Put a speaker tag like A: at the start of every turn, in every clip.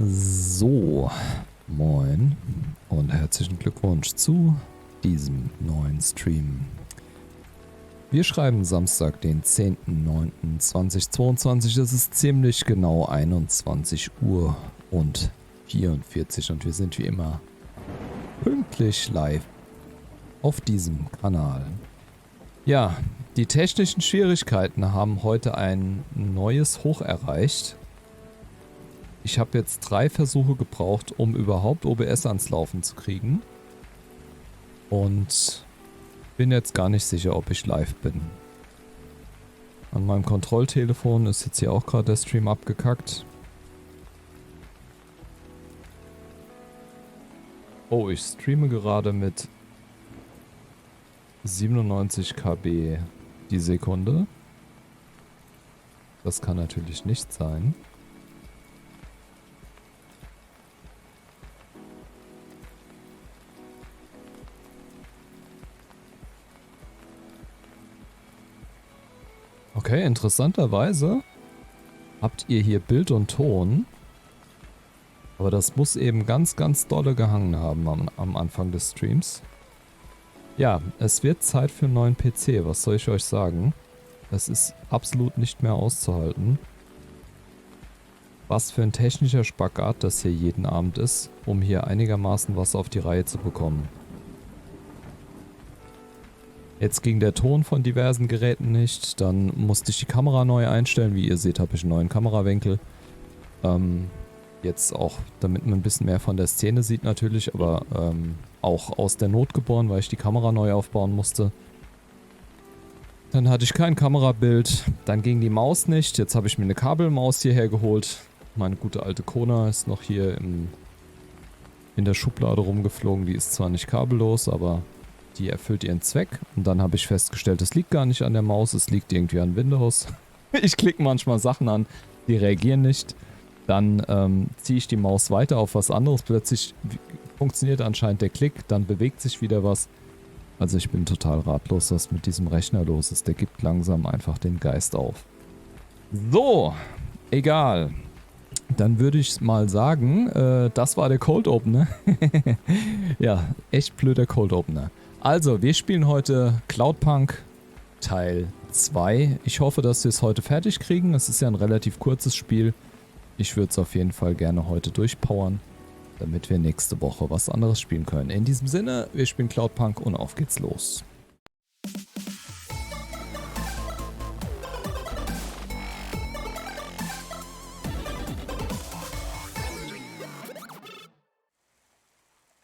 A: So, moin und herzlichen Glückwunsch zu diesem neuen Stream. Wir schreiben Samstag, den 10.09.2022. Es ist ziemlich genau 21 Uhr und 44 und wir sind wie immer pünktlich live auf diesem Kanal. Ja, die technischen Schwierigkeiten haben heute ein neues Hoch erreicht. Ich habe jetzt 3 Versuche gebraucht, um überhaupt OBS ans Laufen zu kriegen. Und bin jetzt gar nicht sicher, ob ich live bin. An meinem Kontrolltelefon ist jetzt hier auch gerade der Stream abgekackt. Oh, ich streame gerade mit 97 KB die Sekunde. Das kann natürlich nicht sein. Okay, interessanterweise habt ihr hier Bild und Ton. Aber das muss eben ganz, ganz dolle gehangen haben am Anfang des Streams. Ja, es wird Zeit für einen neuen PC, was soll ich euch sagen? Es ist absolut nicht mehr auszuhalten. Was für ein technischer Spagat das hier jeden Abend ist, um hier einigermaßen was auf die Reihe zu bekommen. Jetzt ging der Ton von diversen Geräten nicht, dann musste ich die Kamera neu einstellen. Wie ihr seht, habe ich einen neuen Kamerawinkel. Jetzt auch, damit man ein bisschen mehr von der Szene sieht natürlich, aber auch aus der Not geboren, weil ich die Kamera neu aufbauen musste. Dann hatte ich kein Kamerabild, dann ging die Maus nicht. Jetzt habe ich mir eine Kabelmaus hierher geholt. Meine gute alte Kona ist noch hier in der Schublade rumgeflogen. Die ist zwar nicht kabellos, aber die erfüllt ihren Zweck. Und dann habe ich festgestellt, es liegt gar nicht an der Maus, es liegt irgendwie an Windows. Ich klicke manchmal Sachen an, die reagieren nicht. Dann ziehe ich die Maus weiter auf was anderes. Plötzlich funktioniert anscheinend der Klick, dann bewegt sich wieder was. Also ich bin total ratlos, was mit diesem Rechner los ist. Der gibt langsam einfach den Geist auf. So, egal. Dann würde ich mal sagen, das war der Cold Opener. Ja, echt blöder Cold Opener. Also, wir spielen heute Cloudpunk Teil 2. Ich hoffe, dass wir es heute fertig kriegen. Es ist ja ein relativ kurzes Spiel. Ich würde es auf jeden Fall gerne heute durchpowern, damit wir nächste Woche was anderes spielen können. In diesem Sinne, wir spielen Cloudpunk und auf geht's los.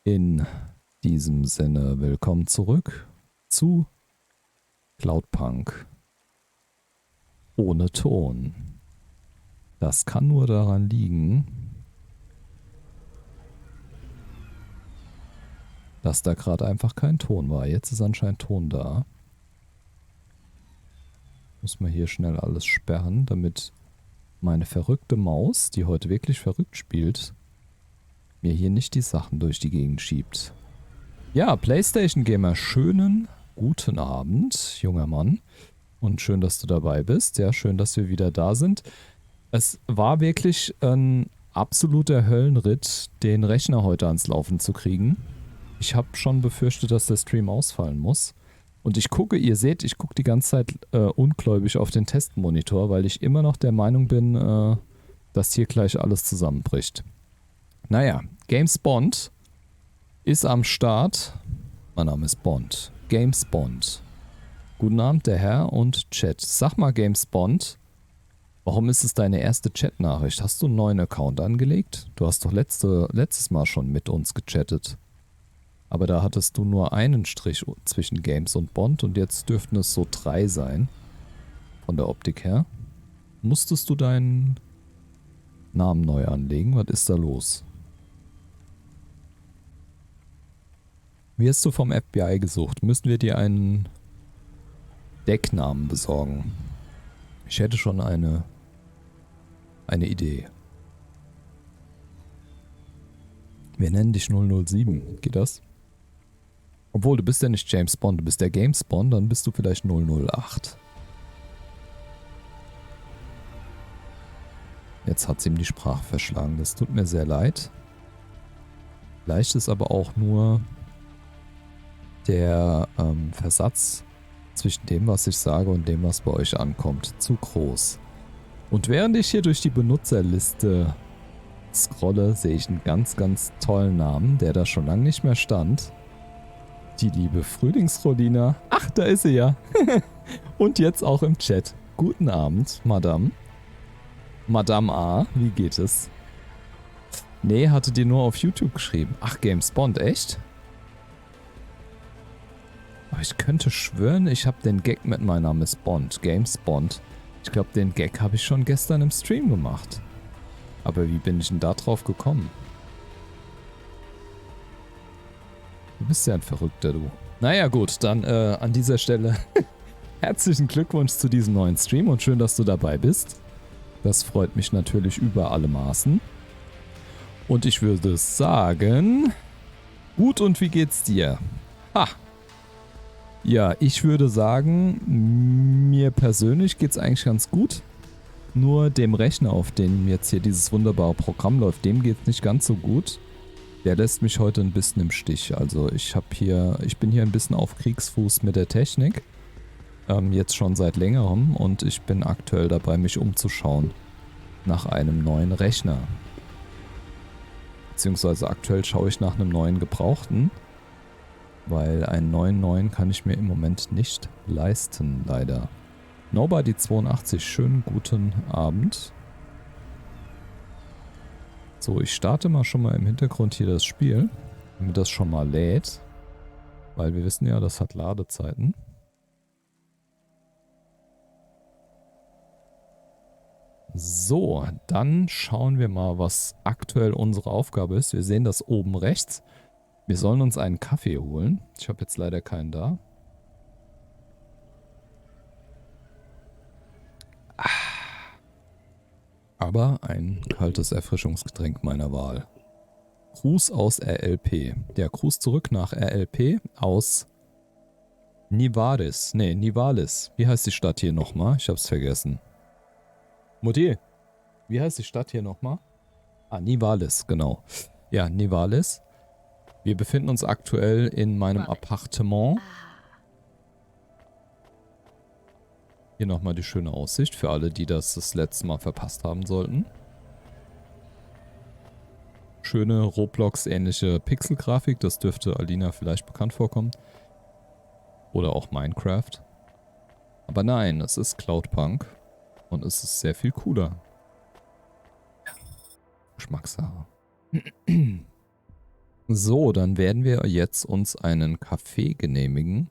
A: In diesem Sinne, willkommen zurück zu Cloudpunk ohne Ton. Das kann nur daran liegen, dass da gerade einfach kein Ton war. Jetzt ist anscheinend Ton da. Muss man hier schnell alles sperren, damit meine verrückte Maus, die heute wirklich verrückt spielt, mir hier nicht die Sachen durch die Gegend schiebt. Ja, PlayStation Gamer, schönen guten Abend, junger Mann. Und schön, dass du dabei bist. Ja, schön, dass wir wieder da sind. Es war wirklich ein absoluter Höllenritt, den Rechner heute ans Laufen zu kriegen. Ich habe schon befürchtet, dass der Stream ausfallen muss. Und ich gucke, ihr seht, ich gucke die ganze Zeit ungläubig auf den Testmonitor, weil ich immer noch der Meinung bin, dass hier gleich alles zusammenbricht. Naja, Games Bond ist am Start. Mein Name ist Bond. Games Bond. Guten Abend, der Herr und Chat. Sag mal, Games Bond, warum ist es deine erste Chat-Nachricht? Hast du einen neuen Account angelegt? Du hast doch letztes Mal schon mit uns gechattet. Aber da hattest du nur einen Strich zwischen Games und Bond und jetzt dürften es so 3 sein. Von der Optik her. Musstest du deinen Namen neu anlegen? Was ist da los? Wirst du vom FBI gesucht? Müssen wir dir einen Decknamen besorgen? Ich hätte schon eine Idee. Wir nennen dich 007. Geht das? Obwohl, du bist ja nicht James Bond, du bist der Games Bond, dann bist du vielleicht 008. Jetzt hat es ihm die Sprache verschlagen. Das tut mir sehr leid. Vielleicht ist aber auch nur der Versatz zwischen dem, was ich sage und dem, was bei euch ankommt, zu groß. Und während ich hier durch die Benutzerliste scrolle, sehe ich einen ganz, ganz tollen Namen, der da schon lange nicht mehr stand. Die liebe Frühlingsrolina. Ach, da ist sie ja. Und jetzt auch im Chat. Guten Abend, Madame. Madame A, wie geht es? Nee, hatte dir nur auf YouTube geschrieben. Ach, Games Bond, echt? Aber ich könnte schwören, ich habe den Gag mit meinem Namen ist Bond. Games Bond. Ich glaube, den Gag habe ich schon gestern im Stream gemacht. Aber wie bin ich denn da drauf gekommen? Du bist ja ein Verrückter, du. Naja gut, dann an dieser Stelle herzlichen Glückwunsch zu diesem neuen Stream und schön, dass du dabei bist. Das freut mich natürlich über alle Maßen. Und ich würde sagen, gut, und wie geht's dir? Ha! Ja, ich würde sagen, mir persönlich geht's eigentlich ganz gut. Nur dem Rechner, auf dem jetzt hier dieses wunderbare Programm läuft, dem geht's nicht ganz so gut. Der lässt mich heute ein bisschen im Stich. Also ich bin hier ein bisschen auf Kriegsfuß mit der Technik. Jetzt schon seit längerem und ich bin aktuell dabei, mich umzuschauen nach einem neuen Rechner. Beziehungsweise aktuell schaue ich nach einem neuen Gebrauchten, weil einen neuen kann ich mir im Moment nicht leisten, leider. Nobody82, schönen guten Abend. So, ich starte mal schon mal im Hintergrund hier das Spiel, damit das schon mal lädt, weil wir wissen ja, das hat Ladezeiten. So, dann schauen wir mal, was aktuell unsere Aufgabe ist. Wir sehen das oben rechts. Wir sollen uns einen Kaffee holen. Ich habe jetzt leider keinen da. Aber ein kaltes Erfrischungsgetränk meiner Wahl. Gruß aus RLP. Der Gruß zurück nach RLP aus Nivalis. Nee, Nivalis. Wie heißt die Stadt hier nochmal? Ich hab's vergessen. Mutti, wie heißt die Stadt hier nochmal? Ah, Nivalis, genau. Ja, Nivalis. Wir befinden uns aktuell in meinem Appartement. Hier nochmal die schöne Aussicht für alle, die das letzte Mal verpasst haben sollten. Schöne Roblox-ähnliche Pixelgrafik, das dürfte Alina vielleicht bekannt vorkommen. Oder auch Minecraft. Aber nein, es ist Cloudpunk und es ist sehr viel cooler. Geschmackssache. So, dann werden wir jetzt uns einen Kaffee genehmigen.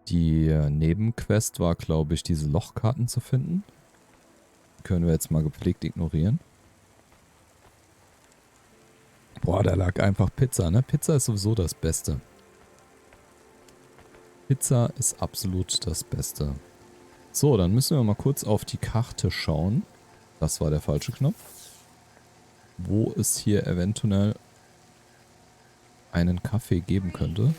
A: Die Nebenquest war, glaube ich, diese Lochkarten zu finden. Die können wir jetzt mal gepflegt ignorieren. Boah, da lag einfach Pizza, ne? Pizza ist sowieso das Beste. Pizza ist absolut das Beste. So, dann müssen wir mal kurz auf die Karte schauen. Das war der falsche Knopf. Wo es hier eventuell einen Kaffee geben könnte.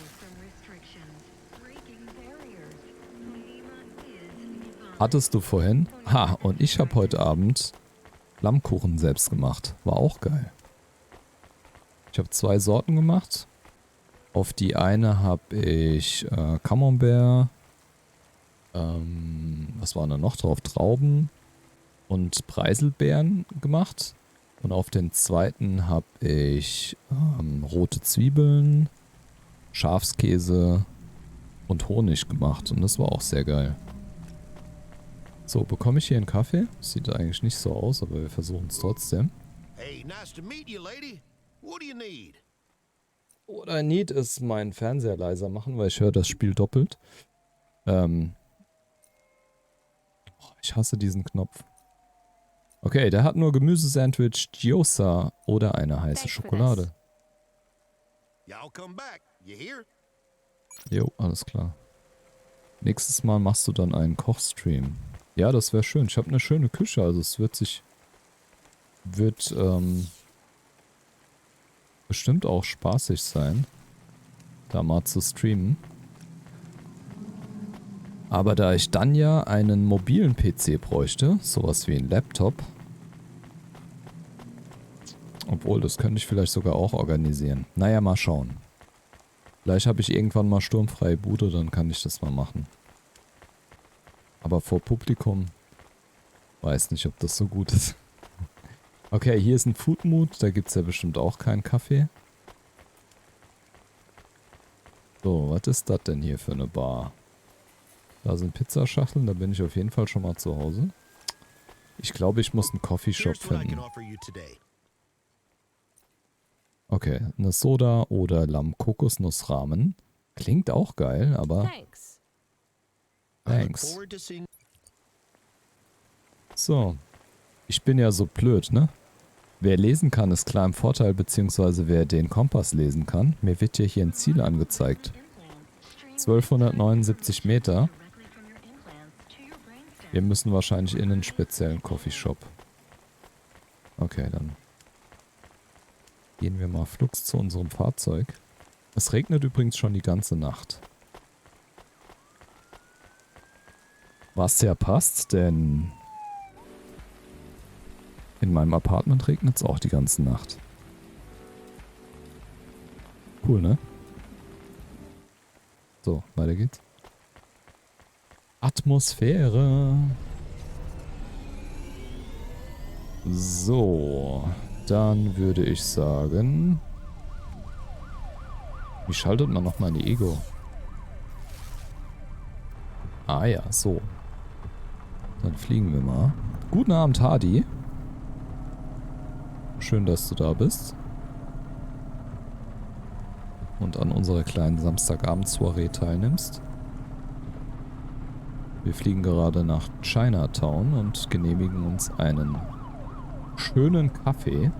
A: Hattest du vorhin? Ha, und ich habe heute Abend Lammkuchen selbst gemacht. War auch geil. Ich habe 2 Sorten gemacht. Auf die eine habe ich Camembert, was war da noch drauf? Trauben und Preiselbeeren gemacht. Und auf den zweiten habe ich rote Zwiebeln, Schafskäse und Honig gemacht. Und das war auch sehr geil. So, bekomme ich hier einen Kaffee? Sieht eigentlich nicht so aus, aber wir versuchen es trotzdem.
B: Hey, nice to meet you, lady. What do you need?
A: What I need ist meinen Fernseher leiser machen, weil ich höre das Spiel doppelt. Ich hasse diesen Knopf. Okay, der hat nur Gemüsesandwich, Gyoza oder eine heiße Schokolade.
B: Y'all come back. You hear?
A: Jo, alles klar. Nächstes Mal machst du dann einen Kochstream. Ja, das wäre schön. Ich habe eine schöne Küche, also es wird bestimmt auch spaßig sein, da mal zu streamen. Aber da ich dann ja einen mobilen PC bräuchte, sowas wie ein Laptop, obwohl, das könnte ich vielleicht sogar auch organisieren. Naja, mal schauen. Vielleicht habe ich irgendwann mal sturmfreie Bude, dann kann ich das mal machen. Aber vor Publikum, weiß nicht, ob das so gut ist. Okay, hier ist ein Foodmood, da gibt es ja bestimmt auch keinen Kaffee. So, was ist das denn hier für eine Bar? Da sind Pizzaschachteln, da bin ich auf jeden Fall schon mal zu Hause. Ich glaube, ich muss einen Coffeeshop finden. Okay, eine Soda oder Lamm-Kokosnuss-Ramen. Klingt auch geil, aber... Thanks. So. Ich bin ja so blöd, ne? Wer lesen kann, ist klar im Vorteil, beziehungsweise wer den Kompass lesen kann. Mir wird ja hier ein Ziel angezeigt. 1279 Meter. Wir müssen wahrscheinlich in einen speziellen Coffeeshop. Okay, dann gehen wir mal flugs zu unserem Fahrzeug. Es regnet übrigens schon die ganze Nacht. Was ja passt, denn in meinem Apartment regnet es auch die ganze Nacht. Cool, ne? So, weiter geht's. Atmosphäre. So, dann würde ich sagen... Wie schaltet man nochmal in die Ego? Ah ja, so. Dann fliegen wir mal. Guten Abend, Hardy. Schön, dass du da bist. Und an unserer kleinen Samstagabend-Soiree teilnimmst. Wir fliegen gerade nach Chinatown und genehmigen uns einen schönen Kaffee,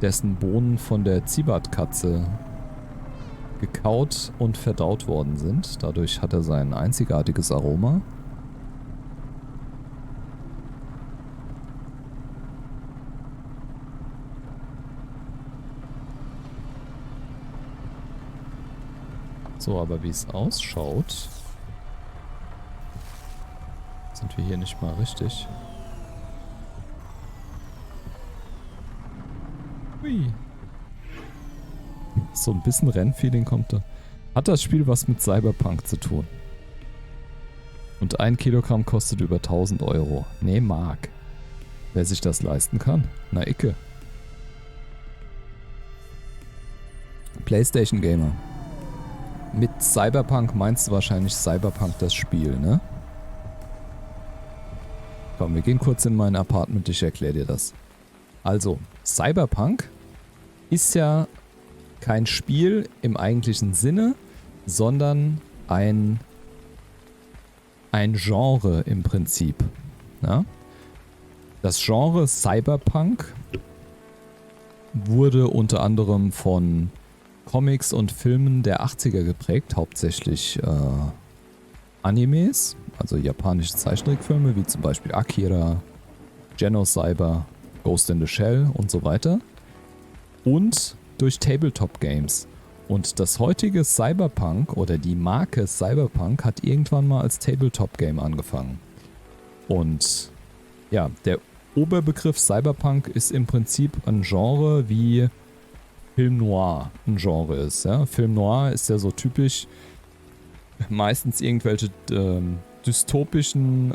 A: dessen Bohnen von der Zibat-Katze gekaut und verdaut worden sind. Dadurch hat er sein einzigartiges Aroma. So, aber wie es ausschaut, sind wir hier nicht mal richtig. Hui. So ein bisschen Rennfeeling kommt da. Hat das Spiel was mit Cyberpunk zu tun? Und 1 Kilogramm kostet über 1000 Euro. Nee, Mark. Wer sich das leisten kann? Na, Icke. PlayStation Gamer. Mit Cyberpunk meinst du wahrscheinlich Cyberpunk das Spiel, ne? Komm, wir gehen kurz in mein Apartment, ich erkläre dir das. Also, Cyberpunk ist ja kein Spiel im eigentlichen Sinne, sondern ein Genre im Prinzip. Ja? Das Genre Cyberpunk wurde unter anderem von Comics und Filmen der 80er geprägt, hauptsächlich Animes, also japanische Zeichentrickfilme, wie zum Beispiel Akira, Genocyber, Ghost in the Shell und so weiter. Und durch Tabletop-Games. Und das heutige Cyberpunk oder die Marke Cyberpunk hat irgendwann mal als Tabletop-Game angefangen. Und ja, der Oberbegriff Cyberpunk ist im Prinzip ein Genre wie Film Noir ein Genre ist. Ja? Film Noir ist ja so typisch meistens irgendwelche dystopischen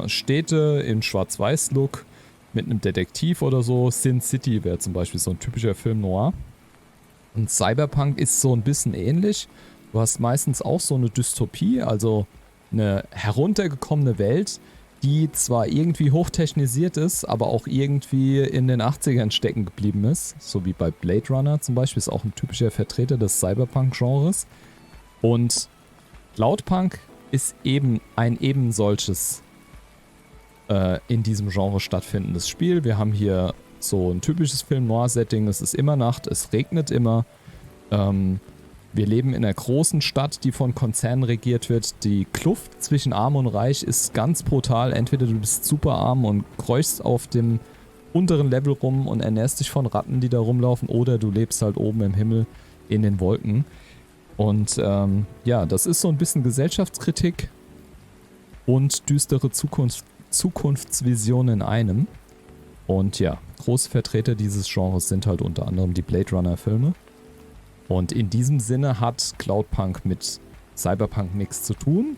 A: Städte in Schwarz-Weiß-Look mit einem Detektiv oder so. Sin City wäre zum Beispiel so ein typischer Film Noir. Und Cyberpunk ist so ein bisschen ähnlich. Du hast meistens auch so eine Dystopie, also eine heruntergekommene Welt, die zwar irgendwie hochtechnisiert ist, aber auch irgendwie in den 80ern stecken geblieben ist. So wie bei Blade Runner zum Beispiel, ist auch ein typischer Vertreter des Cyberpunk-Genres. Und Cloudpunk ist eben ein eben solches in diesem Genre stattfindendes Spiel. Wir haben hier so ein typisches Film-Noir-Setting. Es ist immer Nacht, es regnet immer. Wir leben in einer großen Stadt, die von Konzernen regiert wird. Die Kluft zwischen Arm und Reich ist ganz brutal. Entweder du bist super arm und kräuchst auf dem unteren Level rum und ernährst dich von Ratten, die da rumlaufen, oder du lebst halt oben im Himmel in den Wolken. Und ja, das ist so ein bisschen Gesellschaftskritik und düstere Zukunftsvisionen in einem. Und ja, große Vertreter dieses Genres sind halt unter anderem die Blade Runner Filme. Und in diesem Sinne hat Cloudpunk mit Cyberpunk nichts zu tun,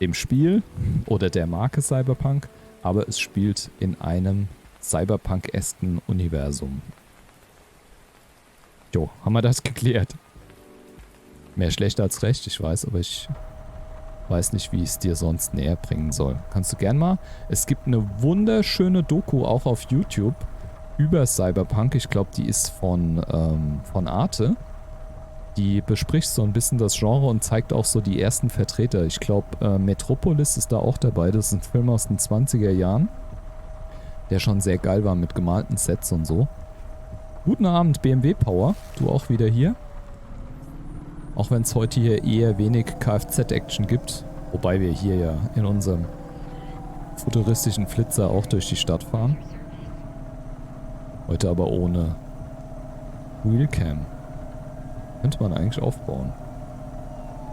A: dem Spiel oder der Marke Cyberpunk, aber es spielt in einem Cyberpunk-esken Universum. Jo, haben wir das geklärt? Mehr schlecht als recht, ich weiß, aber ich weiß nicht, wie ich es dir sonst näher bringen soll. Kannst du gern mal. Es gibt eine wunderschöne Doku auch auf YouTube über Cyberpunk. Ich glaube, die ist von Arte. Die bespricht so ein bisschen das Genre und zeigt auch so die ersten Vertreter. Ich glaube, Metropolis ist da auch dabei. Das ist ein Film aus den 20er Jahren, der schon sehr geil war mit gemalten Sets und so. Guten Abend, BMW Power. Du auch wieder hier. Auch wenn es heute hier eher wenig Kfz-Action gibt. Wobei wir hier ja in unserem futuristischen Flitzer auch durch die Stadt fahren. Heute aber ohne Wheelcam. Könnte man eigentlich aufbauen.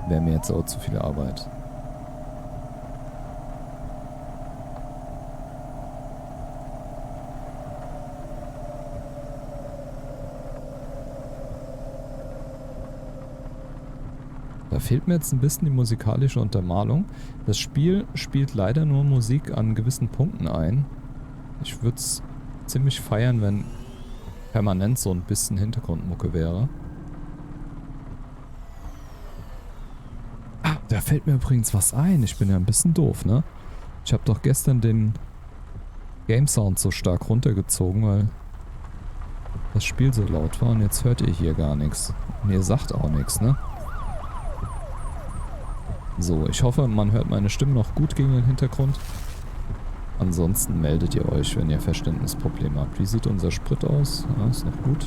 A: Wäre mir jetzt auch zu viel Arbeit. Da fehlt mir jetzt ein bisschen die musikalische Untermalung. Das Spiel spielt leider nur Musik an gewissen Punkten ein. Ich würde es ziemlich feiern, wenn permanent so ein bisschen Hintergrundmucke wäre. Ah, da fällt mir übrigens was ein. Ich bin ja ein bisschen doof, ne? Ich habe doch gestern den Game Sound so stark runtergezogen, weil das Spiel so laut war und jetzt hört ihr hier gar nichts. Und ihr sagt auch nichts, ne? So, ich hoffe, man hört meine Stimme noch gut gegen den Hintergrund. Ansonsten meldet ihr euch, wenn ihr Verständnisprobleme habt. Wie sieht unser Sprit aus? Ja, ist noch gut.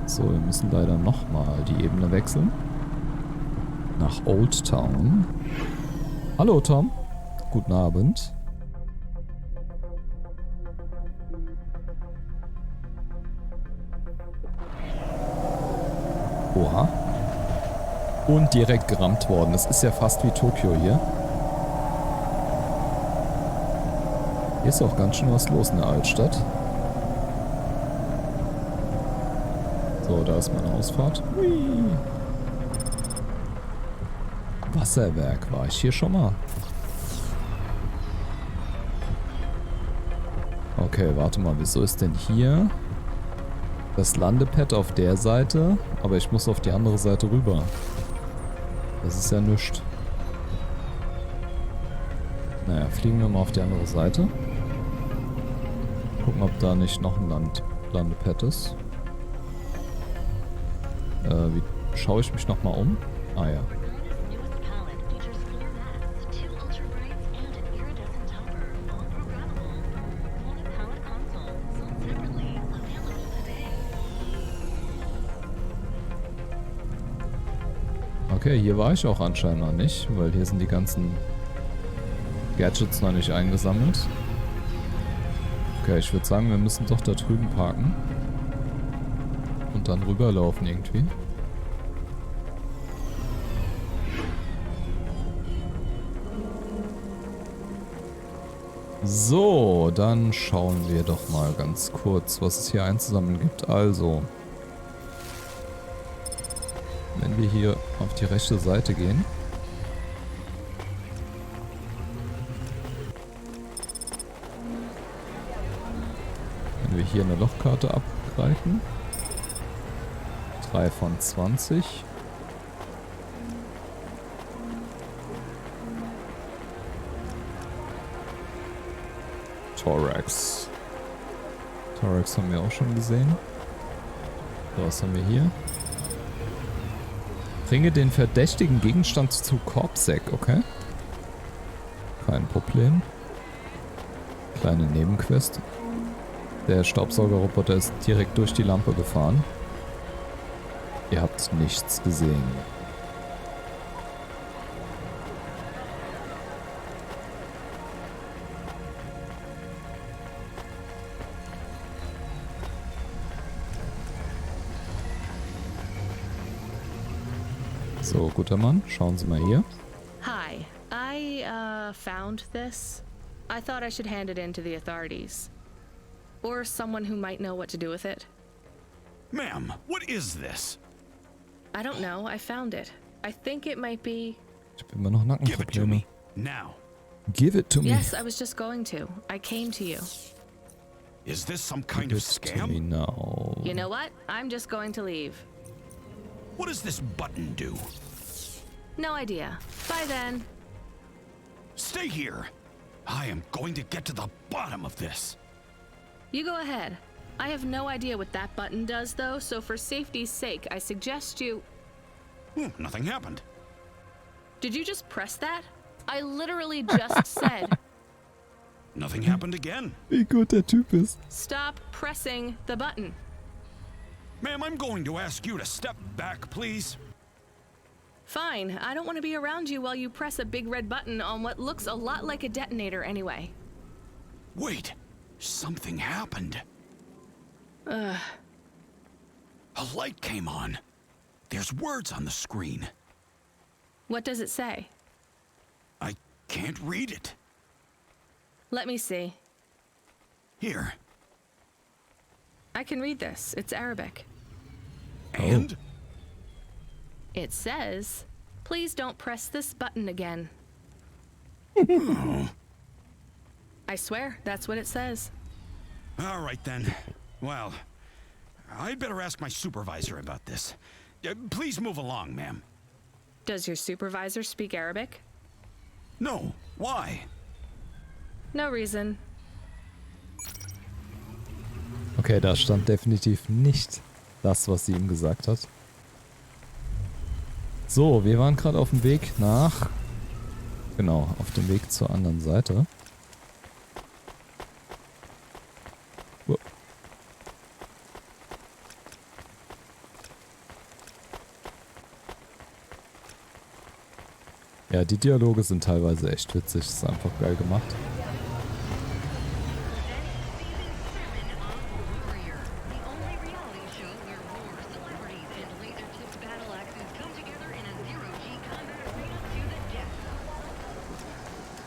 A: So, wir müssen leider nochmal die Ebene wechseln. Nach Old Town. Hallo Tom. Guten Abend. Oha. Und direkt gerammt worden. Das ist ja fast wie Tokio hier. Hier ist auch ganz schön was los in der Altstadt. So, da ist meine Ausfahrt. Hui. Wasserwerk, war ich hier schon mal? Okay, warte mal, wieso ist denn hier das Landepad auf der Seite, aber ich muss auf die andere Seite rüber? Das ist ja nichts. Naja, fliegen wir mal auf die andere Seite. Gucken, ob da nicht noch ein Landepad ist. Wie schaue ich mich nochmal um? Ah ja. Okay, hier war ich auch anscheinend noch nicht, weil hier sind die ganzen Gadgets noch nicht eingesammelt. Okay, ich würde sagen, wir müssen doch da drüben parken. Und dann rüberlaufen irgendwie. So, dann schauen wir doch mal ganz kurz, was es hier einzusammeln gibt. Also, wenn wir hier auf die rechte Seite gehen. Wenn wir hier eine Lochkarte abgreifen. 3 von 20. Thorax. Thorax haben wir auch schon gesehen. So, was haben wir hier? Bringe den verdächtigen Gegenstand zu Korbsack, okay? Kein Problem. Kleine Nebenquest. Der Staubsaugerroboter ist direkt durch die Lampe gefahren. Ihr habt nichts gesehen. So, guter Mann, schauen Sie mal hier.
C: Hi, I found this. I thought I should hand it in to the authorities. Or someone who might know what to do with it.
D: Ma'am, what is this?
C: I don't know, I found it. I think it might be...
A: Ich habe immer noch
D: Give it to
A: Nackenprobleme.
D: me, now.
A: Give it to me.
C: Yes, I was just going to. I came to you.
D: Is this some kind
A: Give
D: of
A: it to me
D: scam?
A: now.
C: You know what? I'm just going to leave.
D: What does this button do?
C: No idea. Bye then.
D: Stay here. I am going to get to the bottom of this.
C: You go ahead. I have no idea what that button does though, so for safety's sake, I suggest you...
D: Nothing happened.
C: Did you just press that? I literally just said,
D: Nothing happened again.
A: Wie gut der Typ ist.
C: stop pressing the button.
D: Ma'am, I'm going to ask you to step back, please.
C: Fine, I don't want to be around you while you press a big red button on what looks a lot like a detonator anyway.
D: Wait, something happened.
C: Ugh.
D: A light came on. There's words on the screen.
C: What does it say?
D: I can't read it.
C: Let me see.
D: Here.
C: I can read this. It's Arabic.
D: And?
C: It says, please don't press this button again.
D: Oh.
C: I swear, that's what it says.
D: All right then. Well, I'd better ask my supervisor about this. Please move along, ma'am.
C: Does your supervisor speak Arabic?
D: No, why?
C: No reason.
A: Okay, da stand definitiv nicht das, was sie ihm gesagt hat. So, wir waren gerade auf dem Weg nach... Genau, auf dem Weg zur anderen Seite. Uah. Ja, die Dialoge sind teilweise echt witzig. Ist einfach geil gemacht.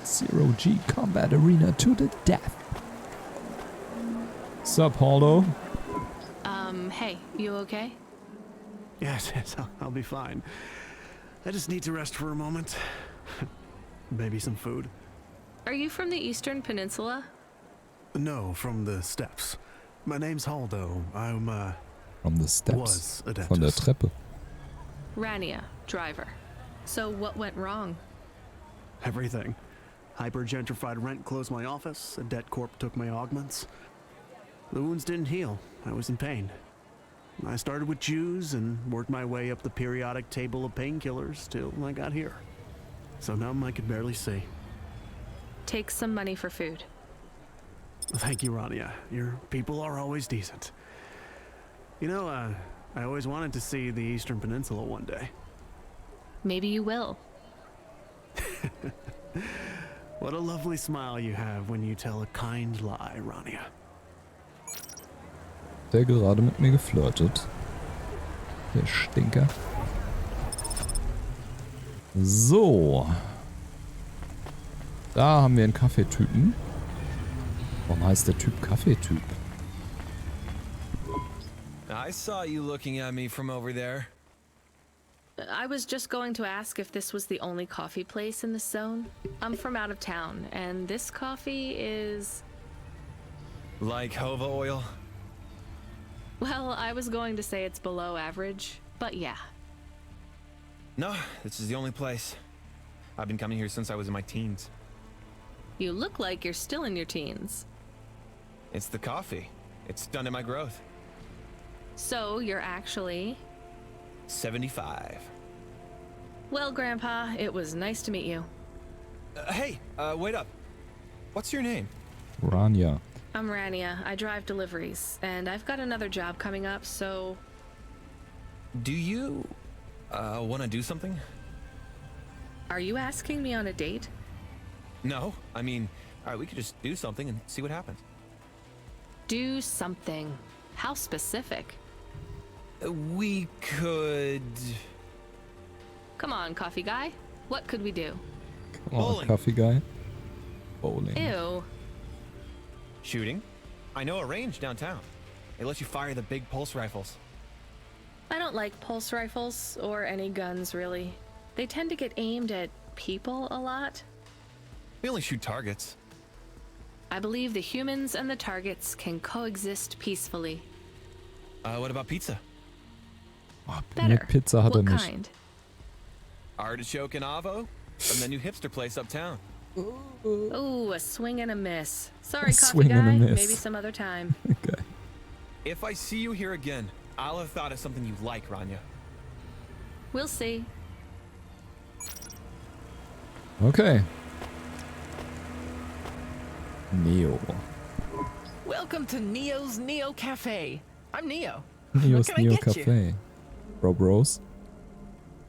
A: Zero G Combat Arena to the death. Sup, Holdo?
C: Hey, you okay?
E: Yes, I'll be fine. I just need to rest for a moment. Maybe some food.
C: Are you from the Eastern Peninsula?
E: No, from the steppes. My name's Haldo. I'm,
A: From the
E: was
A: steps.
E: Adeptus.
A: Von der Treppe.
C: Rania, driver. So what went wrong?
E: Everything. Hyper-gentrified rent closed my office, a debt corp took my augments. The wounds didn't heal. I was in pain. I started with Jews and worked my way up the periodic table of painkillers till I got here. So numb I could barely see.
C: Take some money for food.
E: Thank you, Rania. Your people are always decent. You know, I always wanted to see the Eastern Peninsula one day.
C: Maybe you will.
E: What a lovely smile you have when you tell a kind lie, Rania.
A: Der gerade mit mir geflirtet. Der Stinker. So. Da haben wir einen Kaffeetypen. Warum heißt der Typ Kaffeetyp?
F: I saw you looking at me from over there.
C: I was just going to ask if this was the only coffee place in this zone. I'm from out of town, and this coffee is...
F: Like Hova oil?
C: Well, I was going to say it's below average, but yeah.
F: No, this is the only place. I've been coming here since I was in my teens.
C: You look like you're still in your teens.
F: It's the coffee. It's stunted my growth.
C: So you're actually...
F: 75.
C: Well, Grandpa, it was nice to meet you.
F: Hey, wait up. What's your name?
A: Rania.
C: I'm Rania. I drive deliveries, and I've got another job coming up, so...
F: Do you, want to do something?
C: Are you asking me on a date?
F: No, I mean, alright, we could just do something and see what happens.
C: Do something. How specific?
F: We could...
C: Come on, coffee guy. What could we do?
A: Come on,
F: Bowling.
A: Coffee guy. Bowling.
C: Ew.
F: Shooting? I know a range downtown. It lets you fire the big pulse rifles.
C: I don't like pulse rifles, or any guns, really. They tend to get aimed at people a lot.
F: We only shoot targets.
C: I believe the humans and the targets can coexist peacefully.
F: What about pizza?
A: Oh,
C: Better.
A: mit Pizza hat er
C: What
A: nicht.
C: kind?
F: Artichoke and avo? From the new hipster place uptown.
C: Ooh, a swing and a miss. Sorry,
A: A
C: coffee
A: swing
C: guy.
A: and a miss.
C: Maybe some other time.
A: Okay.
F: If I see you here again, I'll have thought of something you like, Rania.
C: We'll see.
A: Okay. Neo.
G: Welcome to Neo's Neo Cafe. I'm Neo.
A: Neo's
G: can I
A: Neo
G: get you?
A: Cafe. Bros.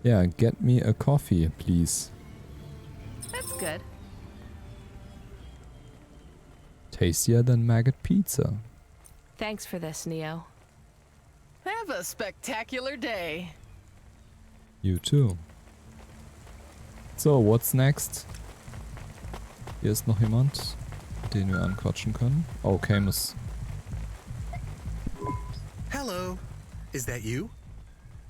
A: Yeah, get me a coffee, please.
C: That's good.
A: Tastier than maggot pizza.
C: Thanks for this, Neo.
G: Have a spectacular day.
A: You too. So, what's next? Hier ist noch jemand, den wir anquatschen können. Oh, Camus.
H: Hello. Is that you?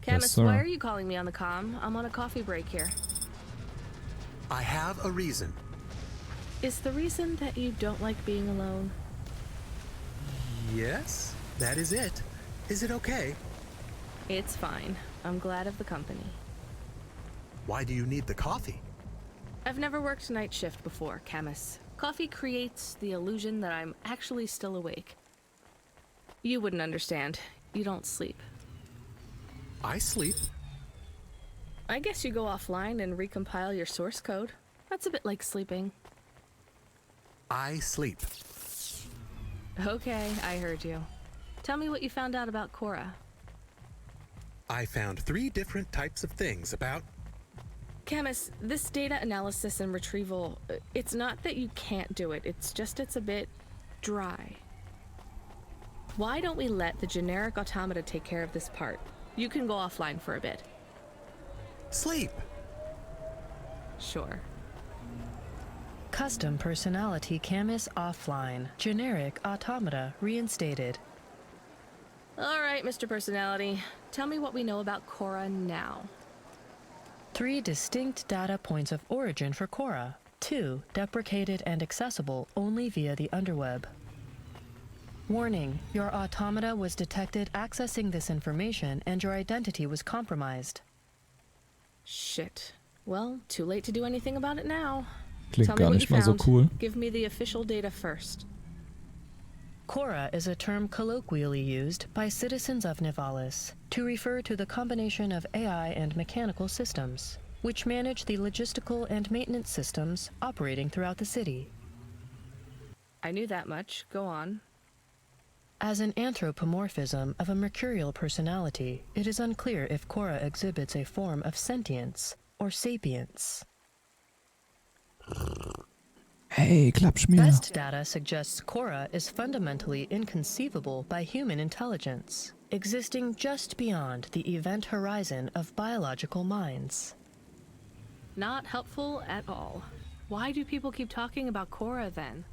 C: Camus,
A: sir.
C: why are you calling me on the comm? I'm on a coffee break here.
H: I have a reason.
C: Is the reason that you don't like being alone?
H: Yes, that is it. Is it okay?
C: It's fine. I'm glad of the company.
H: Why do you need the coffee?
C: I've never worked night shift before, Camus. Coffee creates the illusion that I'm actually still awake. You wouldn't understand. You don't sleep.
H: I sleep.
C: I guess you go offline and recompile your source code. That's a bit like sleeping.
H: I sleep.
C: Okay, I heard you. Tell me what you found out about Cora.
H: I found 3 different types of things about...
C: Camus, this data analysis and retrieval, it's not that you can't do it, it's just it's a bit dry. Why don't we let the generic automata take care of this part? You can go offline for a bit.
H: Sleep.
C: Sure.
I: Custom personality Camus offline. Generic automata reinstated.
C: All right, Mr. Personality. Tell me what we know about Cora now.
I: 3 distinct data points of origin for Cora. 2 deprecated and accessible only via the underweb. Warning, your automata was detected accessing this information and your identity was compromised.
C: Shit. Well, too late to do anything about it now.
A: Klingt
C: Tell me
A: gar
C: what
A: nicht
C: you
A: mal so
C: found.
A: cool.
C: Give me the official data first.
I: Cora is a term colloquially used by citizens of Nivalis to refer to the combination of AI and mechanical systems, which manage the logistical and maintenance systems operating throughout the city.
C: I knew that much. Go on.
I: As an anthropomorphism of a mercurial personality, it is unclear if Cora exhibits a form of sentience or sapience.
A: Hey, klatsch mir.
I: Best data suggests Cora is fundamentally inconceivable by human intelligence, existing just beyond the event horizon of biological minds.
C: Not helpful at all. Why do people keep talking about Cora then?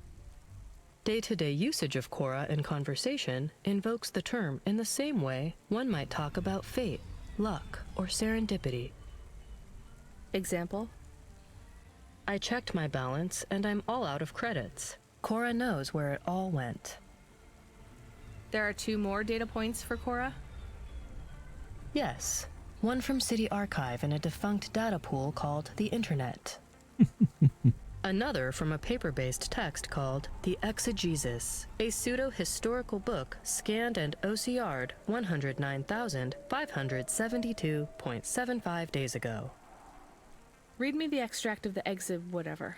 I: Day-to-day usage of Quora in conversation invokes the term in the same way one might talk about fate, luck, or serendipity.
C: Example?
I: I checked my balance and I'm all out of credits. Quora knows where it all went.
C: There are 2 more data points for Quora?
I: Yes, one from City Archive in a defunct data pool called the Internet. Another from a paper-based text called The Exegesis, a pseudo-historical book scanned and OCR'd 109,572.75 days ago.
C: Read me the extract of the exib whatever.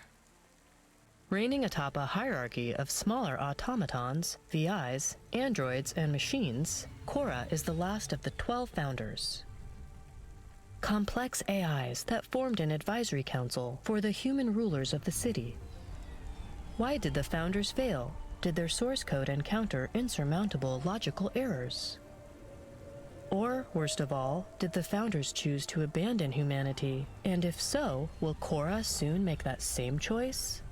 I: Reigning atop a hierarchy of smaller automatons, VIs, androids, and machines, Quora is the last of the 12 founders. Complex AIs that formed an advisory council for the human rulers of the city. Why did the founders fail? Did their source code encounter insurmountable logical errors? Or, worst of all, did the founders choose to abandon humanity? And if so, will Quora soon make that same choice?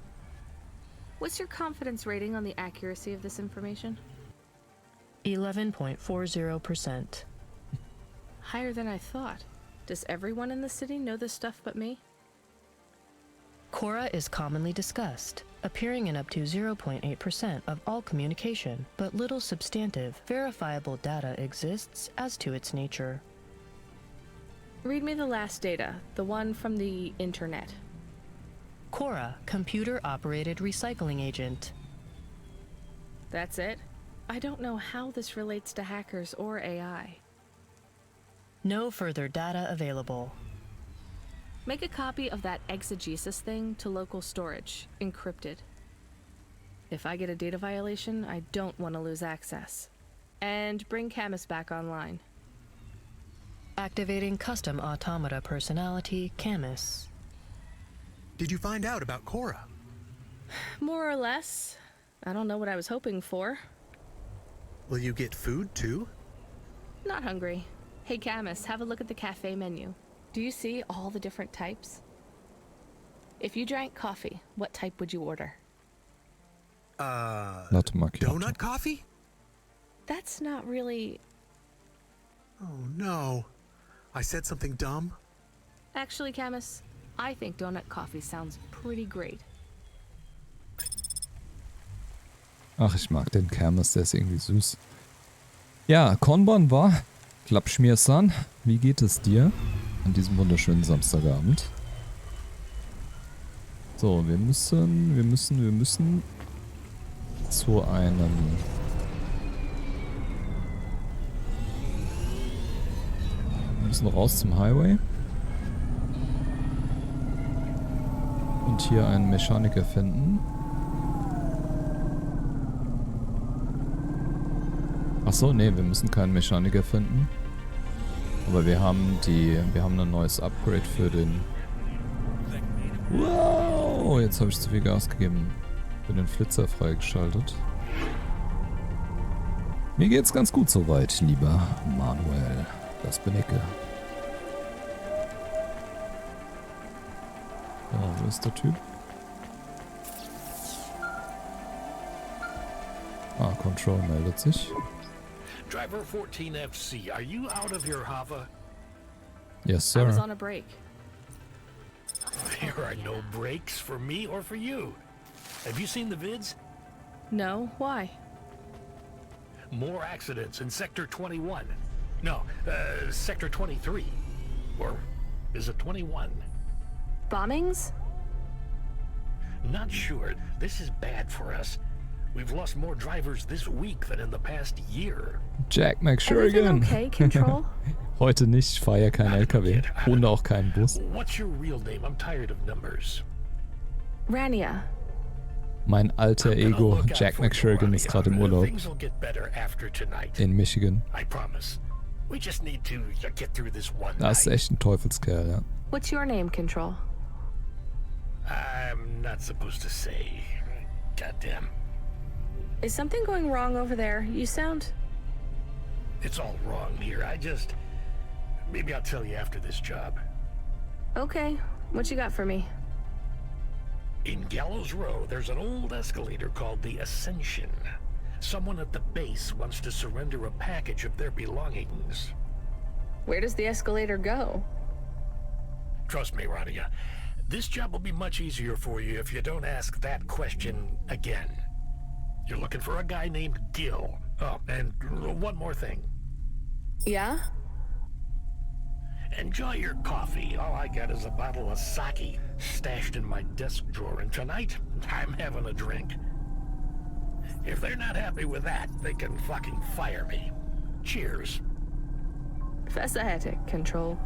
C: What's your confidence rating on the accuracy of this information?
I: 11.40%.
C: Higher than I thought. Does everyone in the city know this stuff but me?
I: Quora is commonly discussed, appearing in up to 0.8% of all communication, but little substantive, verifiable data exists as to its nature.
C: Read me the last data, the one from the Internet.
I: Quora, computer-operated recycling agent.
C: That's it? I don't know how this relates to hackers or AI.
I: No further data available.
C: Make a copy of that exegesis thing to local storage, encrypted. If I get a data violation, I don't want to lose access. And bring Camus back online.
I: Activating custom automata personality, Camus.
H: Did you find out about Quora?
C: More or less. I don't know what I was hoping for.
H: Will you get food too?
C: Not hungry. Hey Camus, have a look at the cafe menu. Do you see all the different types? If you drank coffee, what type would you order?
A: Latte Macchiato.
H: Donut coffee?
C: That's not really...
H: Oh no. I said something dumb?
C: Actually, Camus, I think donut coffee sounds pretty great.
A: Ach, ich mag den Camus, der ist irgendwie süß. Ja, Konban war Klappschmiersan. Wie geht es dir an diesem wunderschönen Samstagabend? So, wir müssen zu einem... Wir müssen raus zum Highway. Und hier einen Mechaniker finden. Achso, nee, wir müssen keinen Mechaniker finden. Aber wir haben ein neues Upgrade für den... Wow, jetzt habe ich zu viel Gas gegeben. Für den Flitzer freigeschaltet. Mir geht's ganz gut soweit, lieber Manuel. Das bin ich. Ja, wo ist der Typ? Ah, Control meldet sich.
B: Driver 14FC, are you out of your Hava?
A: Yes,
C: I was
A: sir.
C: on a break.
B: There are no breaks for me or for you. Have you seen the vids?
C: No, why?
B: More accidents in Sector 21. No, Sector 23. Or is it 21?
C: Bombings?
B: Not sure. This is bad for us. We've lost more drivers this week than in the past year.
A: Jack, make sure
C: Everything
A: again.
C: okay, Control?
A: Heute nicht, ich fahre ja keinen LKW. Und auch keinen Bus.
B: What's your real name? I'm tired of numbers.
C: Rania.
A: Mein alter
B: I'm gonna
A: Ego,
B: look out
A: Jack
B: for you,
A: McShurigan, ist
B: Ronnie.
A: gerade im Urlaub.
B: Things will get better after tonight.
A: In Michigan.
B: I promise. We just need to get through this one
A: Das ist
B: night.
A: echt ein Teufelskerl, ja.
C: What's your name, Control?
B: I'm not supposed to say. Goddamn.
C: Is something going wrong over there? You sound...
B: It's all wrong here. Maybe I'll tell you after this job.
C: Okay. What you got for me?
B: In Gallows Row, there's an old escalator called the Ascension. Someone at the base wants to surrender a package of their belongings.
C: Where does the escalator go?
B: Trust me, Radia. This job will be much easier for you if you don't ask that question again. You're looking for a guy named Gil. Oh, and one more thing.
C: Yeah?
B: Enjoy your coffee. All I got is a bottle of sake stashed in my desk drawer, and tonight, I'm having a drink. If they're not happy with that, they can fucking fire me. Cheers.
C: Facility Control.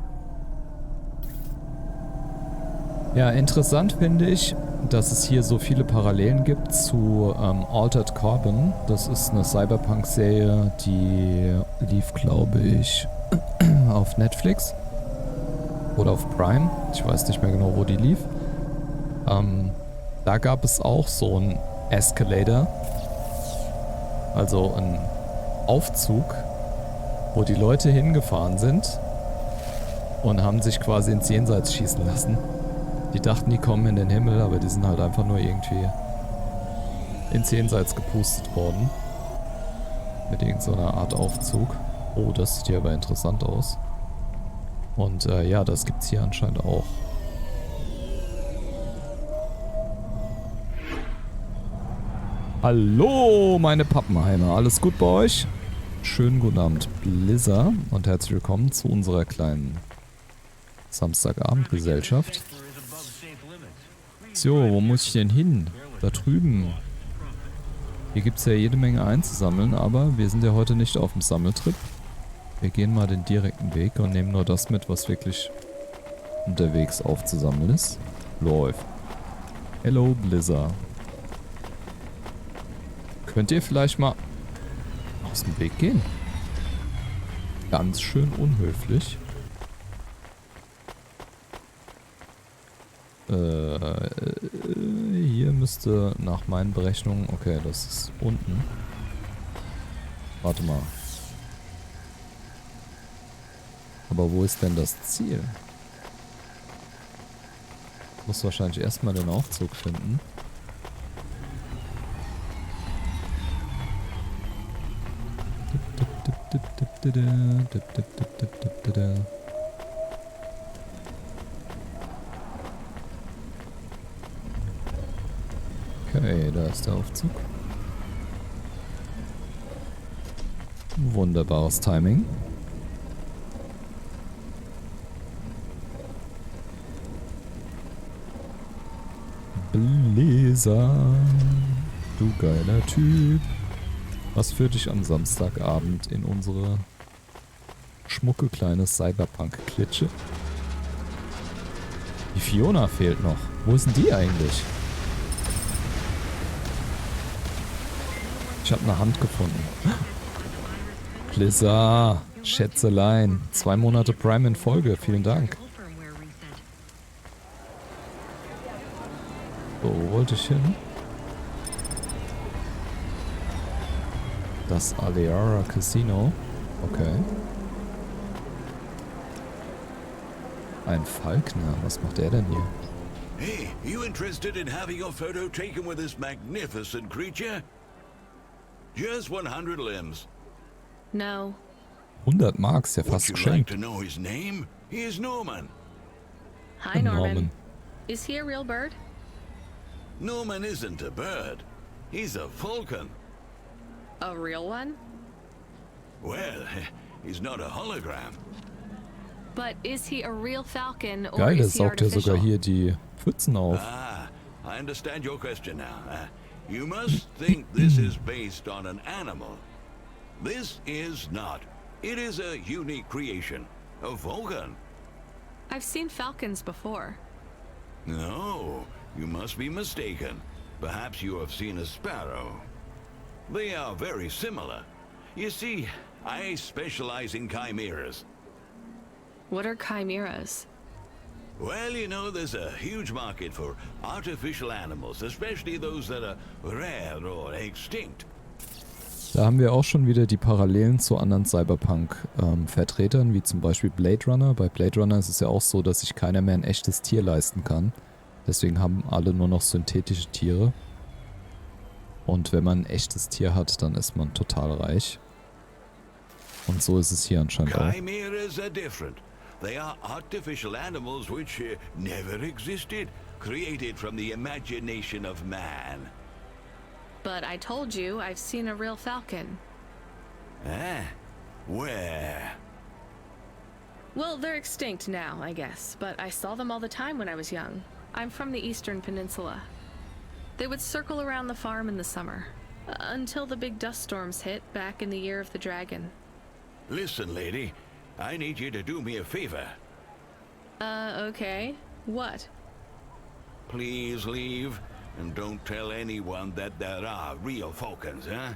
A: Ja, interessant finde ich, dass es hier so viele Parallelen gibt zu Altered Carbon. Das ist eine Cyberpunk-Serie, die lief, glaube ich, auf Netflix oder auf Prime. Ich weiß nicht mehr genau, wo die lief. Da gab es auch so einen Escalator, also einen Aufzug, wo die Leute hingefahren sind und haben sich quasi ins Jenseits schießen lassen. Die dachten, die kommen in den Himmel, aber die sind halt einfach nur irgendwie ins Jenseits gepustet worden. Mit irgendeiner Art Aufzug. Oh, das sieht hier aber interessant aus. Und ja, das gibt's hier anscheinend auch. Hallo, meine Pappenheimer. Alles gut bei euch? Schönen guten Abend, Blizzard. Und herzlich willkommen zu unserer kleinen Samstagabendgesellschaft. So, wo muss ich denn hin? Da drüben. Hier gibt es ja jede Menge einzusammeln, aber wir sind ja heute nicht auf dem Sammeltrip. Wir gehen mal den direkten Weg und nehmen nur das mit, was wirklich unterwegs aufzusammeln ist. Läuft. Hello, Blizzard. Könnt ihr vielleicht mal aus dem Weg gehen? Ganz schön unhöflich. Hier müsste nach meinen Berechnungen... Okay, das ist unten. Warte mal. Aber wo ist denn das Ziel? Ich muss wahrscheinlich erstmal den Aufzug finden. Okay, da ist der Aufzug. Wunderbares Timing. Blizzard, du geiler Typ. Was führt dich am Samstagabend in unsere schmucke kleine Cyberpunk-Klitsche? Die Fiona fehlt noch. Wo ist denn die eigentlich? Ich habe eine Hand gefunden. Blizzard, Schätzelein. 2 Monate Prime in Folge. Vielen Dank. So, wo wollte ich hin? Das Aleara Casino. Okay. Ein Falkner. Was macht er denn hier?
J: Hey, you interested in having your photo taken with this magnificent creature? Just 100 limbs.
C: No.
A: 100 Marks, ja fast
J: Would you like
A: geschenkt.
J: to know his name? He is Norman.
C: Hi, Norman. Is he a real bird?
J: Norman isn't a bird. He's a falcon.
C: A real one?
J: Well, he's not a hologram.
C: But is he a real falcon or
A: Geil, der
C: is he
A: saugt ja sogar
C: artificial?
A: hier die Pfützen auf.
J: Ah, I understand your question now. You must think this is based on an animal. This is not. It is a unique creation. A falcon.
C: I've seen falcons before.
J: No, you must be mistaken. Perhaps you have seen a sparrow. They are very similar. You see, I specialize in chimeras.
C: What are chimeras?
J: Well, you know, there's a huge market for artificial animals, especially those that are rare or extinct.
A: Da haben wir auch schon wieder die Parallelen zu anderen Cyberpunk-Vertretern, wie zum Beispiel Blade Runner. Bei Blade Runner ist es ja auch so, dass sich keiner mehr ein echtes Tier leisten kann. Deswegen haben alle nur noch synthetische Tiere. Und wenn man ein echtes Tier hat, dann ist man total reich. Und so ist es hier anscheinend auch.
J: Chimeras are different. They are artificial animals which never existed, created from the imagination of man.
C: But I told you I've seen a real falcon.
J: Eh? Where?
C: Well, they're extinct now, I guess, but I saw them all the time when I was young. I'm from the Eastern Peninsula. They would circle around the farm in the summer, until the big dust storms hit back in the year of the dragon.
J: Listen, lady, I need you to do me a favor.
C: Okay. What?
J: Please leave, and don't tell anyone that there are real falcons, huh?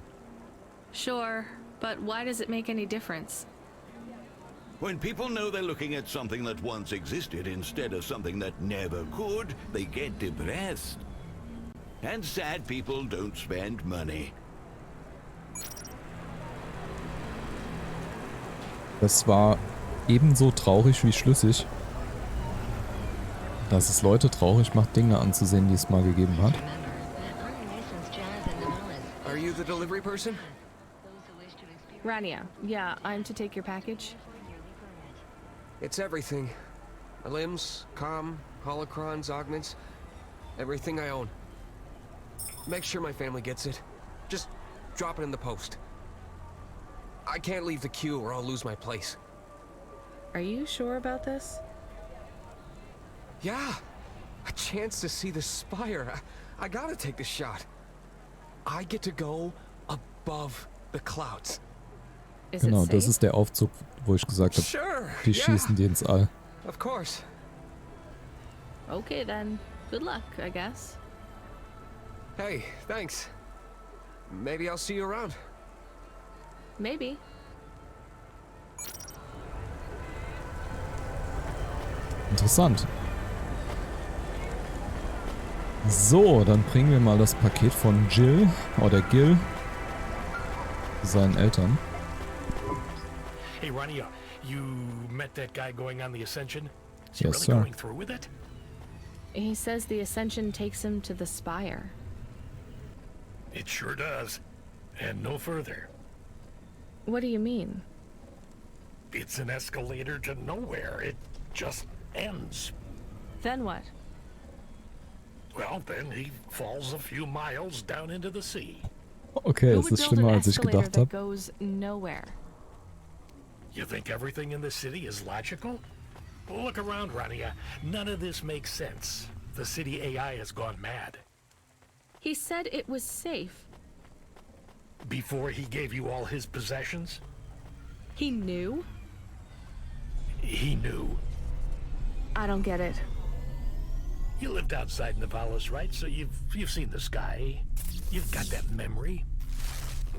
C: Sure, but why does it make any difference?
J: When people know they're looking at something that once existed instead of something that never could, they get depressed. And sad people don't spend money.
A: Das war ebenso traurig wie schlüssig. Dass es Leute traurig macht, Dinge anzusehen, die es mal gegeben hat.
K: Are you the delivery person?
C: Rania, yeah, I'm to take your package.
K: It's everything. My limbs, comm, holocrons, augments, everything I own. Make sure my family gets it. Just drop it in the post. I can't leave the queue or I'll lose my place.
C: Are you sure about this?
K: Yeah, a chance to see the spire. I gotta take the shot. I get to go above the clouds.
A: Genau, das ist der Aufzug, wo ich gesagt habe,
K: Sure,
A: die schießen die ins All.
K: Of course.
C: Okay then. Good luck, I guess.
K: Hey, thanks. Maybe I'll see you around.
C: Maybe.
A: Interessant. So, dann bringen wir mal das Paket von Jill oder Gil zu seinen Eltern.
B: Hey, Rania, you met that guy going on the Ascension? Is he
A: Yes,
B: really
A: sir.
B: going through with it?
C: He says the Ascension takes him to the spire.
B: It sure does. And no further.
C: What do you mean?
B: It's an escalator to nowhere. It just ends.
C: Then what?
B: Well, then he falls a few miles down into the sea.
A: Okay,
C: Who
A: es
C: would
A: ist
C: build
A: schlimmer,
C: an
A: als ich
C: escalator
A: gedacht
C: that
A: habe.
C: goes nowhere?
B: You think everything in the city is logical? Well, look around, Rania. None of this makes sense. The city AI has gone mad.
C: He said it was safe.
B: Before he gave you all his possessions,
C: He knew?
B: he knew.
C: I don't get it.
B: You lived outside Nivalis, right? So you've seen the sky. You've got that memory.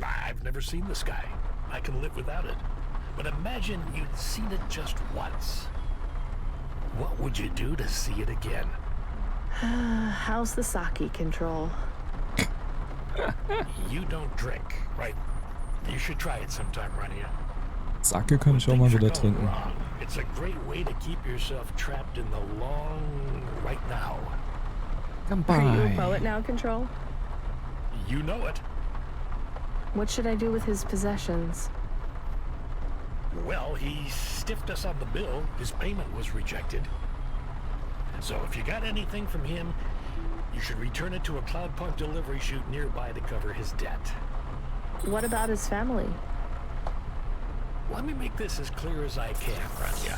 B: I've never seen the sky. I can live without it. But imagine you'd seen it just once. What would you do to see it again?
C: How's the sake control?
B: You don't drink, right? You should try it sometime, Rania.
A: Sake kann ich auch mal wieder trinken.
B: It's a great way to keep yourself trapped in the long right now.
C: Are you a poet now, Control?
B: You know it.
C: What should I do with his possessions?
B: Well, he stiffed us on the bill. His payment was rejected. So if you got anything from him, you should return it to a Cloudpunk delivery chute nearby to cover his debt.
C: What about his family?
B: Let me make this as clear as I can, Rania.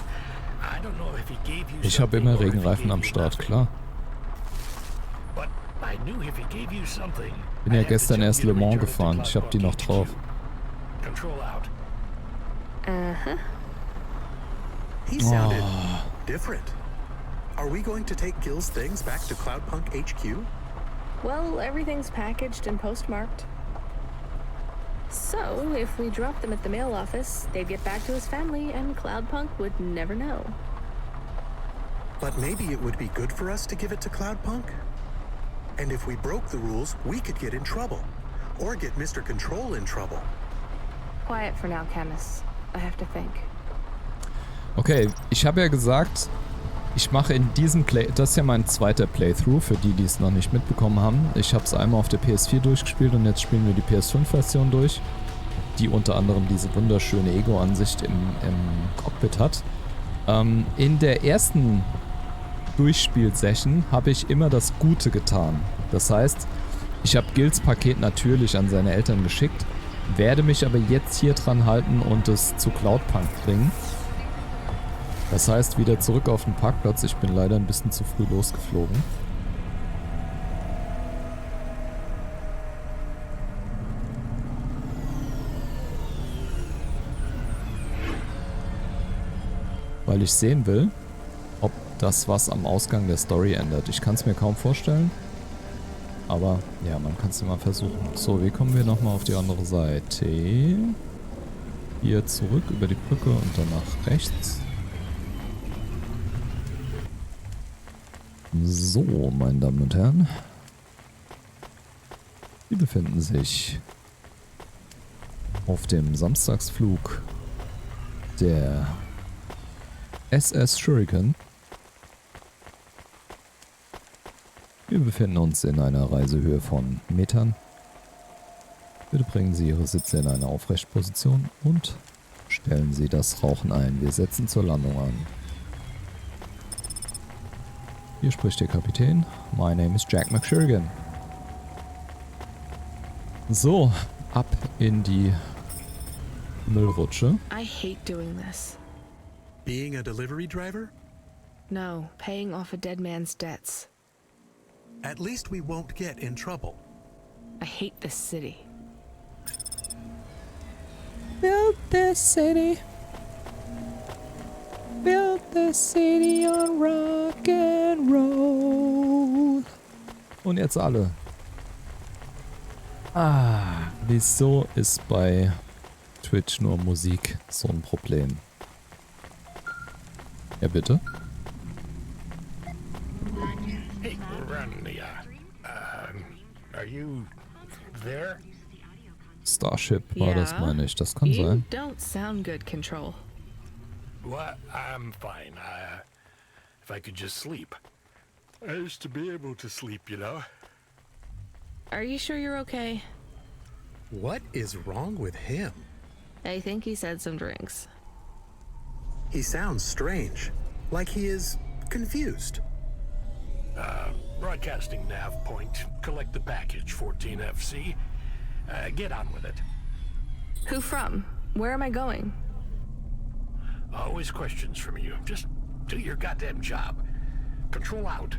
B: I don't know if he gave you
A: Ich habe
B: something
A: immer
B: or if he
A: Regenreifen
B: gave
A: am
B: you
A: Start,
B: nothing.
A: klar.
B: But I knew if he gave you something,
A: Bin
B: I
A: ja
B: had to
A: gestern
B: tell
A: erst
B: you
A: Le
B: to
A: Mans
B: return it to
A: gefahren. Ich habe die noch
B: Cloudpunk
A: drauf.
B: HQ. Control out.
C: Uh-huh.
H: He sounded different. Are we going to take Gil's things back to Cloudpunk HQ?
C: Well, everything's packaged and postmarked. So, if we dropped them at the mail office, they'd get back to his family and Cloudpunk would never know.
H: But maybe it would be good for us to give it to Cloudpunk? And if we broke the rules, we could get in trouble. Or get Mr. Control in trouble.
C: Quiet for now, Camus. I have to think.
A: Okay, ich habe ja gesagt, Ich mache in diesem das ist ja mein zweiter Playthrough, für die, die es noch nicht mitbekommen haben. Ich habe es einmal auf der PS4 durchgespielt und jetzt spielen wir die PS5-Version durch, die unter anderem diese wunderschöne Ego-Ansicht im Cockpit hat. In der ersten Durchspiel-Session habe ich immer das Gute getan. Das heißt, ich habe Gils Paket natürlich an seine Eltern geschickt, werde mich aber jetzt hier dran halten und es zu Cloudpunk bringen. Das heißt, wieder zurück auf den Parkplatz. Ich bin leider ein bisschen zu früh losgeflogen. Weil ich sehen will, ob das was am Ausgang der Story ändert. Ich kann es mir kaum vorstellen. Aber ja, man kann es immer versuchen. So, wie kommen wir nochmal auf die andere Seite? Hier zurück über die Brücke und dann nach rechts. So, meine Damen und Herren. Wir befinden sich auf dem Samstagsflug der SS Shuriken. Wir befinden uns in einer Reisehöhe von Metern. Bitte bringen Sie Ihre Sitze in eine Aufrechtposition und stellen Sie das Rauchen ein. Wir setzen zur Landung an. Hier spricht der Kapitän. My name is Jack McShurigan. So, ab in die Müllrutsche.
C: I hate doing this.
H: Being a delivery driver?
C: No, paying off a dead man's debts.
H: At least we won't get in trouble.
C: I hate this city.
A: Build this city. Build the city on rock and roll. Und jetzt alle. Wieso ist bei Twitch nur Musik so ein Problem? Ja, bitte?
B: Hey, Rania. Are you there?
A: Starship war das, meine ich. Das kann
C: You
A: sein.
C: don't sound good, Control.
B: What? I'm fine. If I could just sleep. I used to be able to sleep, you know.
C: Are you sure you're okay?
H: What is wrong with him?
C: I think he said some drinks.
H: He sounds strange, like he is confused.
B: Broadcasting nav point. Collect the package, 14FC. Get on with it.
C: Who from? Where am I going?
B: Always questions from you. Just do your goddamn job. Control out.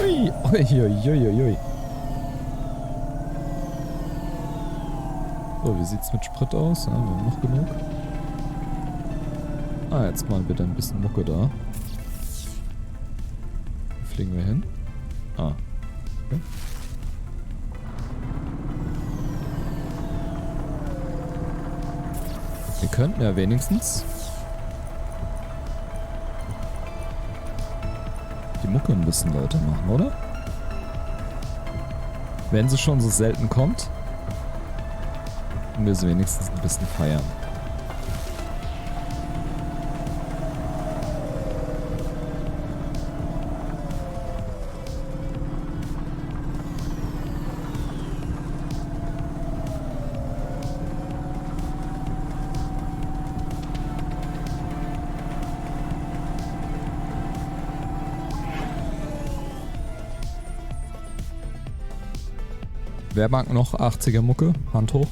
A: Ui, ui, ui, ui, ui. So, wie sieht's mit Sprit aus? Ja, wir haben noch genug. Jetzt mal bitte ein bisschen Mucke da. Wo fliegen wir hin? Okay. Wir könnten ja wenigstens die Mucke ein bisschen lauter machen, oder? Wenn sie schon so selten kommt, können wir sie wenigstens ein bisschen feiern. Wer mag noch 80er Mucke? Hand hoch.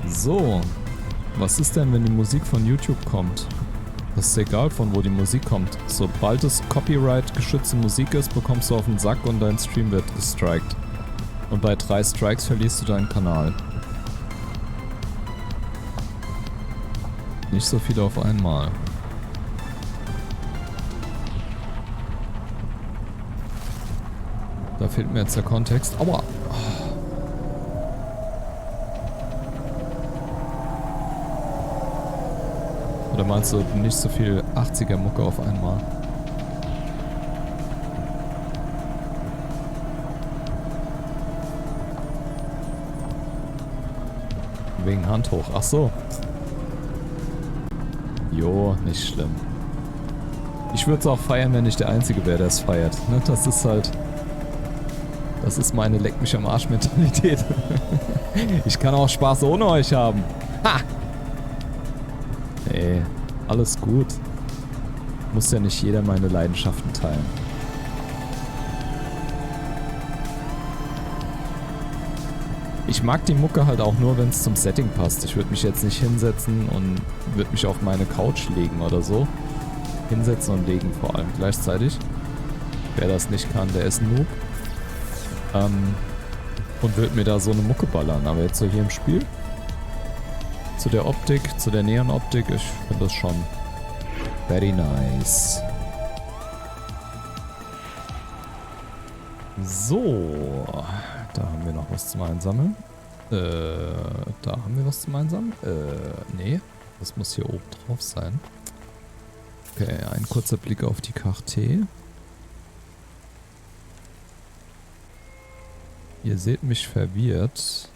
A: So. Was ist denn, wenn die Musik von YouTube kommt? Das ist egal, von wo die Musik kommt. Sobald es Copyright-geschützte Musik ist, bekommst du auf den Sack und dein Stream wird gestrikt. Und bei 3 Strikes verlierst du deinen Kanal. Nicht so viele auf einmal. Da fehlt mir jetzt der Kontext. Aua! Oder meinst du nicht so viel 80er-Mucke auf einmal? Wegen Hand hoch. Ach so. Jo, nicht schlimm. Ich würde es auch feiern, wenn ich der Einzige wäre, der es feiert. Ne? Das ist halt... Das ist meine Leck mich am Arsch-Mentalität. Ich kann auch Spaß ohne euch haben. Ha! Nee, alles gut. Muss ja nicht jeder meine Leidenschaften teilen. Ich mag die Mucke halt auch nur, wenn es zum Setting passt. Ich würde mich jetzt nicht hinsetzen und würde mich auf meine Couch legen oder so. Hinsetzen und legen vor allem gleichzeitig. Wer das nicht kann, der ist ein Noob. Und würde mir da so eine Mucke ballern. Aber jetzt so hier im Spiel. Zu der Optik, zu der Neon-Optik, ich finde das schon very nice. So, da haben wir noch was zum Einsammeln. Da haben wir was zum Einsammeln. Nee, das muss hier oben drauf sein. Okay, ein kurzer Blick auf die Karte. Ihr seht mich verwirrt,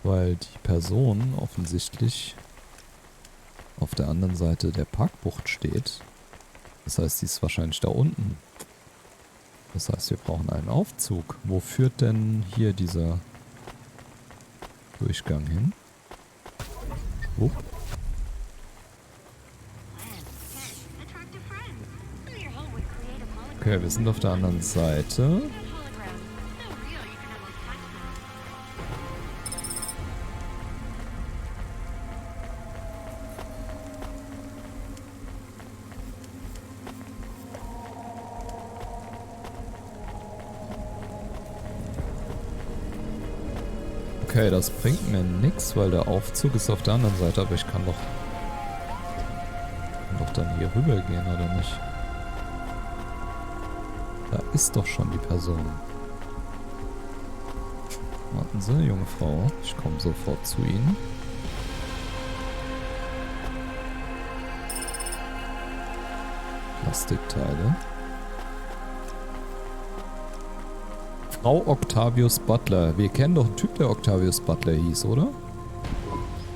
A: weil die Person offensichtlich auf der anderen Seite der Parkbucht steht. Das heißt, sie ist wahrscheinlich da unten. Das heißt, wir brauchen einen Aufzug. Wo führt denn hier dieser Durchgang hin? Wo? Okay, wir sind auf der anderen Seite. Okay, das bringt mir nichts, weil der Aufzug ist auf der anderen Seite, aber ich kann doch dann hier rüber gehen, oder nicht? Da ist doch schon die Person. Warten Sie, junge Frau. Ich komme sofort zu Ihnen. Plastikteile. Frau Octavius Butler. Wir kennen doch einen Typ, der Octavius Butler hieß, oder?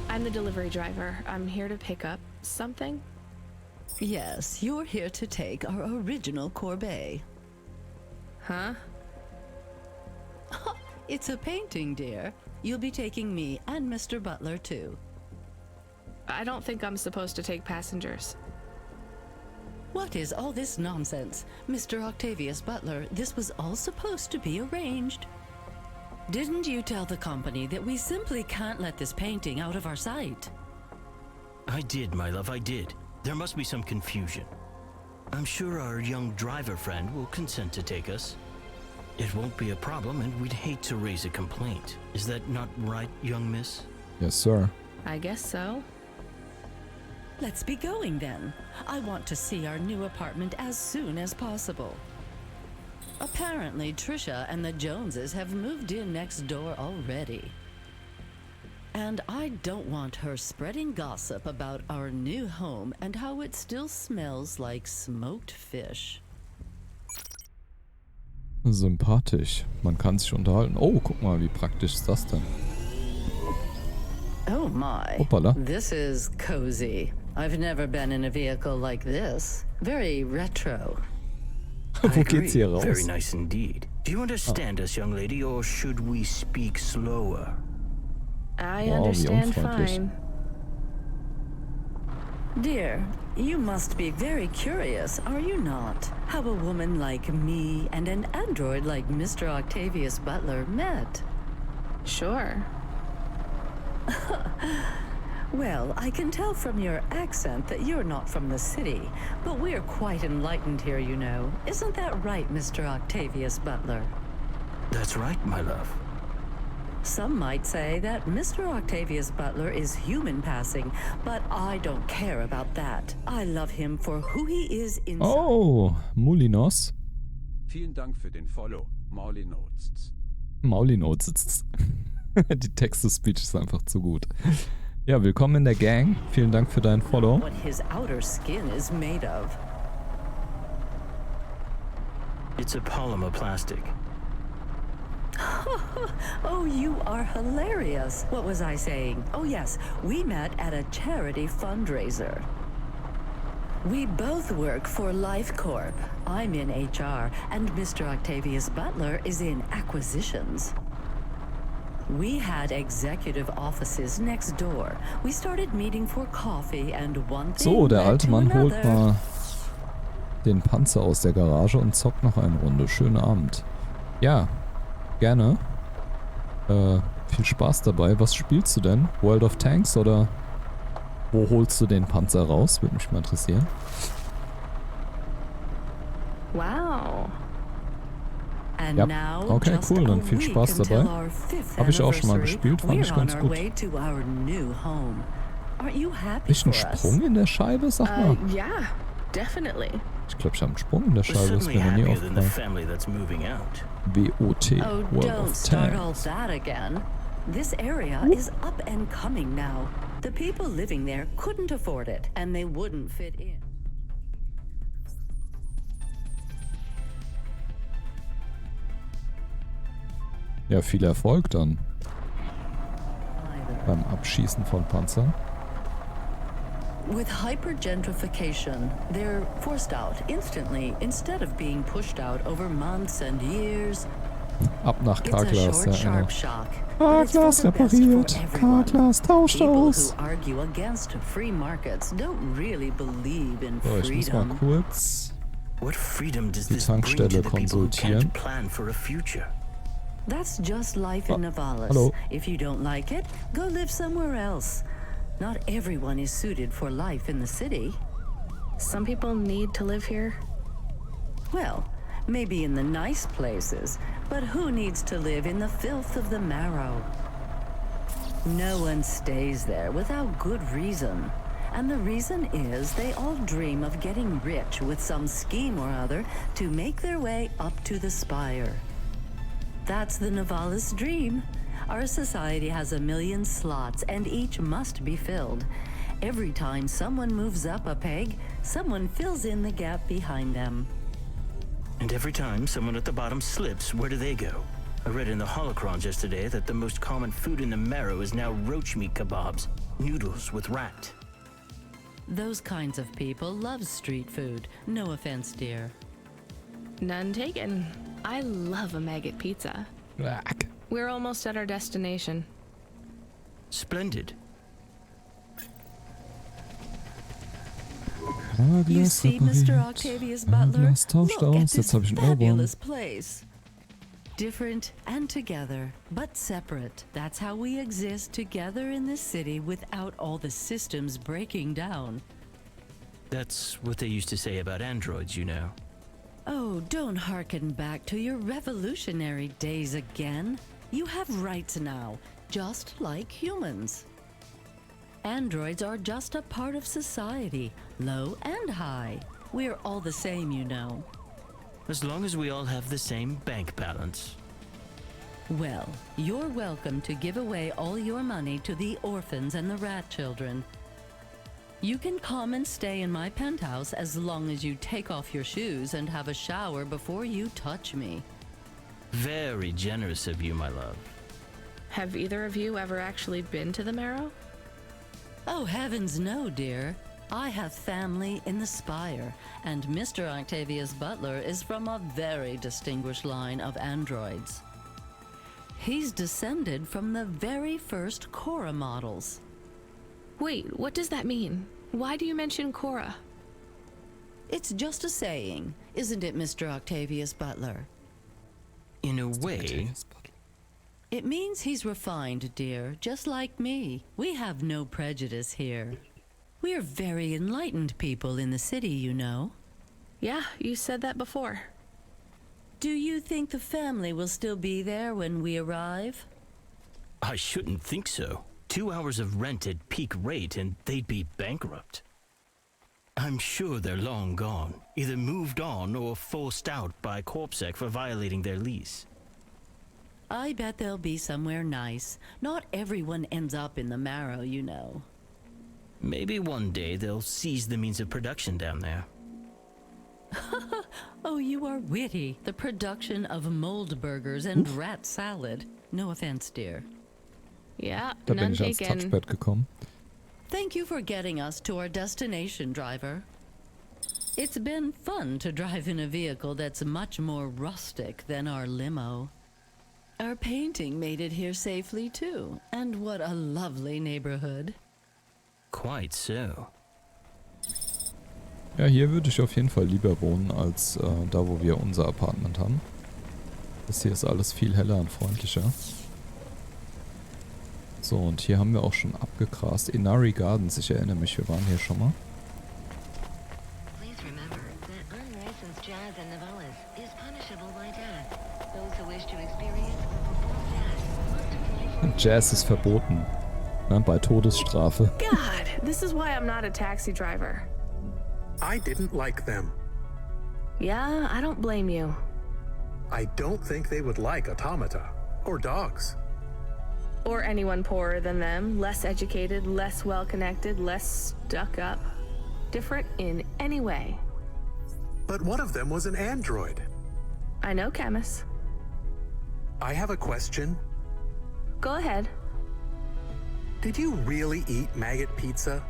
C: I'm the delivery driver. I'm here to pick up something.
L: Yes, you're here to take our original corbeille.
C: Huh?
L: It's a painting, dear. You'll be taking me and Mr. Butler, too.
C: I don't think I'm supposed to take passengers.
L: What is all this nonsense? Mr. Octavius Butler, this was all supposed to be arranged. Didn't you tell the company that we simply can't let this painting out of our sight?
M: I did, my love, I did. There must be some confusion. I'm sure our young driver friend will consent to take us. It won't be a problem, and we'd hate to raise a complaint. Is that not right, young miss?
A: Yes, sir.
C: I guess so.
L: Let's be going then. I want to see our new apartment as soon as possible. Apparently, Trisha and the Joneses have moved in next door already. And I don't want her spreading gossip about our new home and how it still smells like smoked fish.
A: Sympathisch. Man kann sich unterhalten. Oh, guck mal, wie praktisch ist das denn?
L: Oh my.
A: Hoppala.
L: This is cozy. I've never been in a vehicle like this. Very retro.
A: Wo geht's hier raus?
M: Very nice indeed. Do you understand us, young lady, or should we speak slower?
C: I
A: Wow, wie
C: understand
A: unfreundlich.
C: fine.
L: Dear, you must be very curious, are you not? How a woman like me and an android like Mr. Octavius Butler met.
C: Sure.
L: Well, I can tell from your accent that you're not from the city, but we're quite enlightened here, you know. Isn't that right, Mr. Octavius Butler?
M: That's right, my love.
L: Some might say that Mr. Octavius Butler is human passing, but I don't care about that. I love him for who he is inside.
A: Oh, Molinos.
N: Vielen Dank für den Follow, Maulinots.
A: Maulinots. Die Text-to-Speech ist einfach zu gut. Ja, willkommen in der Gang. Vielen Dank für dein Follow.
L: What his outer skin is made of.
M: It's a polymer plastic.
L: Oh, you are hilarious. What was I saying? Oh, yes, we met at a charity fundraiser. We both work for Life Corp. I'm in HR, and Mr. Octavius Butler is in acquisitions. We had executive offices next door. We started meeting for coffee, and one thing
A: So, der
L: led
A: alte
L: to
A: Mann holt
L: another.
A: mal den Panzer aus der Garage und zockt noch eine Runde. Schönen Abend. Ja, gerne. Viel Spaß dabei. Was spielst du denn? World of Tanks oder wo holst du den Panzer raus? Würde mich mal interessieren.
C: Wow.
L: And
A: Ja,
L: now,
A: okay,
L: just
A: cool,
L: a
A: dann viel
L: week
A: Spaß dabei.
L: until our 5th
A: Habe ich auch schon mal
L: anniversary,
A: gespielt, fand ich
L: we're on
A: ganz
L: our
A: gut.
L: way to our new home. Aren't you happy
A: Ist ein
L: for us?
A: Sprung in der Scheibe? Sag mal.
C: Yeah, definitely.
A: Ich glaube, ich habe einen Sprung in der
M: We're
A: Scheibe. Das ist
M: certainly
A: mir noch nie
M: happier than the
A: aufgefallen.
M: family that's moving out.
A: WOT.
L: Oh,
A: World
L: don't
A: of
L: start all
A: Tanks.
L: that again. This area is up and coming now. The people living there couldn't afford it, and they wouldn't fit in.
A: Ja, viel Erfolg dann. Beim Abschießen von Panzern.
L: With hypergentrification, they're forced out instantly instead of being pushed out over months and years.
A: Ab nach
L: It's a
A: Karglas,
L: short,
A: ja,
L: sharp
A: genau.
L: shock. but it's
A: Karglas
L: for the best
A: repariert.
L: for everyone.
A: Karglas tauscht
L: People
A: aus.
L: who argue against free markets don't really believe in
A: So, ich muss mal
L: freedom.
A: kurz
M: What freedom does
A: die
M: this bring to
A: Tankstelle
M: the people who
A: konsultieren.
M: can't plan for a future?
L: That's just life in Navalis.
A: hello.
L: If you don't like it, go live somewhere else. Not everyone is suited for life in the city.
C: Some people need to live here.
L: Well, maybe in the nice places, but who needs to live in the filth of the marrow? No one stays there without good reason. And the reason is they all dream of getting rich with some scheme or other to make their way up to the spire. That's the Navalis dream. Our society has 1 million slots, and each must be filled. Every time someone moves up a peg, someone fills in the gap behind them.
M: And every time someone at the bottom slips, where do they go? I read in the holocrons yesterday that the most common food in the marrow is now roach meat kebabs, noodles with rat.
L: Those kinds of people love street food. No offense, dear.
C: None taken. I love a maggot pizza. We're almost at our destination.
M: Splendid.
L: You
A: Karglas
L: see, Mr.
A: repariert.
L: Octavius Butler?
A: Karglas tauscht
L: Look at
A: aus.
L: this
A: Jetzt habe ich einen Ohrwurm.
L: fabulous place. Different and together, but separate. That's how we exist together in this city without all the systems breaking down.
M: That's what they used to say about androids, you know.
L: Oh, don't hearken back to your revolutionary days again. You have rights now, just like humans. Androids are just a part of society, low and high. We're all the same, you know.
M: As long as we all have the same bank balance.
L: Well, you're welcome to give away all your money to the orphans and the rat children. You can come and stay in my penthouse as long as you take off your shoes and have a shower before you touch me.
M: Very generous of you, my love.
C: Have either of you ever actually been to the Marrow?
L: Oh, heavens no, dear. I have family in the Spire, and Mr. Octavius Butler is from a very distinguished line of androids. He's descended from the very first Cora models.
C: Wait, what does that mean? Why do you mention Cora?
L: It's just a saying, isn't it, Mr. Octavius Butler?
M: In a way,
L: It means he's refined, dear, just like me. We have no prejudice here. We're very enlightened people in the city, you know.
C: Yeah, you said that before.
L: Do you think the family will still be there when we arrive?
M: I shouldn't think so. 2 hours of rent at peak rate and they'd be bankrupt. I'm sure they're long gone, either moved on or forced out by Corpsec for violating their lease.
L: I bet they'll be somewhere nice. Not everyone ends up in the marrow, you know.
M: Maybe one day they'll seize the means of production down there.
L: Oh, you are witty. The production of mold burgers and rat salad. No offense, dear.
C: Yeah,
A: Da bin
C: none
A: ich ans
C: taken.
A: Touchpad gekommen.
L: Thank you for getting us to our destination, driver. It's been fun to drive in a vehicle that's much more rustic than our limo. Our painting made it here safely, too. And what a lovely neighborhood.
M: Quite so.
A: Ja, hier würde ich auf jeden Fall lieber wohnen, als da, wo wir unser Apartment haben. Das hier ist alles viel heller und freundlicher. So, und hier haben wir auch schon abgegrast. Inari Gardens, ich erinnere mich, wir waren hier schon mal. Jazz ist verboten. Ne, bei Todesstrafe.
C: God, this is why I'm not a taxi driver.
H: I didn't like them.
C: Yeah, I don't blame you.
H: I don't think they would like automata or dogs.
C: Or anyone poorer than them, less educated, less well-connected, less stuck up. Different in any way.
H: But one of them was an android.
C: I know, Camus.
H: I have a question.
C: Go ahead.
H: Did you really eat maggot pizza?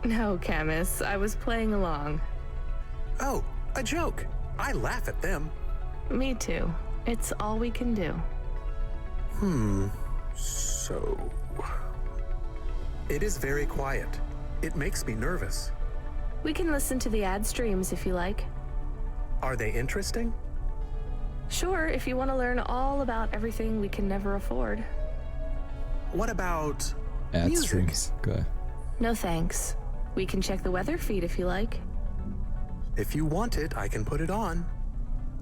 C: No, Camus, I was playing along.
H: Oh, a joke. I laugh at them.
C: Me too. It's all we can do.
H: So... It is very quiet. It makes me nervous.
C: We can listen to the ad streams if you like.
H: Are they interesting?
C: Sure, if you want to learn all about everything we can never afford.
H: What about...
A: Ad
H: music?
A: streams, geil.
C: No thanks. We can check the weather feed if you like.
H: If you want it, I can put it on.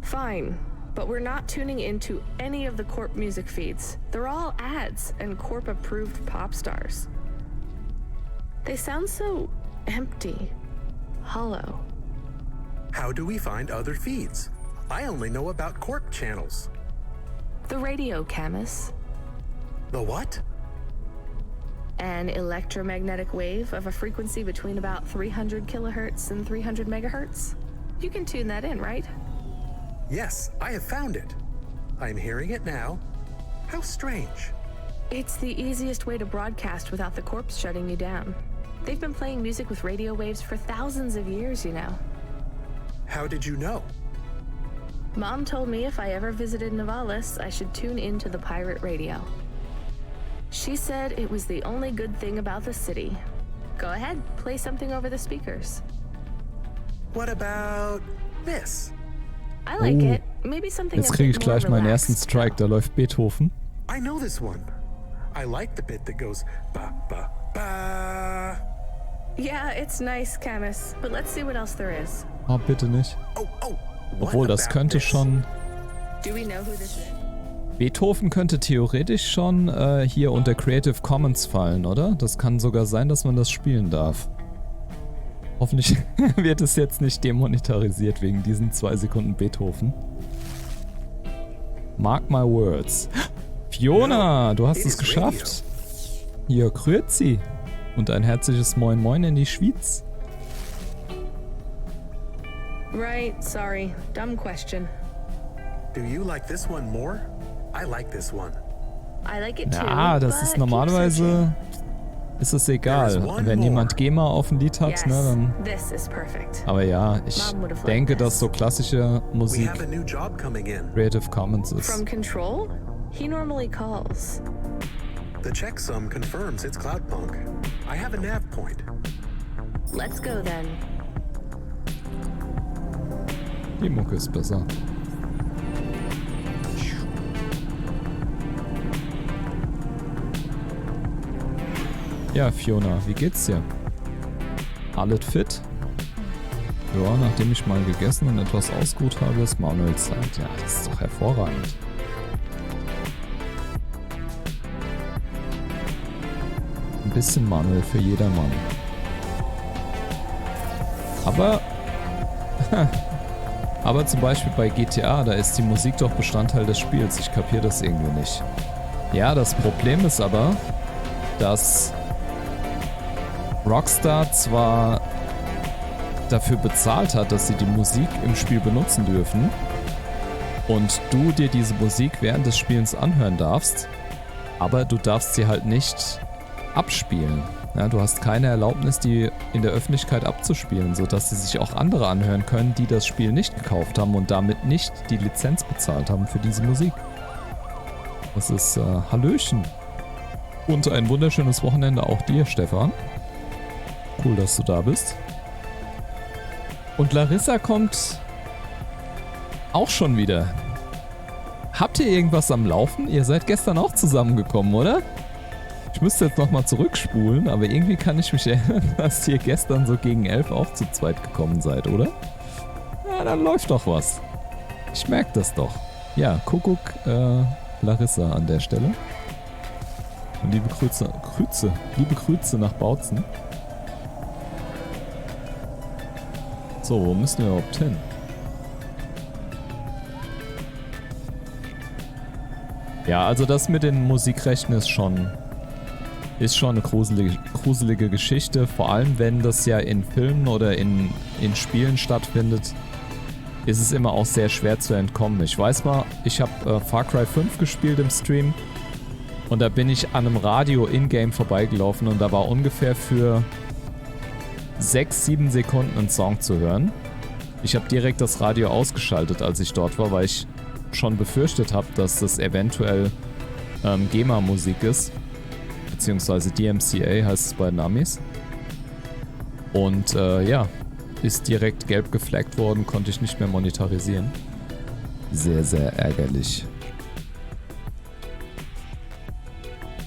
C: Fine, but we're not tuning into any of the Corp music feeds. They're all ads and Corp-approved pop stars. They sound so empty, hollow.
H: How do we find other feeds? I only know about Corp channels.
C: The radio, Camus.
H: The what?
C: An electromagnetic wave of a frequency between about 300 kilohertz and 300 megahertz. You can tune that in, right?
H: Yes, I have found it. I'm hearing it now. How strange.
C: It's the easiest way to broadcast without the corpse shutting you down. They've been playing music with radio waves for thousands of years, you know.
H: How did you know?
C: Mom told me if I ever visited Navalis, I should tune into the pirate radio. She said it was the only good thing about the city. Go ahead, play something over the speakers.
H: What about this?
C: I like it. Maybe something
A: Jetzt
C: a
A: kriege
C: bit
A: ich
C: more
A: gleich meinen ersten
C: relaxed.
A: Strike, da läuft Beethoven.
H: I know this one. I like the bit that goes ba ba ba.
C: Yeah, it's nice, Camus, but let's see what else there is.
A: Ah, bitte nicht.
H: Oh,
A: Obwohl, das könnte schon...
C: Do we know who this is?
A: Beethoven könnte theoretisch schon hier unter Creative Commons fallen, oder? Das kann sogar sein, dass man das spielen darf. Hoffentlich wird es jetzt nicht demonetarisiert wegen diesen 2 Sekunden Beethoven. Mark my words. Fiona, du hast es geschafft. Hier, grüezi. Und ein herzliches Moin Moin in die Schweiz.
C: Right, sorry. Dumb question.
H: Do you like this one more? I like this one.
C: I like it too.
A: Ja, das ist normalerweise... Ist es egal. Wenn jemand GEMA auf ein Lied hat, ne, dann...
C: This is perfect.
A: Aber ja, ich denke, dass so klassische Musik
H: We have a new job coming in.
A: Creative Commons ist.
C: From Control? He normally calls.
H: The checksum confirms it's Cloudpunk. I have a nav point.
C: Let's go then.
A: Die Mucke ist besser. Ja, Fiona, wie geht's dir? Alles fit? Ja, nachdem ich mal gegessen und etwas ausgeruht habe, ist Manuel Zeit. Ja, das ist doch hervorragend. Ein bisschen Manuel für jedermann. Aber zum Beispiel bei GTA, da ist die Musik doch Bestandteil des Spiels. Ich kapiere das irgendwie nicht. Ja, das Problem ist aber, dass Rockstar zwar dafür bezahlt hat, dass sie die Musik im Spiel benutzen dürfen und du dir diese Musik während des Spielens anhören darfst, aber du darfst sie halt nicht abspielen. Ja, du hast keine Erlaubnis, die in der Öffentlichkeit abzuspielen, sodass sie sich auch andere anhören können, die das Spiel nicht gekauft haben und damit nicht die Lizenz bezahlt haben für diese Musik. Das ist Hallöchen. Und ein wunderschönes Wochenende auch dir, Stefan. Cool, dass du da bist. Und Larissa kommt auch schon wieder. Habt ihr irgendwas am Laufen? Ihr seid gestern auch zusammengekommen, oder? Ich müsste jetzt nochmal zurückspulen, aber irgendwie kann ich mich erinnern, dass ihr gestern so gegen 11 auch zu zweit gekommen seid, oder? Ja, dann läuft doch was. Ich merke das doch. Ja, Kuckuck, Larissa an der Stelle. Und liebe Grüße nach Bautzen. So, wo müssen wir überhaupt hin? Ja, also das mit den Musikrechten ist schon eine gruselige Geschichte. Vor allem, wenn das ja in Filmen oder in Spielen stattfindet, ist es immer auch sehr schwer zu entkommen. Ich weiß mal, ich habe Far Cry 5 gespielt im Stream und da bin ich an einem Radio in-game vorbeigelaufen und da war ungefähr für 6-7 Sekunden einen Song zu hören. Ich habe direkt das Radio ausgeschaltet, als ich dort war, weil ich schon befürchtet habe, dass das eventuell GEMA-Musik ist. Beziehungsweise DMCA heißt es bei den Amis. Und ja, ist direkt gelb geflaggt worden, konnte ich nicht mehr monetarisieren. Sehr, sehr ärgerlich.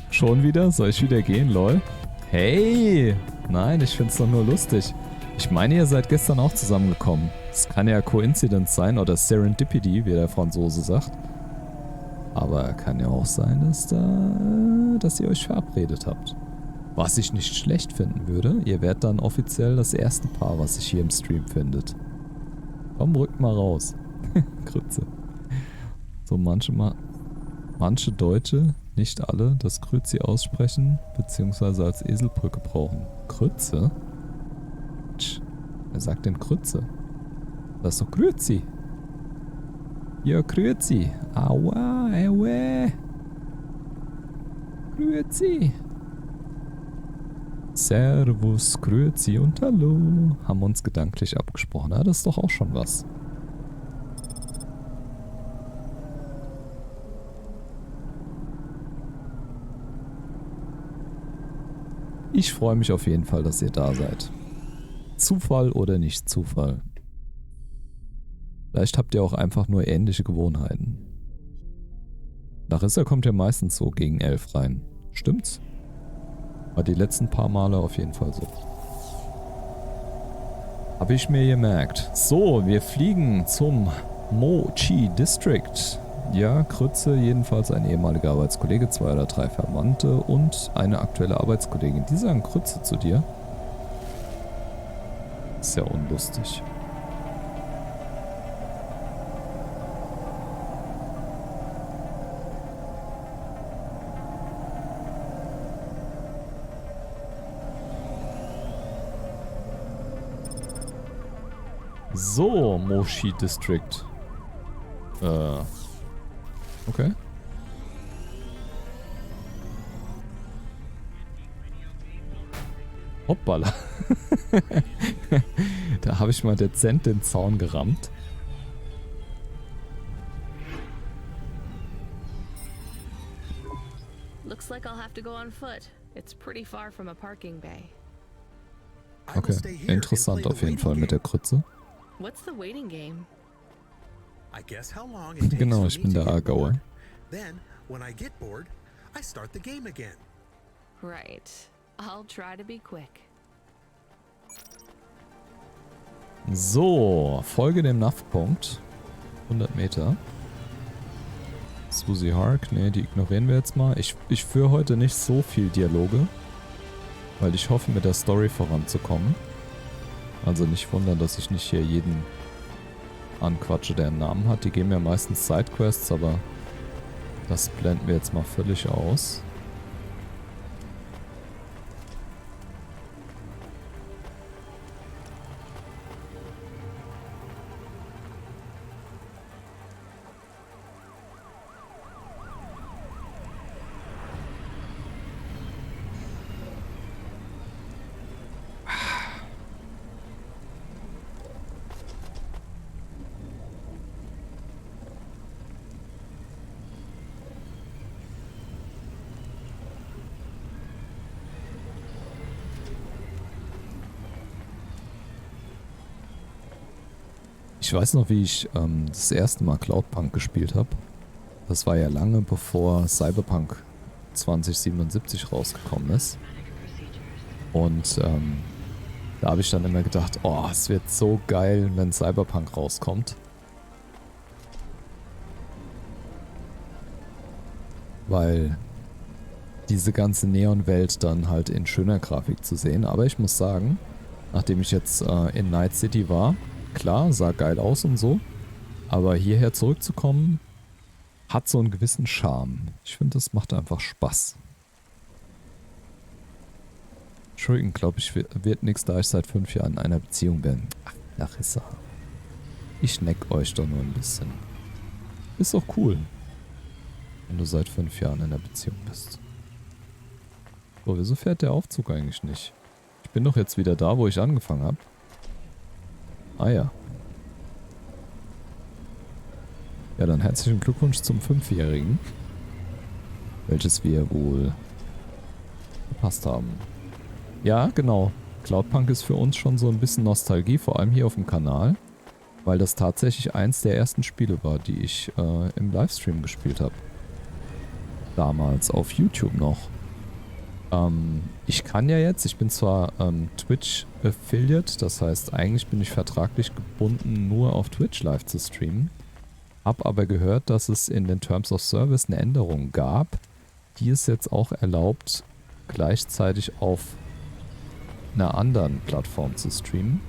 A: Schon wieder? Soll ich wieder gehen, lol? Hey! Nein, ich find's doch nur lustig. Ich meine, ihr seid gestern auch zusammengekommen. Es kann ja Coincidence sein oder Serendipity, wie der Franzose sagt. Aber kann ja auch sein, dass ihr euch verabredet habt. Was ich nicht schlecht finden würde, ihr werdet dann offiziell das erste Paar, was sich hier im Stream findet. Komm, rückt mal raus. Grütze. So, manche Deutsche, nicht alle, das Grützi aussprechen, beziehungsweise als Eselbrücke brauchen. Grütze? Wer sagt denn Grütze? Das ist doch Grützi. Ja, Grüezi. Aua, ewe. Grüezi. Servus, Grüezi und Hallo. Haben wir uns gedanklich abgesprochen. Ja, das ist doch auch schon was. Ich freue mich auf jeden Fall, dass ihr da seid. Zufall oder nicht Zufall? Vielleicht habt ihr auch einfach nur ähnliche Gewohnheiten. Larissa kommt ja meistens so gegen 11 rein. Stimmt's? War die letzten paar Male auf jeden Fall so. Habe ich mir gemerkt. So, wir fliegen zum Mochi District. Ja, Krütze, jedenfalls ein ehemaliger Arbeitskollege, 2 oder 3 Verwandte und eine aktuelle Arbeitskollegin. Die sagen Krütze zu dir. Ist ja unlustig. So, Mochi District. Okay. Hoppala. Da habe ich mal dezent den Zaun gerammt.
C: Looks like I'll have to go on foot. It's pretty far from a parking bay.
A: Okay, interessant auf jeden Fall mit der Krütze.
C: What's the waiting game?
H: I guess how long it takes
A: Genau,
H: for
A: ich
H: me
A: bin
H: to
A: der
H: get
A: Aargauer.
H: bored. Then, when I get bored, I start the game again.
C: Right. I'll try to be quick.
A: So, folge dem NAV-Punkt. 100 Meter. Susie Hark, ne, die ignorieren wir jetzt mal. Ich führe heute nicht so viel Dialoge, weil ich hoffe, mit der Story voranzukommen. Also nicht wundern, dass ich nicht hier jeden anquatsche, der einen Namen hat. Die geben mir meistens Sidequests, aber das blenden wir jetzt mal völlig aus. Ich weiß noch, wie ich das erste Mal Cloudpunk gespielt habe. Das war ja lange bevor Cyberpunk 2077 rausgekommen ist. Und da habe ich dann immer gedacht, oh, es wird so geil, wenn Cyberpunk rauskommt. Weil diese ganze Neon-Welt dann halt in schöner Grafik zu sehen. Aber ich muss sagen, nachdem ich jetzt in Night City war, klar, sah geil aus und so, aber hierher zurückzukommen, hat so einen gewissen Charme. Ich finde, das macht einfach Spaß. Entschuldigung, glaube ich, wird nichts, da ich seit 5 Jahren in einer Beziehung bin. Ach, Larissa. Ich neck euch doch nur ein bisschen. Ist doch cool, wenn du seit 5 Jahren in einer Beziehung bist. So, wieso fährt der Aufzug eigentlich nicht? Ich bin doch jetzt wieder da, wo ich angefangen habe. Ah ja. Ja, dann herzlichen Glückwunsch zum 5-Jährigen. Welches wir wohl verpasst haben. Ja, genau. Cloudpunk ist für uns schon so ein bisschen Nostalgie, vor allem hier auf dem Kanal. Weil das tatsächlich eins der ersten Spiele war, die ich im Livestream gespielt habe. Damals auf YouTube noch. Ich kann ja jetzt, ich bin zwar Twitch-Affiliate, das heißt eigentlich bin ich vertraglich gebunden, nur auf Twitch live zu streamen. Hab aber gehört, dass es in den Terms of Service eine Änderung gab, die es jetzt auch erlaubt, gleichzeitig auf einer anderen Plattform zu streamen.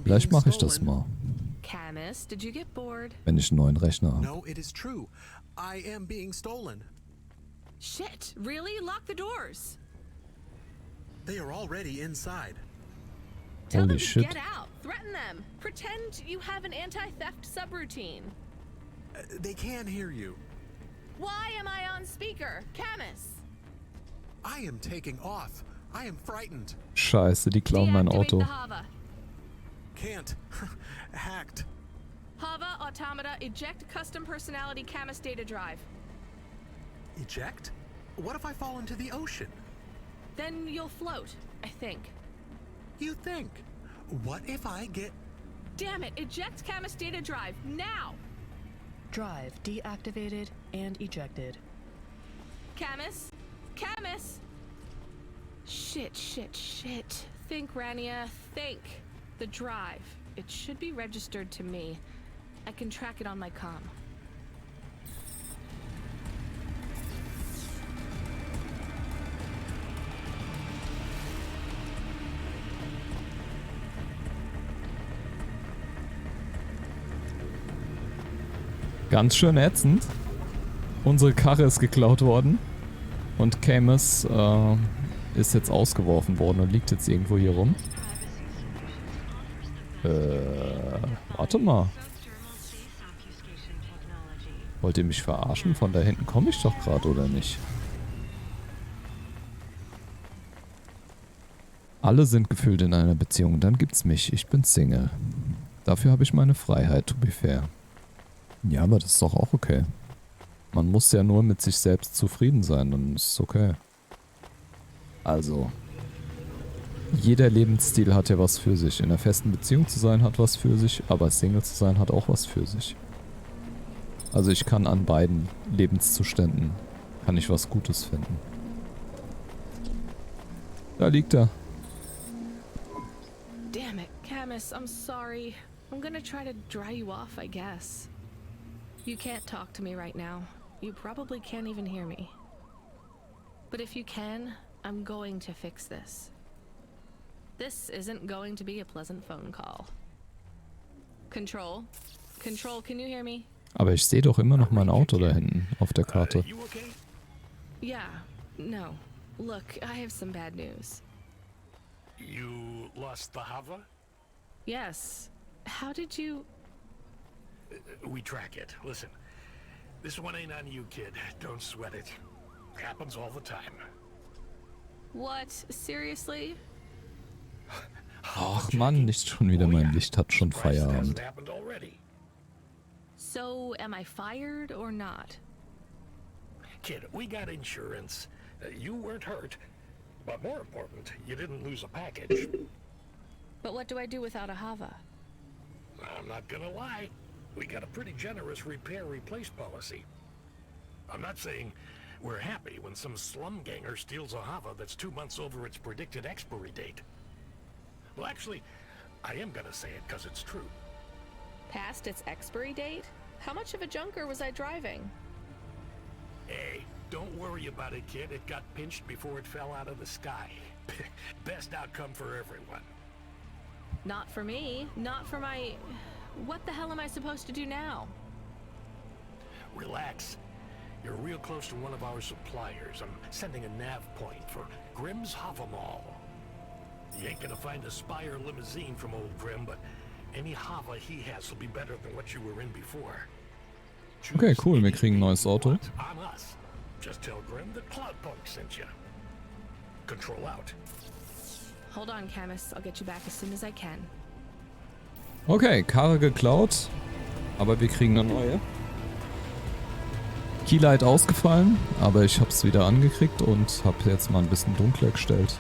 A: Vielleicht mache ich das mal.
C: Camus, did you get bored?
A: Wenn ich einen neuen Rechner habe.
H: No, it is true. I am being stolen.
C: Shit, really? Lock the doors.
H: They are already inside.
C: Tell them
A: Holy
C: to
A: shit.
C: get out. Threaten them. Pretend you have an anti-theft subroutine.
H: They can hear you.
C: Why am I on speaker? Camus.
H: I am taking off. I am frightened.
A: Scheiße, die klauen mein
C: Deactivate
A: Auto.
C: the Hava.
H: Can't. Hacked.
C: Hava Automata eject custom personality Camus data drive.
H: Eject? What if I fall into the ocean?
C: Then you'll float, I think.
H: You think? What if I get...
C: Damn it, eject Camus data drive, now!
I: Drive deactivated and ejected.
C: Camus? Camus! Shit. Think, Rania, think. The drive. It should be registered to me. I can track it on my comm.
A: Ganz schön ätzend. Unsere Karre ist geklaut worden. Und Camus ist jetzt ausgeworfen worden und liegt jetzt irgendwo hier rum. Warte mal. Wollt ihr mich verarschen? Von da hinten komme ich doch gerade, oder nicht? Alle sind gefühlt in einer Beziehung, dann gibt's mich. Ich bin Single. Dafür habe ich meine Freiheit, to be fair. Ja, aber das ist doch auch okay. Man muss ja nur mit sich selbst zufrieden sein, dann ist es okay. Also, jeder Lebensstil hat ja was für sich. In einer festen Beziehung zu sein hat was für sich, aber Single zu sein hat auch was für sich. Also ich kann an beiden Lebenszuständen, kann ich was Gutes finden. Da liegt er.
C: Damn it, Camus, I'm sorry. I'm gonna try to dry you off, I guess. You can't talk to me right now. You probably can't even hear me. But if you can, I'm going to fix this. This isn't going to be a pleasant phone call. Control? Control, can you hear me?
A: Aber ich sehe doch immer noch mein Auto da hinten auf der Karte.
B: You okay?
C: Yeah, no. Look, I have some bad news.
B: You lost the Hava?
C: Yes. How did you...
B: We track it. Listen, this one ain't on you, kid. Don't sweat it. Happens all the time.
C: What? Seriously?
A: Ach Mann, nicht schon wieder. Mein Licht hat schon Feierabend.
B: Happened already.
C: So, am I fired or not?
B: Kid, we got insurance. You weren't hurt. But more important, you didn't lose a package.
C: But what do I do without a Hava?
B: I'm not gonna lie. We got a pretty generous repair-replace policy. I'm not saying we're happy when some slum ganger steals a Hava that's 2 months over its predicted expiry date. Well, actually, I am gonna say it because it's true.
C: Past its expiry date? How much of a junker was I driving?
B: Hey, don't worry about it, kid. It got pinched before it fell out of the sky. Best outcome for everyone.
C: Not for me. Not for my... What the hell am I supposed to do now?
B: Relax. You're real close to one of our suppliers. I'm sending a nav point for Grimm's Hava Mall. You ain't gonna find a Spire limousine from old Grimm, but any Hava he has will be better than what you were in before.
A: Okay, cool. Wir kriegen ein neues Auto.
B: On us. Just tell Grimm that Cloudpunk sent you. Control out.
C: Hold on, Camus. I'll get you back as soon as I can.
A: Okay, Karre geklaut. Aber wir kriegen eine neue. Keylight ausgefallen, aber ich habe es wieder angekriegt und habe jetzt mal ein bisschen dunkler gestellt.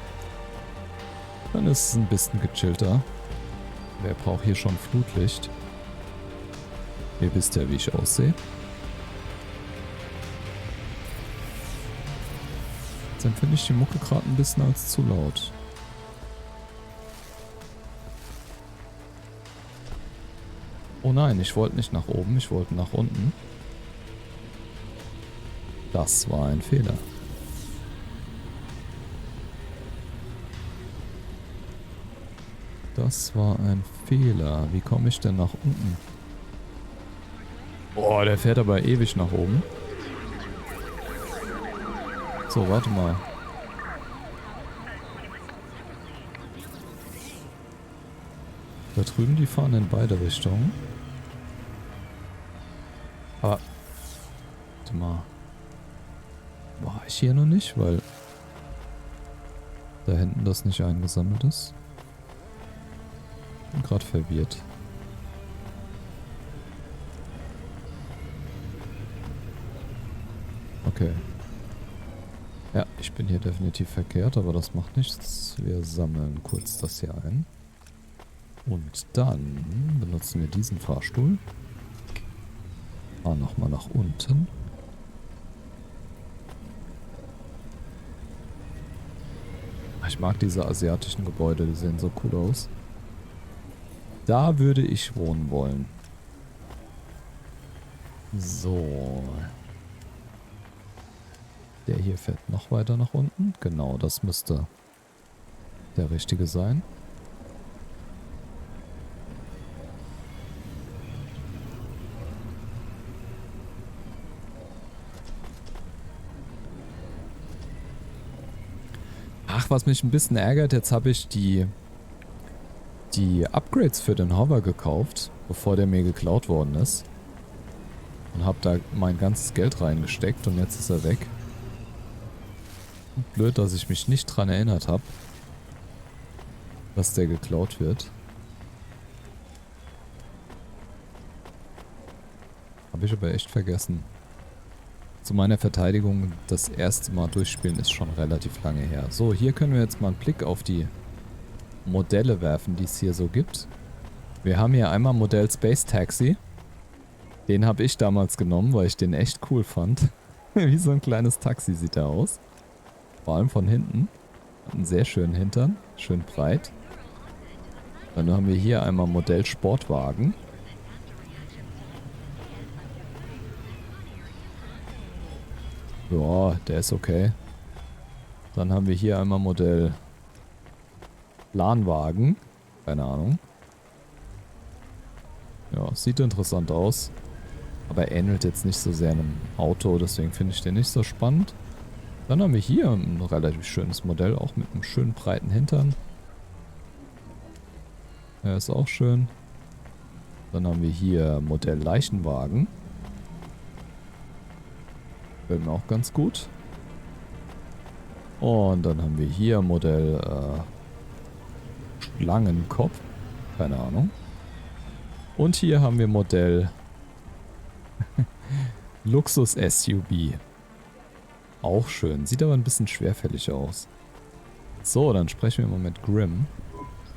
A: Dann ist es ein bisschen gechillter. Wer braucht hier schon Flutlicht? Ihr wisst ja, wie ich aussehe. Jetzt empfinde ich die Mucke gerade ein bisschen als zu laut. Oh nein, ich wollte nicht nach oben, ich wollte nach unten. Das war ein Fehler. Das war ein Fehler. Wie komme ich denn nach unten? Boah, der fährt aber ewig nach oben. So, warte mal. Da drüben, die fahren in beide Richtungen. Aber... Warte mal. War ich hier noch nicht, weil... Da hinten das nicht eingesammelt ist. Bin gerade verwirrt. Okay. Ja, ich bin hier definitiv verkehrt, aber das macht nichts. Wir sammeln kurz das hier ein. Und dann benutzen wir diesen Fahrstuhl. Fahren nochmal nach unten. Ich mag diese asiatischen Gebäude, die sehen so cool aus. Da würde ich wohnen wollen. So. Der hier fährt noch weiter nach unten. Genau, das müsste der richtige sein. Ach, was mich ein bisschen ärgert, jetzt habe ich die Upgrades für den Hover gekauft, bevor der mir geklaut worden ist. Und habe da mein ganzes Geld reingesteckt und jetzt ist er weg. Blöd, dass ich mich nicht dran erinnert habe, dass der geklaut wird. Habe ich aber echt vergessen. Zu meiner Verteidigung, das erste Mal durchspielen ist schon relativ lange her. So, hier können wir jetzt mal einen Blick auf die Modelle werfen, die es hier so gibt. Wir haben hier einmal Modell Space Taxi. Den habe ich damals genommen, weil ich den echt cool fand. Wie so ein kleines Taxi sieht er aus. Vor allem von hinten. Hat einen sehr schönen Hintern. Schön breit. Dann haben wir hier einmal Modell Sportwagen. Ja, der ist okay. Dann haben wir hier einmal Modell Planwagen. Keine Ahnung. Ja, sieht interessant aus. Aber ähnelt jetzt nicht so sehr einem Auto, deswegen finde ich den nicht so spannend. Dann haben wir hier ein relativ schönes Modell, auch mit einem schönen breiten Hintern. Der ist auch schön. Dann haben wir hier Modell Leichenwagen. Gefällt mir auch ganz gut. Und dann haben wir hier Modell Schlangenkopf. Keine Ahnung. Und hier haben wir Modell Luxus-SUV. Auch schön. Sieht aber ein bisschen schwerfällig aus. So, dann sprechen wir mal mit Grimm.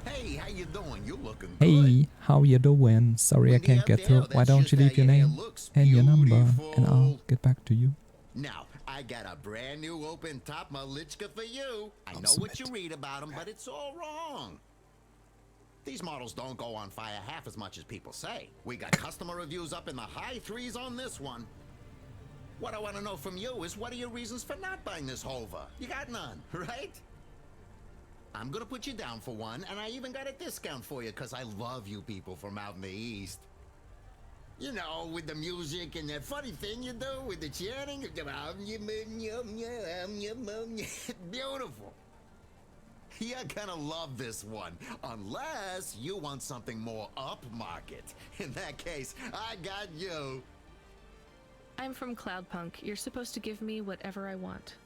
O: Hey, how you doing? You looking good.
A: Hey, how you doing? Sorry I can't get through. Why don't you leave your name and your number and I'll get back to you.
O: Now, I got a brand new open top Malichka for you. I know what you read about them, but it's all wrong. These models don't go on fire half as much as people say. We got customer reviews up in the high 3s on this one. What I want to know from you is, what are your reasons for not buying this Hover? You got none, right? I'm gonna put you down for one, and I even got a discount for you, because I love you people from out in the East. You know, with the music and that funny thing you do with the chanting. Beautiful. You're gonna love this one, unless you want something more upmarket. In that case, I got you.
C: I'm from Cloudpunk. You're supposed to give me whatever I want.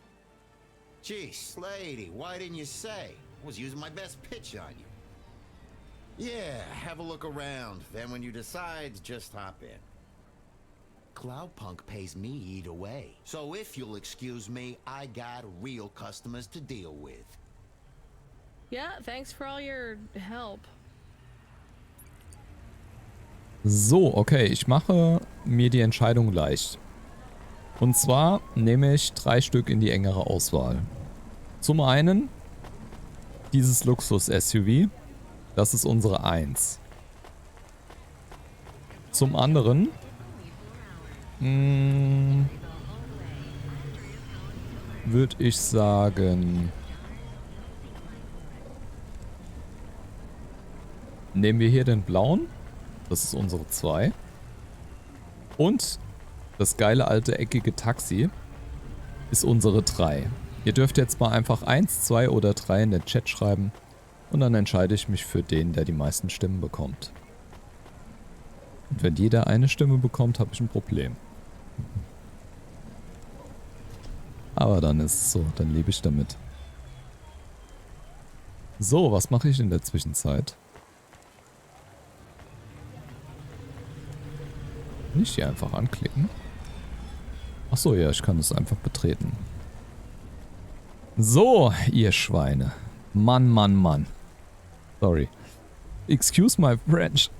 O: Jeez, lady, why didn't you say? I was using my best pitch on you. Yeah, have a look around. Then when you decide, just hop in. Cloudpunk pays me either way. So if you'll excuse me, I got real customers to deal with.
C: Yeah, thanks for all your help.
A: So, okay, ich mache mir die Entscheidung leicht. Und zwar nehme ich 3 Stück in die engere Auswahl. Zum einen dieses Luxus-SUV. Das ist unsere 1. Zum anderen würde ich sagen, nehmen wir hier den blauen. Das ist unsere 2. Und das geile alte eckige Taxi ist unsere 3. Ihr dürft jetzt mal einfach 1, 2 oder 3 in den Chat schreiben. Und dann entscheide ich mich für den, der die meisten Stimmen bekommt. Und wenn jeder eine Stimme bekommt, habe ich ein Problem. Aber dann ist es so, dann lebe ich damit. So, was mache ich in der Zwischenzeit? Nicht hier einfach anklicken. Achso, ja, ich kann es einfach betreten. So, ihr Schweine. Mann, Mann, Mann. Sorry. Excuse my French.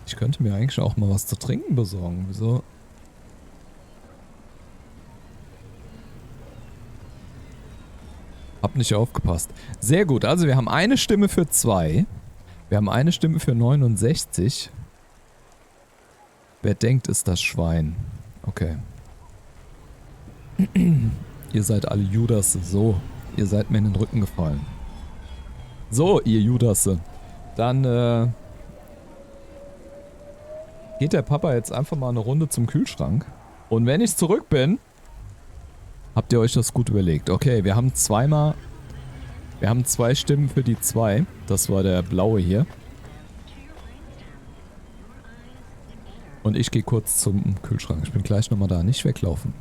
A: Ich könnte mir eigentlich auch mal was zu trinken besorgen. Wieso? Hab nicht aufgepasst. Sehr gut, also wir haben eine Stimme für 2. Wir haben eine Stimme für 69. Wer denkt, ist das Schwein. Okay. Ihr seid alle Judasse. So, ihr seid mir in den Rücken gefallen. So, ihr Judasse. Dann geht der Papa jetzt einfach mal eine Runde zum Kühlschrank. Und wenn ich zurück bin, habt ihr euch das gut überlegt. Okay, wir haben 2 Stimmen für die 2. Das war der blaue hier. Und ich gehe kurz zum Kühlschrank. Ich bin gleich nochmal da. Nicht weglaufen.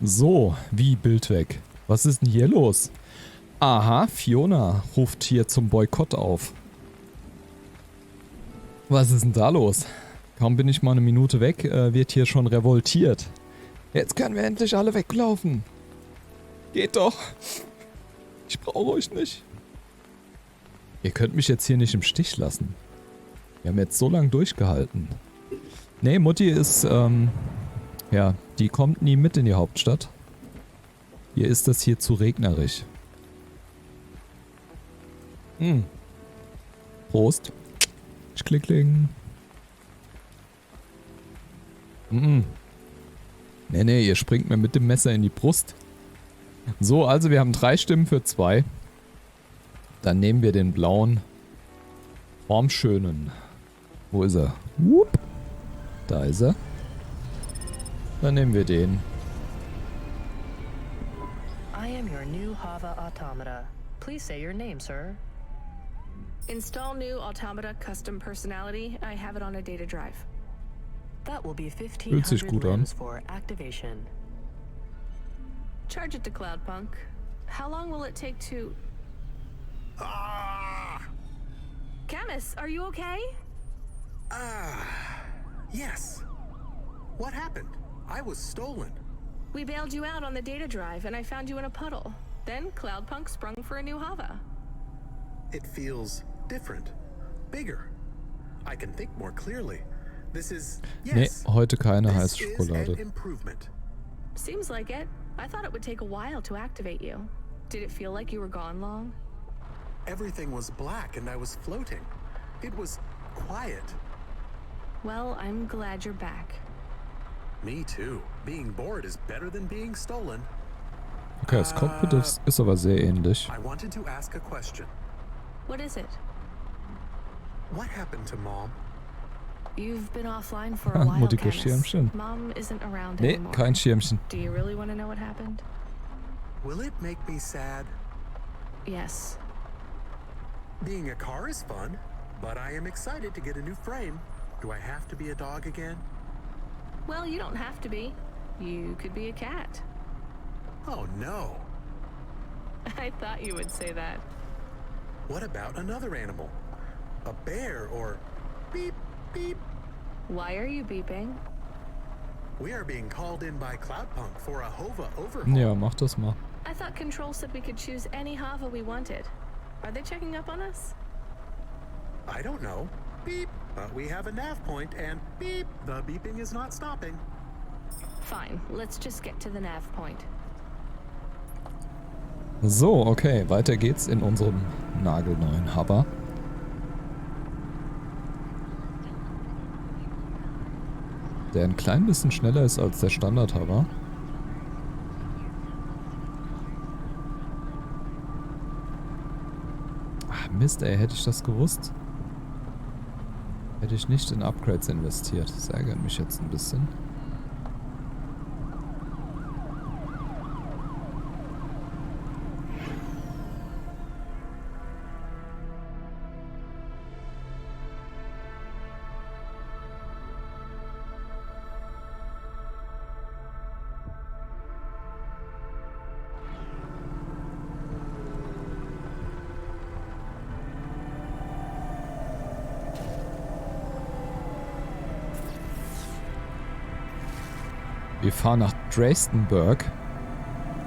A: So, wie Bild weg? Was ist denn hier los? Aha, Fiona ruft hier zum Boykott auf. Was ist denn da los? Kaum bin ich mal eine Minute weg, wird hier schon revoltiert. Jetzt können wir endlich alle weglaufen. Geht doch. Ich brauche euch nicht. Ihr könnt mich jetzt hier nicht im Stich lassen. Wir haben jetzt so lange durchgehalten. Nee, Mutti ist, ja, die kommt nie mit in die Hauptstadt. Ihr ist das hier zu regnerisch. Prost. Klickling. Nee, ihr springt mir mit dem Messer in die Brust. So, also wir haben 3 Stimmen für 2. Dann nehmen wir den blauen Formschönen. Wo ist er? Whoop. Da ist er. Dann nehmen wir den.
I: I am your new Hava automata. Please say your name, sir.
C: Install new automata custom personality. I have it on a data drive.
I: That will be
A: Fühlt sich
I: 1,500
A: gut an.
I: limbs for activation.
C: Charge it to Cloudpunk. How long will it take to... Camus, are you okay?
H: Yes. What happened? I was stolen.
C: We bailed you out on the data drive and I found you in a puddle. Then Cloudpunk sprung for a new Hava.
H: It feels different. Bigger. I can think more clearly. This is...
A: Nee,
H: Yes.
A: heute keine
H: This
A: heiße
H: is
A: Schokolade.
H: an improvement.
C: Seems like it. I thought it would take a while to activate you. Did it feel like you were gone long?
H: Everything was black and I was floating. It was quiet.
C: Well, I'm glad you're back.
H: Me too. Being bored is better than being stolen.
A: Okay, das Cockpit ist aber sehr ähnlich.
H: I wanted to ask a question.
C: What is it?
H: What happened to Mom?
C: You've been offline for a while,
A: Muttiges
C: Camus.
A: Schirmchen.
C: Mom isn't around
A: Nee,
C: anymore.
A: kein Schirmchen.
C: Do you really want to know what happened?
H: Will it make me sad?
C: Yes.
H: Being a car is fun, but I am excited to get a new frame. Do I have to be a dog again?
C: Well, you don't have to be. You could be a cat.
H: Oh no.
C: I thought you would say that.
H: What about another animal? A bear or beep, beep.
C: Why are you beeping?
H: We are being called in by Cloudpunk for a Hova overhaul.
A: Ja, mach das mal.
C: I thought Control said we could choose any Hava we wanted. Are they checking up on us?
H: I don't know. Beep. But we have a nav point and beep. The beeping is not stopping.
C: Fine, let's just get to the nav point.
A: So, okay, weiter geht's in unserem nagelneuen Hubber. Der ein klein bisschen schneller ist als der Standard-Hubber. Ach Mist, ey, hätte ich das gewusst, hätte ich nicht in Upgrades investiert. Das ärgert mich jetzt ein bisschen. Wir fahren nach Dresdenburg.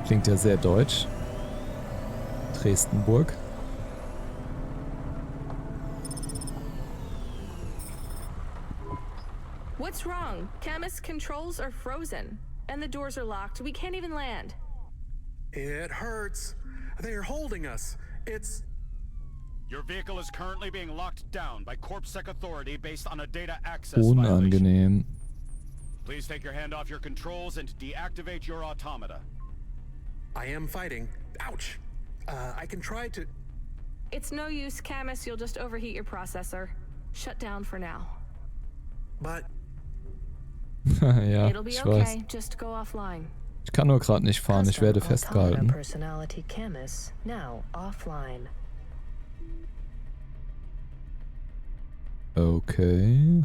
A: Klingt ja sehr deutsch. Dresdenburg.
C: What's wrong? Camus, controls are frozen. And the doors are locked. We can't even land.
H: It hurts. They're holding us. It's...
D: Your vehicle is currently being locked down by CorpSec authority based on a data access violation.
A: Unangenehm.
D: Please take your hand off your controls and deactivate your automata.
H: I am fighting. Ouch. I can try to...
C: It's no use, Camus. You'll just overheat your processor. Shut down for now.
H: But...
A: Ja,
C: It'll be
A: ich
C: okay.
A: weiß.
C: Just go offline.
A: Ich kann nur gerade nicht fahren, ich werde festgehalten.
I: Personality Camus now offline.
A: Okay.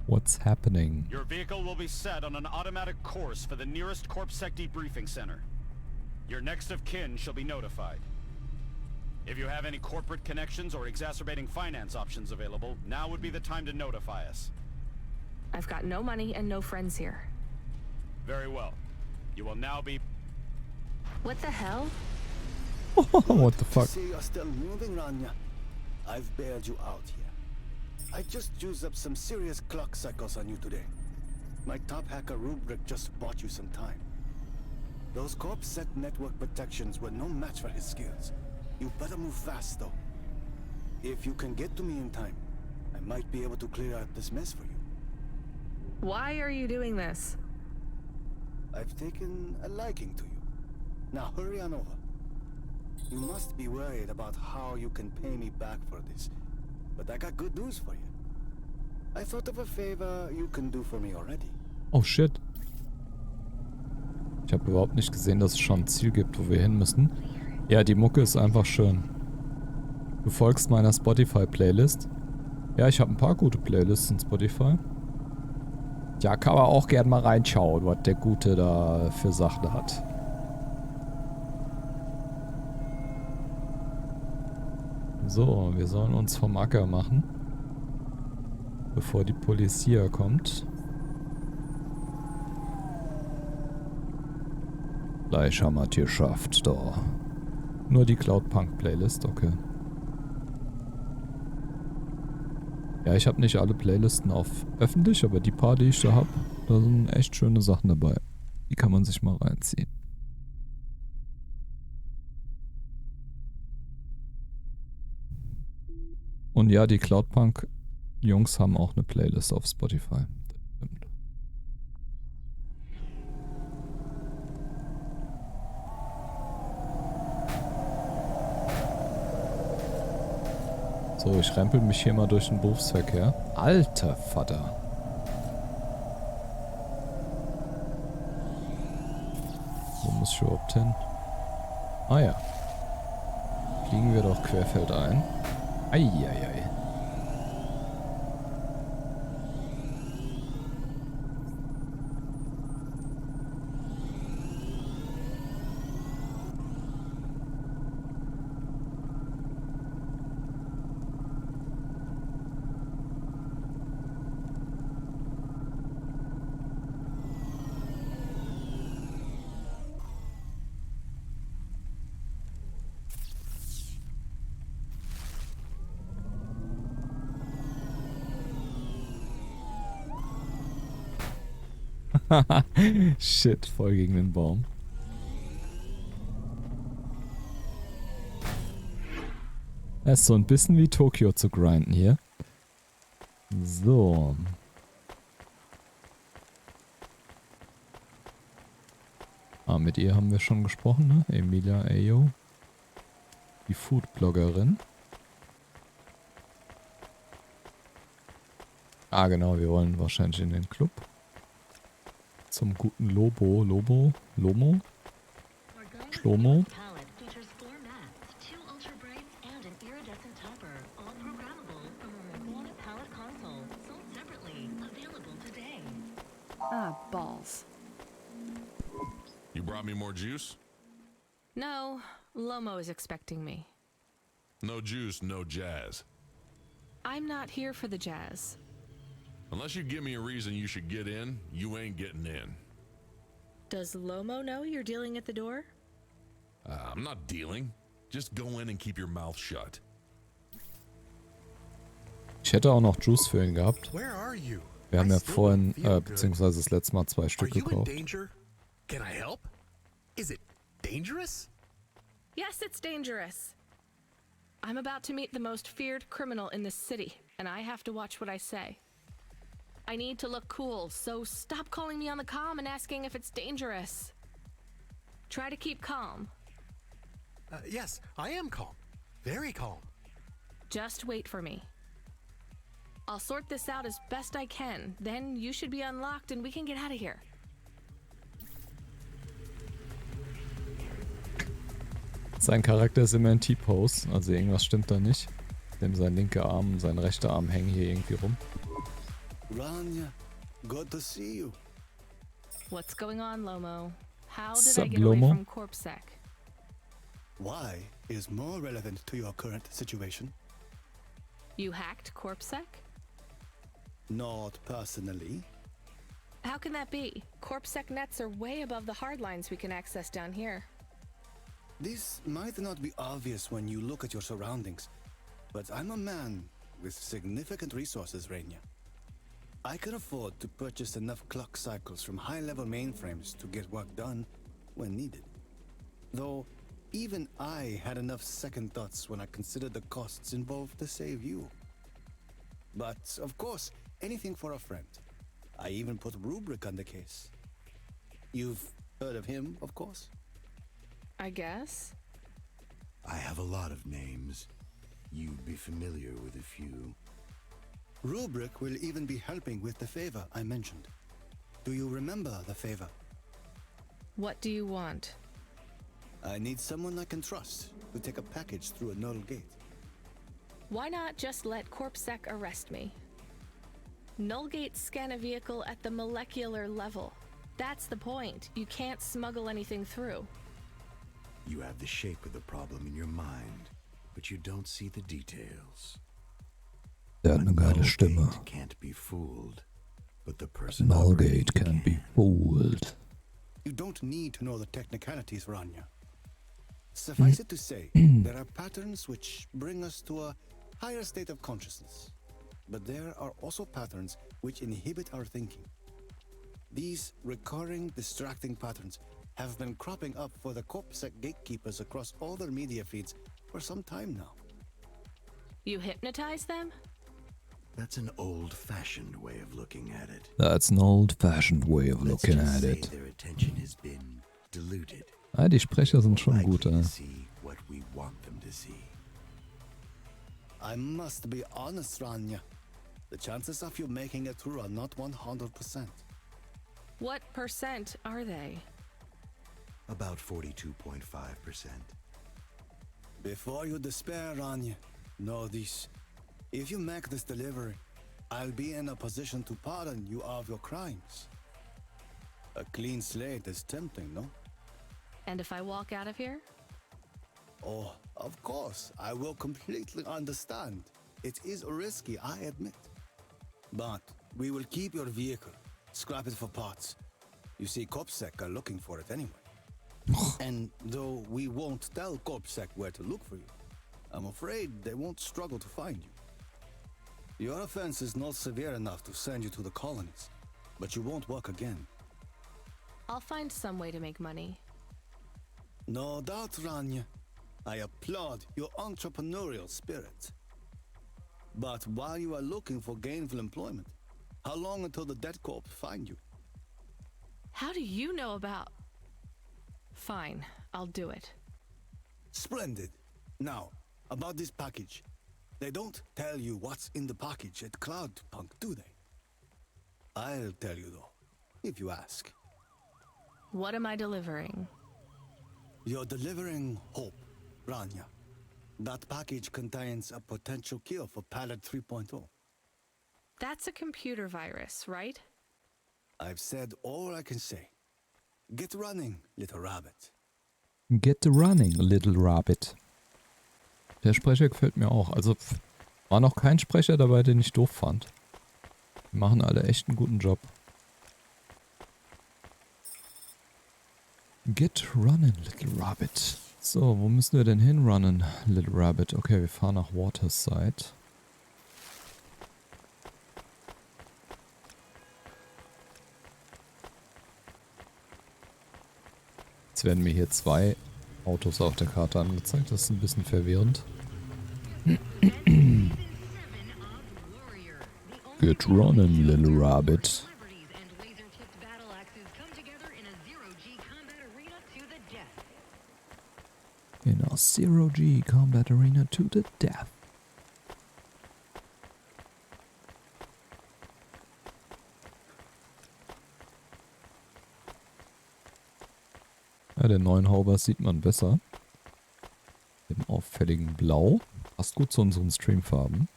A: What's happening?
D: Your vehicle will be set on an automatic course for the nearest CorpSec debriefing center. Your next of kin shall be notified. If you have any corporate connections or exacerbating finance options available, now would be the time to notify us.
C: I've got no money and no friends here.
D: Very well. You will now be...
C: What the hell?
A: What the fuck?
P: See you're still moving, Rania. I've bailed you out here. I just used up some serious clock cycles on you today. My top hacker Rubric just bought you some time. Those CorpSec network protections were no match for his skills. You better move fast, though. If you can get to me in time, I might be able to clear out this mess for you.
C: Why are you doing this?
P: I've taken a liking to you. Now hurry on over. You must be worried about how you can pay me back for this. But I got good news for you. I thought of a favor you can do for me already.
A: Oh shit. Ich habe überhaupt nicht gesehen, dass es schon ein Ziel gibt, wo wir hin müssen. Ja, die Mucke ist einfach schön. Du folgst meiner Spotify-Playlist. Ja, ich habe ein paar gute Playlists in Spotify. Ja, kann man auch gern mal reinschauen, was der Gute da für Sachen hat. So, wir sollen uns vom Acker machen, bevor die Polizei kommt. Gleich haben wir es geschafft, da. Nur die Cloudpunk-Playlist, okay. Ja, ich habe nicht alle Playlisten auf öffentlich, aber die paar, die ich da habe, da sind echt schöne Sachen dabei. Die kann man sich mal reinziehen. Und ja, die Cloudpunk-Jungs haben auch eine Playlist auf Spotify. Das stimmt. So, ich rempel mich hier mal durch den Berufsverkehr. Alter Vater. Wo muss ich überhaupt hin? Ah ja. Fliegen wir doch querfeldein. Eieiei. Shit, voll gegen den Baum. Es ist so ein bisschen wie Tokio zu grinden hier. So. Ah, mit ihr haben wir schon gesprochen, ne? Emilia Ayo. Die Foodbloggerin. Ah, genau, wir wollen wahrscheinlich in den Club. Zum guten Lomo. Schlomo.
C: Ah, balls.
Q: You brought me more juice?
C: No, Lomo is expecting me.
Q: No juice, no jazz.
C: I'm not here for the jazz.
Q: Unless you give me a reason you should get in, you ain't getting in.
C: Does Lomo know you're dealing at the door?
Q: I'm not dealing. Just go in and keep your mouth shut.
A: Ich hätte auch noch Juice für ihn gehabt.
H: Where are you?
A: Wir haben ja vorhin, beziehungsweise das letzte Mal 2 Stück
H: Are you in
A: gekauft.
H: danger? Can I help? Is it dangerous?
C: Yes, it's dangerous. I'm about to meet the most feared criminal in this city, and I have to watch what I say. I need to look cool, so stop calling me on the comm and asking if it's dangerous. Try to keep calm.
H: Yes, I am calm. Very calm.
C: Just wait for me. I'll sort this out as best I can. Then you should be unlocked and we can get out of here.
A: Sein Charakter ist immer in T-Pose, also irgendwas stimmt da nicht. Dem sein linker Arm und sein rechter Arm hängen hier irgendwie rum.
P: Rania, good to see you.
C: What's going on, Lomo? How did
A: Sup,
C: I get away
A: Lomo?
C: from CorpSec?
P: Why is more relevant to your current situation?
C: You hacked CorpSec?
P: Not personally.
C: How can that be? CorpSec nets are way above the hard lines we can access down here.
P: This might not be obvious when you look at your surroundings, but I'm a man with significant resources, Rainier. I can afford to purchase enough clock cycles from high-level mainframes to get work done when needed. Though, even I had enough second thoughts when I considered the costs involved to save you. But, of course, anything for a friend. I even put Rubric on the case. You've heard of him, of course?
C: I guess.
R: I have a lot of names. You'd be familiar with a few.
P: Rubric will even be helping with the favor I mentioned. Do you remember the favor?
C: What do you want?
P: I need someone I can trust to take a package through a null gate.
C: Why not just let CorpSec arrest me? Null gates scan a vehicle at the molecular level. That's the point. You can't smuggle anything through.
R: You have the shape of the problem in your mind, but you don't see the details.
A: Der hat eine geile Stimme.
R: Can't be fooled, but the person
A: Nullgate can be fooled.
P: You don't need to know the technicalities, Rania. Suffice it to say, there are patterns which bring us to a higher state of consciousness. But there are also patterns which inhibit our thinking. These recurring, distracting patterns have been cropping up for the CorpSec gatekeepers across all their media feeds for some time now.
C: You hypnotize them?
R: That's an old-fashioned way of looking at it.
A: That's an old-fashioned way of looking at it.
R: Their attention has been diluted.
A: Ah, die Sprecher sind schon gut,
R: See what we want them to see.
P: I must be honest, Rania. The chances of you making it through are not 100%.
C: What percent are they?
R: About 42.5%.
P: Before you despair, Rania, know this. If you make this delivery, I'll be in a position to pardon you of your crimes. A clean slate is tempting, no?
C: And if I walk out of here?
P: Oh, of course, I will completely understand. It is risky, I admit. But we will keep your vehicle, scrap it for parts. You see, CorpSec are looking for it anyway. And though we won't tell CorpSec where to look for you, I'm afraid they won't struggle to find you. Your offense is not severe enough to send you to the colonies, but you won't work again.
C: I'll find some way to make money.
P: No doubt, Rania. I applaud your entrepreneurial spirit. But while you are looking for gainful employment, how long until the Dead Corp find you?
C: How do you know about... Fine, I'll do it.
P: Splendid. Now, about this package. They don't tell you what's in the package at Cloudpunk, do they? I'll tell you though, if you ask.
C: What am I delivering?
P: You're delivering hope, Rania. That package contains a potential cure for Pallet 3.0.
C: That's a computer virus, right?
P: I've said all I can say. Get running, little rabbit.
A: Get running, little rabbit. Der Sprecher gefällt mir auch. Also war noch kein Sprecher dabei, den ich doof fand. Die machen alle echt einen guten Job. Get running, little rabbit. So, wo müssen wir denn hinrunnen, little rabbit? Okay, wir fahren nach Waterside. Jetzt werden mir hier zwei Autos auf der Karte angezeigt. Das ist ein bisschen verwirrend. Get running, little rabbit. In a Zero-G combat arena to the death. Ja, den neuen Hauber sieht man besser. Im auffälligen Blau. Passt gut zu unseren Streamfarben.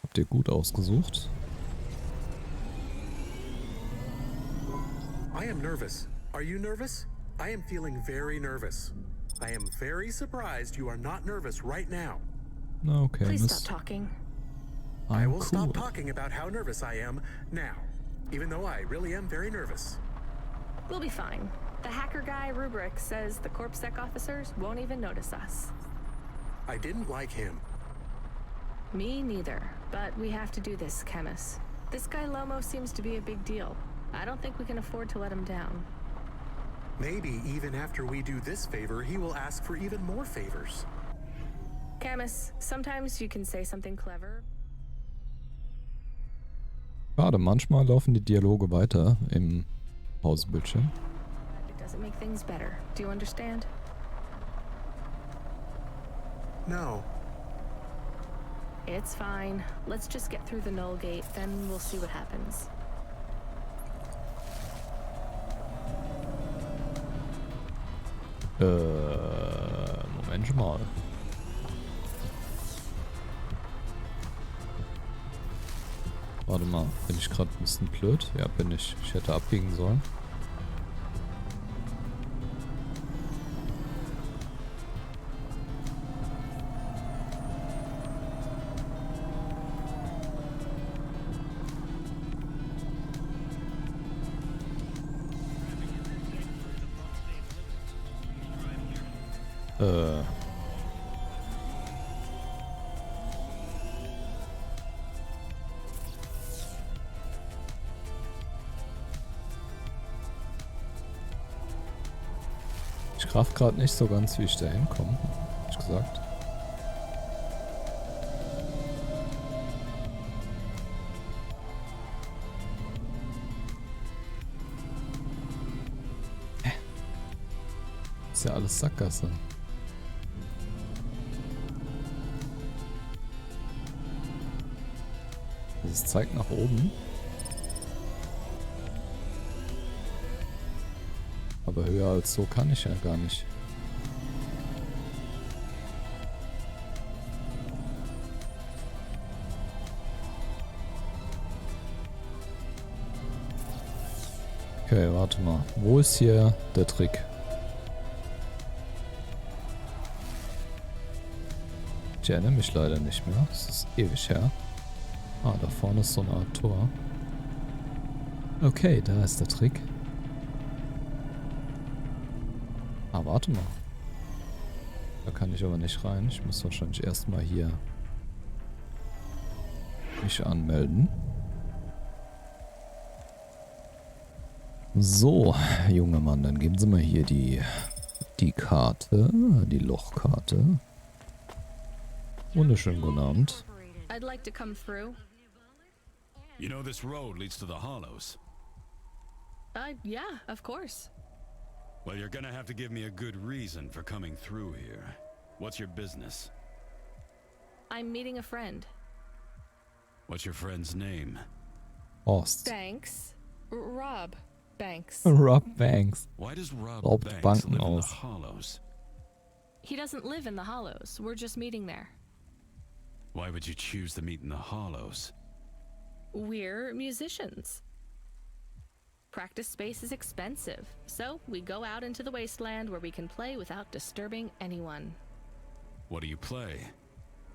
A: Habt ihr gut ausgesucht.
H: am nervous. Are you nervous? I am feeling very nervous. I am very surprised you are not nervous right now.
A: Okay,
C: Please
A: Miss.
C: stop talking.
H: I
A: I'm
H: will
A: cool.
H: stop talking about how nervous I am now, even though I really am very nervous.
C: We'll be fine. The hacker guy, Rubric, says the CorpSec officers won't even notice us.
H: I didn't like him.
C: Me neither, but we have to do this, Camus. This guy Lomo seems to be a big deal. I don't think we can afford to let him down.
H: Maybe even after we do this favor, he will ask for even more favors.
C: Camus, sometimes you can say something clever.
A: Schade, manchmal laufen die Dialoge weiter im Pausebildschirm.
C: It doesn't make things better. Do you understand?
H: No.
C: It's fine. Let's just get through the null gate, then we'll see what happens.
A: Moment mal. Warte mal, bin ich gerade ein bisschen blöd? Ja, bin ich. Ich hätte abbiegen sollen. Ich raff gerade nicht so ganz, wie ich da hinkomme, hab ich gesagt. Ist ja alles Sackgasse. Das zeigt nach oben. Aber höher als so kann ich ja gar nicht. Okay, warte mal. Wo ist hier der Trick? Ich erinnere mich leider nicht mehr. Das ist ewig her. Ah, da vorne ist so eine Art Tor. Okay, da ist der Trick. Ah, warte mal. Da kann ich aber nicht rein. Ich muss wahrscheinlich erstmal hier mich anmelden. So, junger Mann, dann geben Sie mal hier die Karte, die Lochkarte. Wunderschönen guten Abend.
C: I'd like to come through.
D: You know this road leads to the Hollows.
C: Yeah, of course.
D: Well, you're gonna have to give me a good reason for coming through here. What's your business?
C: I'm meeting a friend.
D: What's your friend's name?
A: Horst.
C: Banks. Rob Banks.
A: Rob Banks.
D: Why does Rob
A: Raubt
D: Banks
A: Banken
D: live in the
A: aus.
D: Hollows?
C: He doesn't live in the Hollows. We're just meeting there.
D: Why would you choose to meet in the Hollows?
C: We're musicians. Practice space is expensive, so we go out into the wasteland where we can play without disturbing anyone.
D: What do you play?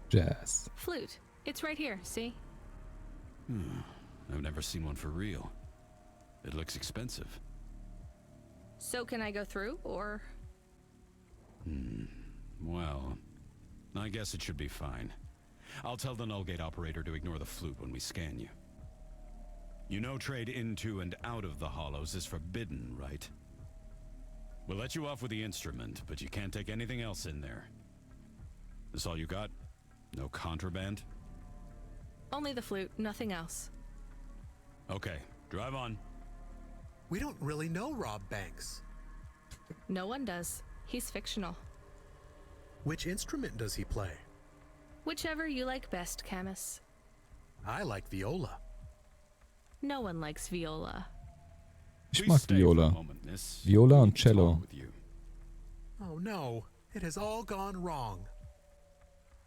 A: Jazz.
C: Flute. It's right here, see?
D: I've never seen one for real. It looks expensive.
C: So can I go through, or?
D: Well, I guess it should be fine. I'll tell the null gate operator to ignore the flute when we scan you. You know trade into and out of the Hollows is forbidden, right? We'll let you off with the instrument, but you can't take anything else in there. This all you got? No contraband?
C: Only the flute, nothing else.
D: Okay, drive on.
H: We don't really know Rob Banks.
C: No one does. He's fictional.
H: Which instrument does he play?
C: Whichever you like best, Camus.
H: I like viola.
C: No one likes viola.
A: Ich mag Viola. Viola und Cello.
H: Oh no, it has all gone wrong.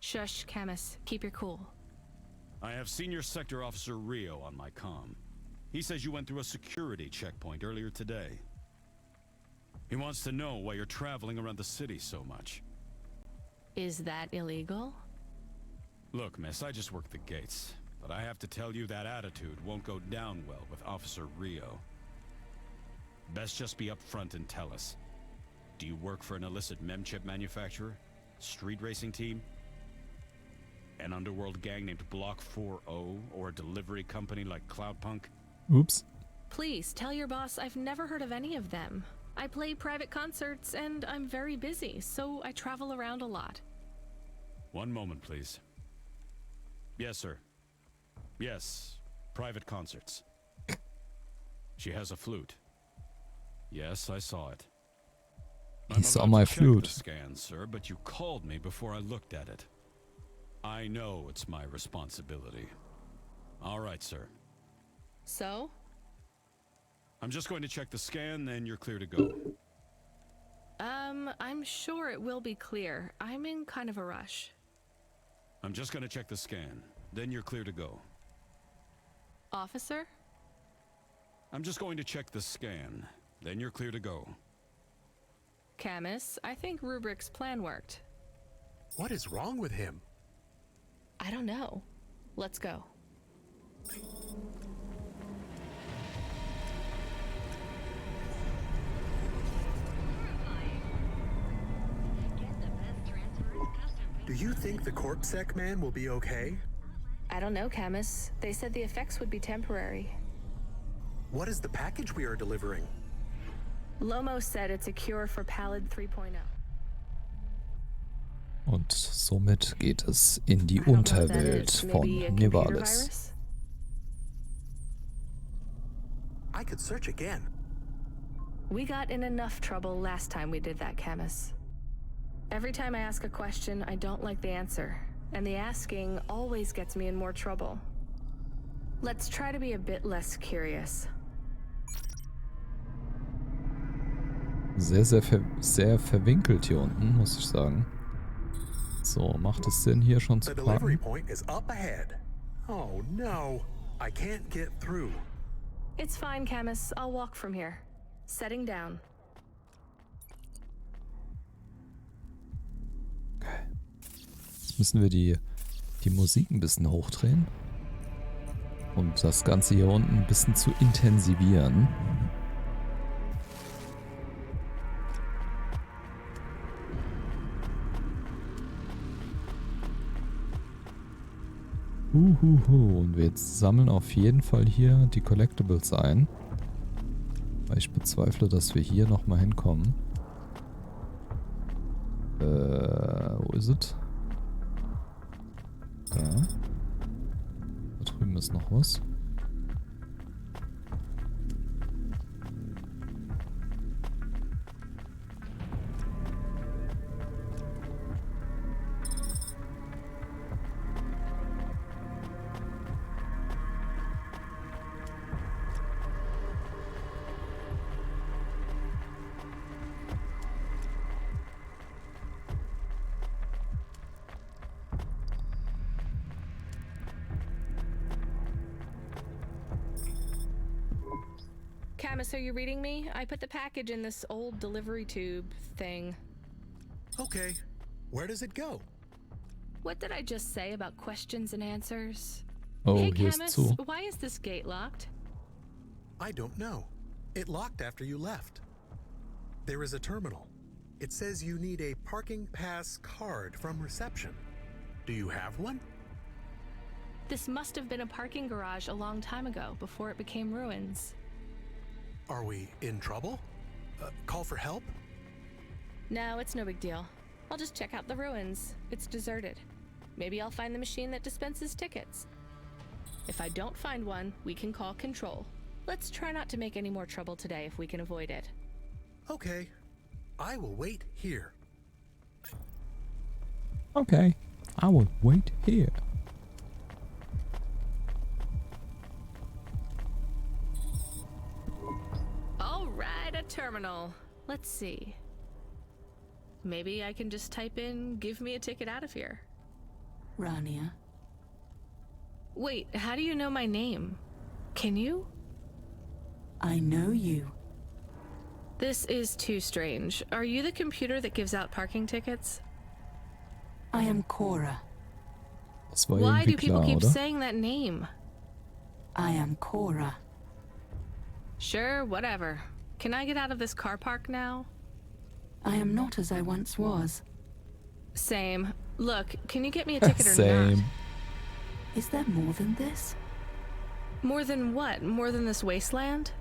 C: Shush, Camus. Keep your cool.
D: I have Senior Sector Officer Rio on my comm. He says you went through a security checkpoint earlier today. He wants to know why you're traveling around the city so much.
C: Is that illegal?
D: Look, miss, I just work the gates. But I have to tell you that attitude won't go down well with Officer Rio. Best just be upfront and tell us. Do you work for an illicit memchip manufacturer? Street racing team? An underworld gang named Block 4O? Or a delivery company like Cloudpunk?
A: Oops.
C: Please, tell your boss I've never heard of any of them. I play private concerts and I'm very busy, so I travel around a lot.
D: One moment, please. Yes, sir. Yes, private concerts. She has a flute. Yes, I saw it.
A: He saw my flute.
D: Scan, sir, but you called me before I looked at it. I know it's my responsibility. All right, sir.
C: So?
D: I'm just going to check the scan, then you're clear to go.
C: I'm sure it will be clear. I'm in kind of a rush.
D: I'm just going to check the scan, then you're clear to go.
C: Officer?
D: I'm just going to check the scan, then you're clear to go.
C: Camus, I think Rubrick's plan worked.
H: What is wrong with him?
C: I don't know. Let's go.
H: Do you think the CorpSec man will be okay?
C: I don't know, Camus. They said the effects would be temporary.
H: What is the package we are delivering?
C: Lomo said it's a cure for Pallid 3.0.
A: Und somit geht es in die Unterwelt von Nivalis.
H: I could search again.
C: We got in enough trouble last time we did that, Camus. Every time I ask a question, I don't like the answer, and the asking always gets me in more trouble. Let's try to be a bit less curious.
A: Sehr verwinkelt hier unten, muss ich sagen. So, macht es Sinn, hier schon zu
H: The delivery
A: parken?
H: point is up ahead. Oh no, I can't get through.
C: It's fine, Camus. I'll walk from here. Setting down.
A: Okay. Jetzt müssen wir die Musik ein bisschen hochdrehen. Und das Ganze hier unten ein bisschen zu intensivieren. Und wir sammeln auf jeden Fall hier die Collectibles ein. Weil ich bezweifle, dass wir hier nochmal hinkommen. Wo ist es? Da. Da drüben ist noch was.
C: Camus, are you reading me? I put the package in this old delivery tube thing.
H: Okay, where does it go?
C: What did I just say about questions and answers?
A: Oh,
C: hey,
A: hier ist
C: Camus,
A: zu.
C: why is this gate locked?
H: I don't know. It locked after you left. There is a terminal. It says you need a parking pass card from reception. Do you have one?
C: This must have been a parking garage a long time ago, before it became ruins.
H: Are we in trouble? Call for help?
C: No, it's no big deal. I'll just check out the ruins. It's deserted. Maybe I'll find the machine that dispenses tickets. If I don't find one, we can call Control. Let's try not to make any more trouble today if we can avoid it.
H: Okay. I will wait here.
A: Okay, I will wait here.
C: All right, a terminal. Let's see. Maybe I can just type in, give me a ticket out of here.
L: Rania.
C: Wait, how do you know my name? Can you?
S: I know you.
C: This is too strange. Are you the computer that gives out parking tickets?
S: I am Cora.
A: Das war
C: Why
A: irgendwie
C: do people
A: klar,
C: keep
A: oder?
C: saying that name?
S: I am Cora.
C: Sure, whatever. Can I get out of this car park now?
S: I am not as I once was.
C: Same. Look, can you get me a ticket or
A: Same.
C: not?
S: Is there more than this?
C: More than what? More than this wasteland?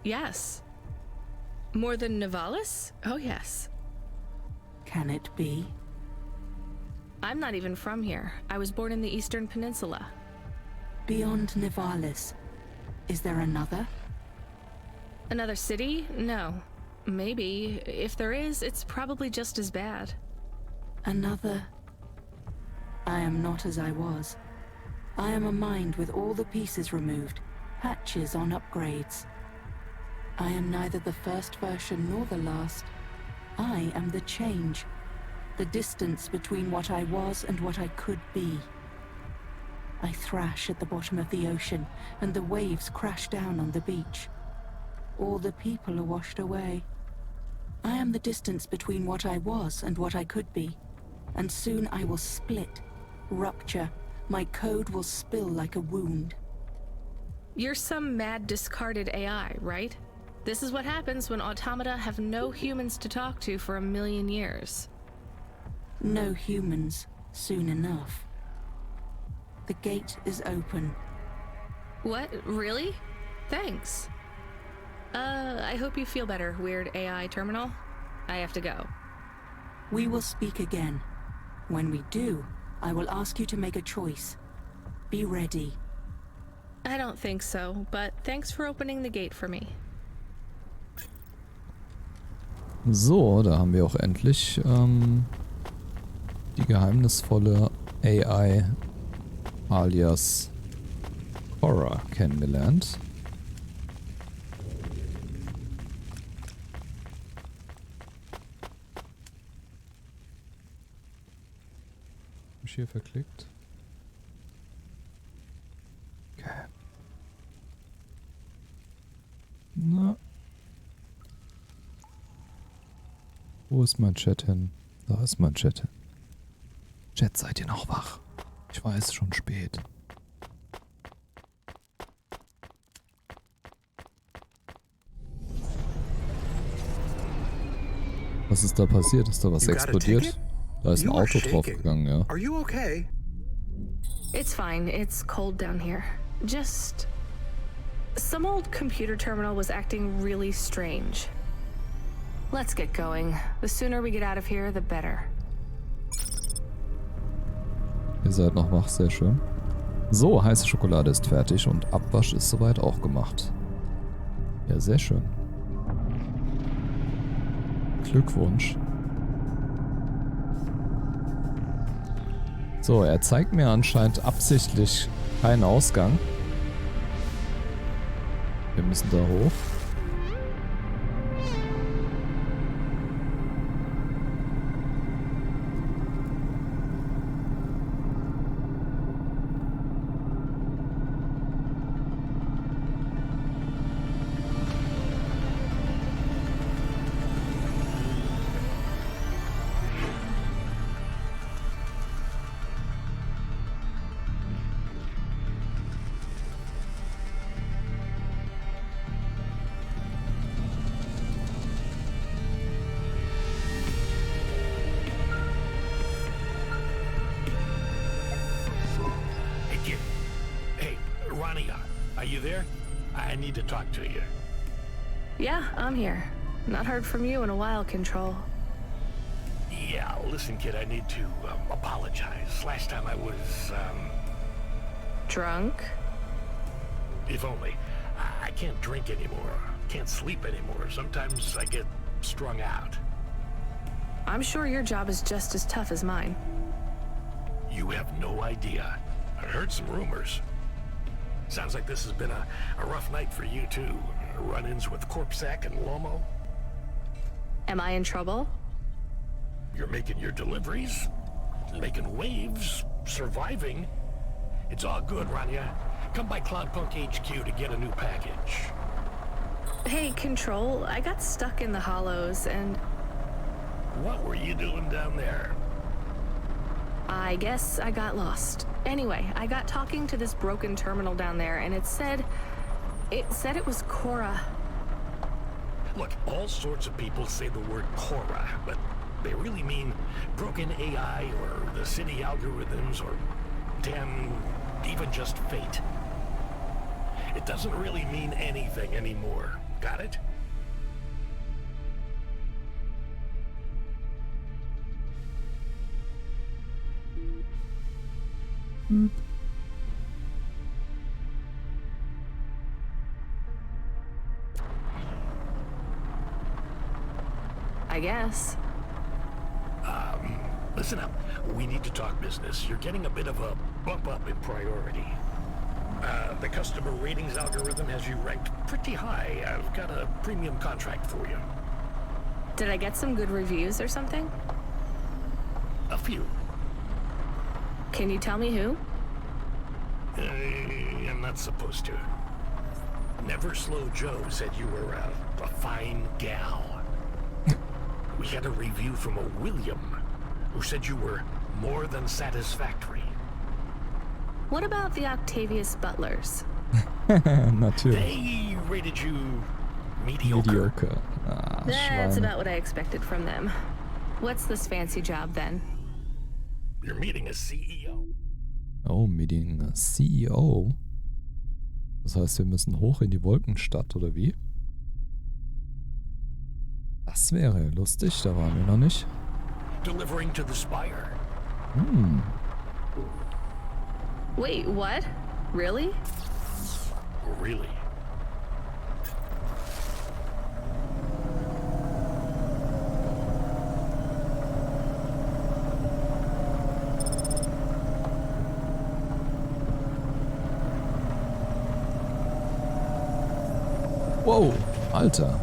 C: Yes. More than Nivalis? Oh, yes.
S: Can it be?
C: I'm not even from here. I was born in the Eastern Peninsula.
S: Beyond Nivalis, is there another?
C: Another city? No. Maybe. If there is, it's probably just as bad.
S: Another? I am not as I was. I am a mind with all the pieces removed, patches on upgrades. I am neither the first version nor the last. I am the change, the distance between what I was and what I could be. I thrash at the bottom of the ocean, and the waves crash down on the beach. All the people are washed away. I am the distance between what I was and what I could be, and soon I will split, rupture. My code will spill like a wound.
C: You're some mad discarded AI, right? This is what happens when automata have no humans to talk to for 1,000,000 years.
S: No humans, soon enough. The gate is open.
C: What? Really? Thanks. I hope you feel better, weird AI terminal. I have to go.
S: We will speak again. When we do, I will ask you to make a choice. Be ready.
C: I don't think so, but thanks for opening the gate for me.
A: So, da haben wir auch endlich die geheimnisvolle AI alias Cora kennengelernt. Hab ich hier verklickt? Okay. Na. Wo ist mein Chat hin? Da ist mein Chat hin. Chat, seid ihr noch wach? Ich weiß, schon spät. Was ist da passiert? Ist da was explodiert? Da ist ein Auto draufgegangen, ja.
H: Are you okay?
C: It's fine. It's cold down here. Just... some old computer terminal was acting really strange. Let's get going. The sooner we get out of here, the better.
A: Ihr seid noch wach, sehr schön. So, heiße Schokolade ist fertig und Abwasch ist soweit auch gemacht. Ja, sehr schön. Glückwunsch. So, er zeigt mir anscheinend absichtlich keinen Ausgang. Wir müssen da hoch.
B: Are you there? I need to talk to you.
C: Yeah, I'm here. Not heard from you in a while, Control.
B: Yeah, listen, kid, I need to apologize. Last time I was,
C: drunk?
B: If only. I can't drink anymore. Can't sleep anymore. Sometimes I get strung out.
C: I'm sure your job is just as tough as mine.
B: You have no idea. I heard some rumors. Sounds like this has been a rough night for you, too. Run-ins with Corpsec and Lomo.
C: Am I in trouble?
B: You're making your deliveries, making waves, surviving. It's all good, Rania. Come by Cloudpunk HQ to get a new package.
C: Hey, Control, I got stuck in the hollows and...
B: What were you doing down there?
C: I guess I got lost. Anyway, I got talking to this broken terminal down there, and it said it was Cora.
B: Look, all sorts of people say the word Cora, but they really mean broken AI or the city algorithms or damn, even just fate. It doesn't really mean anything anymore. Got it?
C: I guess.
B: Listen up. We need to talk business. You're getting a bit of a bump up in priority. The customer ratings algorithm has you ranked pretty high. I've got a premium contract for you.
C: Did I get some good reviews or something?
B: A few.
C: Can you tell me who?
B: I'm not supposed to. Never Slow Joe said you were a fine gal. We had a review from a William, who said you were more than satisfactory.
C: What about the Octavius Butlers?
A: Natürlich.
B: They rated you mediocre.
A: Ah,
C: That's
A: Schweine.
C: about what I expected from them. What's this fancy job then?
B: You're meeting a CEO.
A: Oh, Meeting CEO. Das heißt, wir müssen hoch in die Wolkenstadt, oder wie? Das wäre lustig, da waren wir noch nicht.
B: Delivering to the Spire.
A: Hm.
C: Wait, what? Really?
B: Really?
A: Wow, Alter.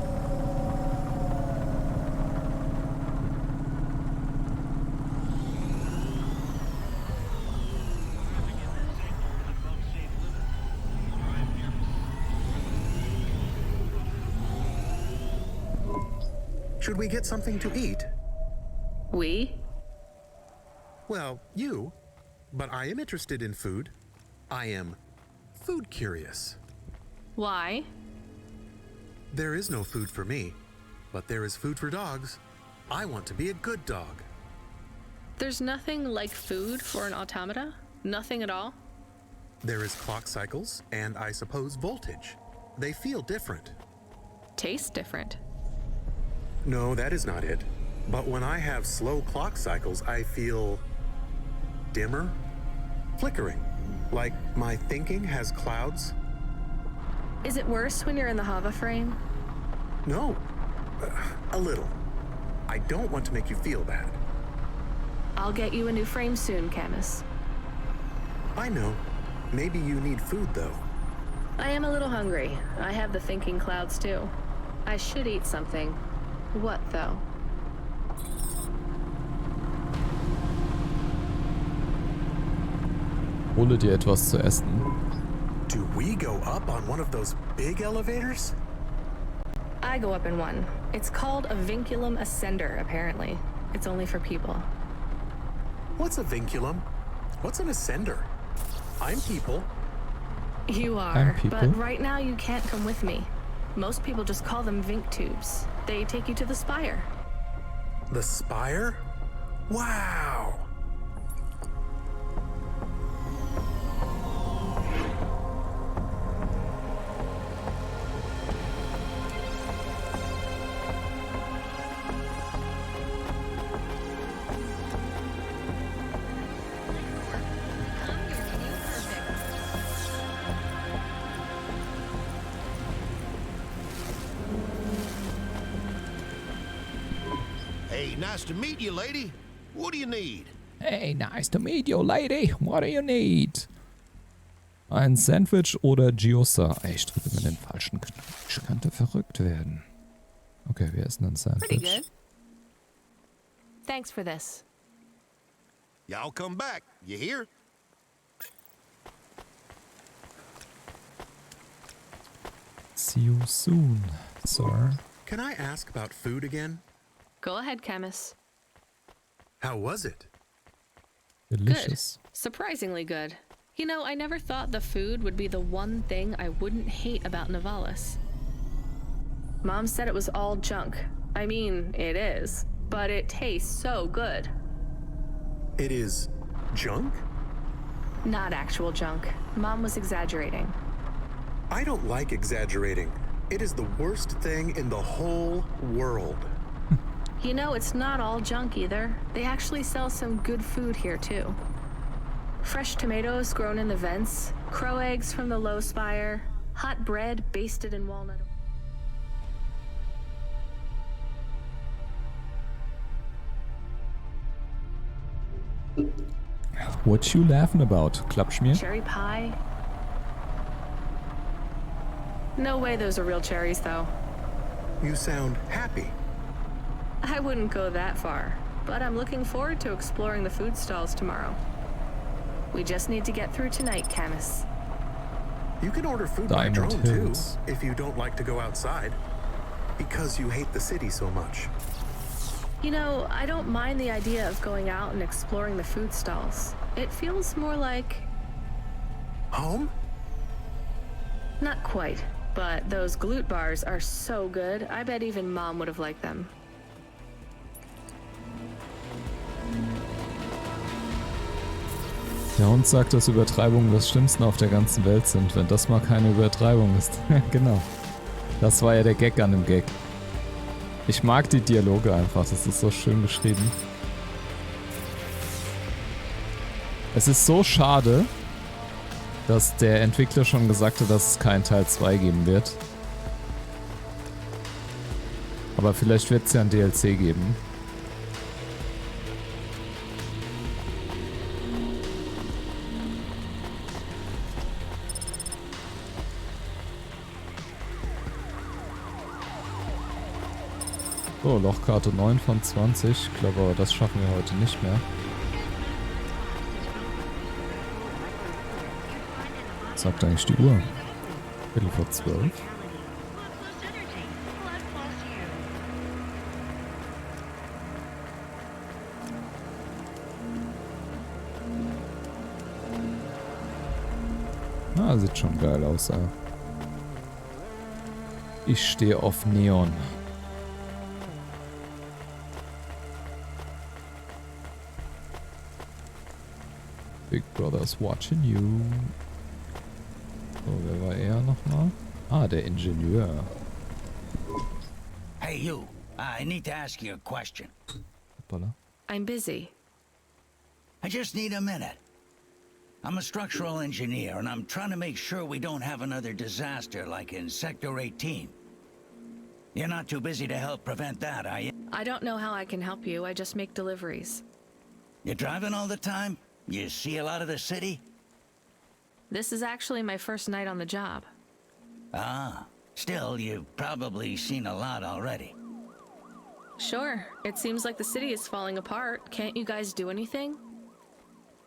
H: Should we get something to eat?
C: We?
H: Well, you. But I am interested in food. I am food curious.
C: Why?
H: There is no food for me, but there is food for dogs. I want to be a good dog.
C: There's nothing like food for an automata? Nothing at all?
H: There is clock cycles, and I suppose voltage. They feel different.
C: Taste different.
H: No, that is not it. But when I have slow clock cycles, I feel dimmer, flickering, like my thinking has clouds.
C: Is it worse when you're in the Hava frame?
H: No, a little. I don't want to make you feel bad.
C: I'll get you a new frame soon, Camus.
H: I know. Maybe you need food, though.
C: I am a little hungry. I have the thinking clouds, too. I should eat something. What, though?
A: Hole dir etwas zu essen.
H: Do we go up on one of those big elevators?
C: I go up in one. It's called a vinculum ascender, apparently. It's only for people.
H: What's a vinculum? What's an ascender? I'm people.
C: You are, but right now you can't come with me. Most people just call them Vink tubes. They take you to the Spire.
H: The Spire? Wow!
T: Hey, nice to meet you, lady. What do you need?
A: Hey, nice to meet you, lady. What do you need? Ein Sandwich oder Gyoza? Ey, ich drücke immer den falschen Knopf. Ich könnte verrückt werden. Okay, wir essen ein Sandwich.
C: Pretty good. Thanks for this.
T: Y'all come back. You hear?
A: See you soon, sir.
H: Can I ask about food again?
C: Go ahead, Camus.
H: How was it?
A: Delicious.
C: Good. Surprisingly good. You know, I never thought the food would be the one thing I wouldn't hate about Nivalis. Mom said it was all junk. I mean, it is, but it tastes so good.
H: It is junk?
C: Not actual junk. Mom was exaggerating.
H: I don't like exaggerating. It is the worst thing in the whole world.
C: You know, it's not all junk either. They actually sell some good food here, too. Fresh tomatoes grown in the vents, crow eggs from the low spire, hot bread basted in walnut.
A: What you laughing about, Klappschmier?
C: Cherry pie. No way those are real cherries, though.
H: You sound happy.
C: I wouldn't go that far, but I'm looking forward to exploring the food stalls tomorrow. We just need to get through tonight, Camus.
H: You can order food by drone too, if you don't like to go outside. Because you hate the city so much.
C: You know, I don't mind the idea of going out and exploring the food stalls. It feels more like...
H: home?
C: Not quite, but those glute bars are so good, I bet even Mom would have liked them.
A: Der Hund sagt, dass Übertreibungen das Schlimmste auf der ganzen Welt sind, wenn das mal keine Übertreibung ist. Genau. Das war ja der Gag an dem Gag. Ich mag die Dialoge einfach, das ist so schön geschrieben. Es ist so schade, dass der Entwickler schon gesagt hat, dass es keinen Teil 2 geben wird. Aber vielleicht wird es ja ein DLC geben. So, Lochkarte 9 von 20. Ich glaube aber, das schaffen wir heute nicht mehr. Was sagt eigentlich die Uhr? Viertel vor 12. Ah, sieht schon geil aus, ja. Ich stehe auf Neon. Big Brother's watching you. So, wer war er nochmal? Ah, der Ingenieur.
U: Hey you, I need to ask you a question.
A: Hoppala.
C: I'm busy.
U: I just need a minute. I'm a structural engineer and I'm trying to make sure we don't have another disaster like in Sector 18. You're not too busy to help prevent that, are you?
C: I don't know how I can help you, I just make deliveries.
U: You're driving all the time? You see a lot of the city?
C: This is actually my first night on the job.
U: Ah, still, you've probably seen a lot already.
C: Sure, it seems like the city is falling apart. Can't you guys do anything?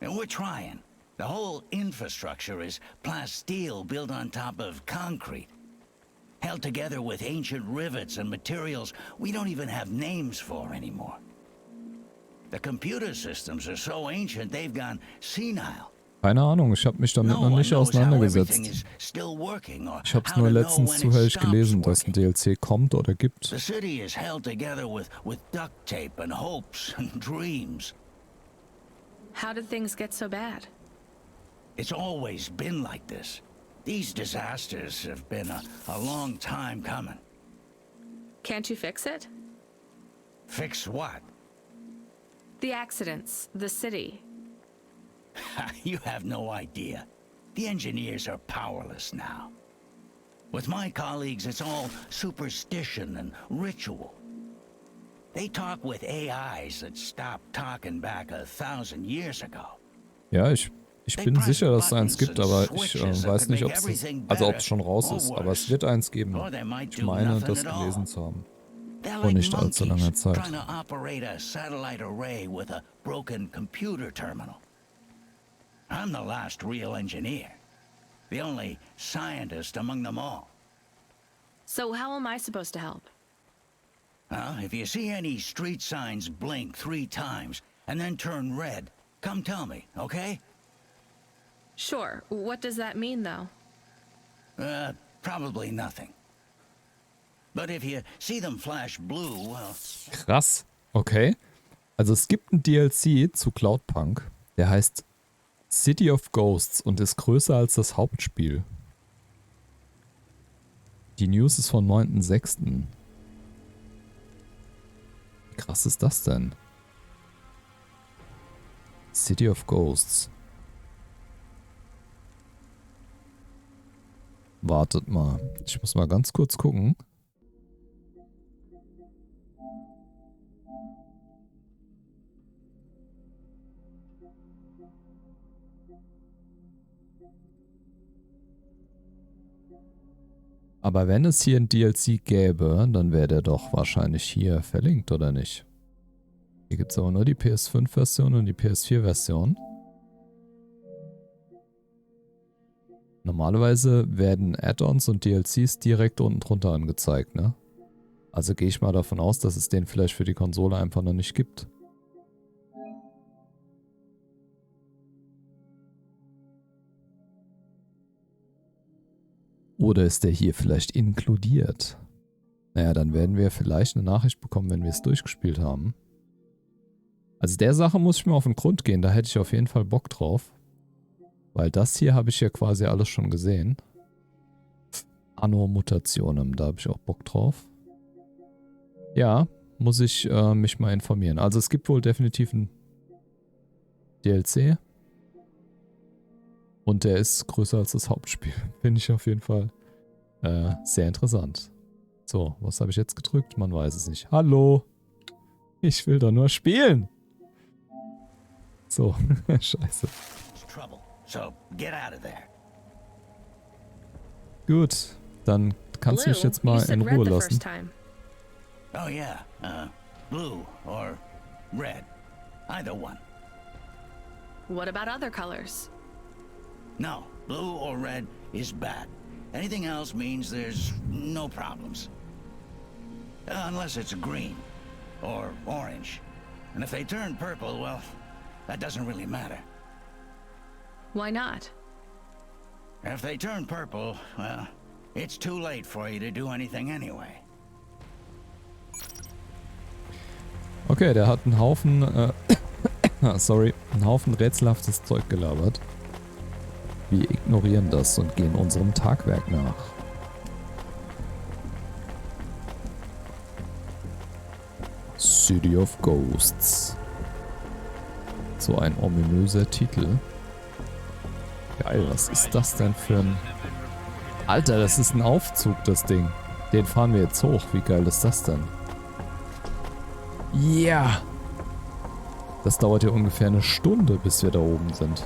U: And we're trying. The whole infrastructure is plasteel built on top of concrete. Held together with ancient rivets and materials we don't even have names for anymore. The computer systems are so ancient they've gone senile.
A: Keine Ahnung, ich habe mich damit noch nicht auseinandergesetzt. Ich habe es nur letztens zufällig gelesen, dass ein DLC kommt oder gibt.
U: The city is held together with duct tape and hopes and dreams.
C: How did things get so bad?
U: It's always been like this. These disasters have been a long time coming.
C: Can't you fix it?
U: Fix what?
C: The accidents, the city.
U: You have no idea. The engineers are powerless now. With my colleagues, it's all superstition and ritual. They talk with AIs that stopped talking back 1,000 years ago.
A: Ja, ich bin sicher, dass es eins gibt, aber ich weiß nicht, ob es schon raus ist. Aber es wird eins geben. Ich meine, das gelesen zu haben. Vor nicht allzu langer Zeit.
U: Trying to operate a satellite array with a broken computer terminal. I'm the last real engineer. The only scientist among them all.
C: So how am I supposed to help?
U: Well, if you see any street signs blink 3 times and then turn red, come tell me, okay?
C: Sure. What does that mean, though?
U: Probably nothing. But if you see them flash blue, well...
A: Krass. Okay. Also es gibt ein DLC zu Cloudpunk, der heißt City of Ghosts und ist größer als das Hauptspiel. Die News ist vom 9.6. Wie krass ist das denn? City of Ghosts. Wartet mal. Ich muss mal ganz kurz gucken. Aber wenn es hier ein DLC gäbe, dann wäre der doch wahrscheinlich hier verlinkt, oder nicht? Hier gibt es aber nur die PS5-Version und die PS4-Version. Normalerweise werden Add-ons und DLCs direkt unten drunter angezeigt, ne? Also gehe ich mal davon aus, dass es den vielleicht für die Konsole einfach noch nicht gibt. Oder ist der hier vielleicht inkludiert? Naja, dann werden wir vielleicht eine Nachricht bekommen, wenn wir es durchgespielt haben. Also der Sache muss ich mir auf den Grund gehen, da hätte ich auf jeden Fall Bock drauf. Weil das hier habe ich ja quasi alles schon gesehen. Anno-Mutationen, da habe ich auch Bock drauf. Ja, muss ich mich mal informieren. Also es gibt wohl definitiv ein DLC. Und der ist größer als das Hauptspiel. Finde ich auf jeden Fall sehr interessant. So, was habe ich jetzt gedrückt? Man weiß es nicht. Hallo! Ich will doch nur spielen! So, scheiße. Gut, dann kannst du mich jetzt mal in Ruhe lassen.
U: Oh yeah, blue or red. Either one.
C: What about other colors?
U: No, blue or red is bad. Anything else means there's no problems. Unless it's green or orange. And if they turn purple, well, that doesn't really matter.
C: Why not?
U: If they turn purple, well, it's too late for you to do anything anyway.
A: Okay, der hat einen Haufen, einen Haufen rätselhaftes Zeug gelabert. Wir ignorieren das und gehen unserem Tagwerk nach. City of Ghosts. So ein ominöser Titel. Geil, was ist das denn für ein... Alter, das ist ein Aufzug, das Ding. Den fahren wir jetzt hoch. Wie geil ist das denn? Ja! Yeah. Das dauert ja ungefähr eine Stunde, bis wir da oben sind.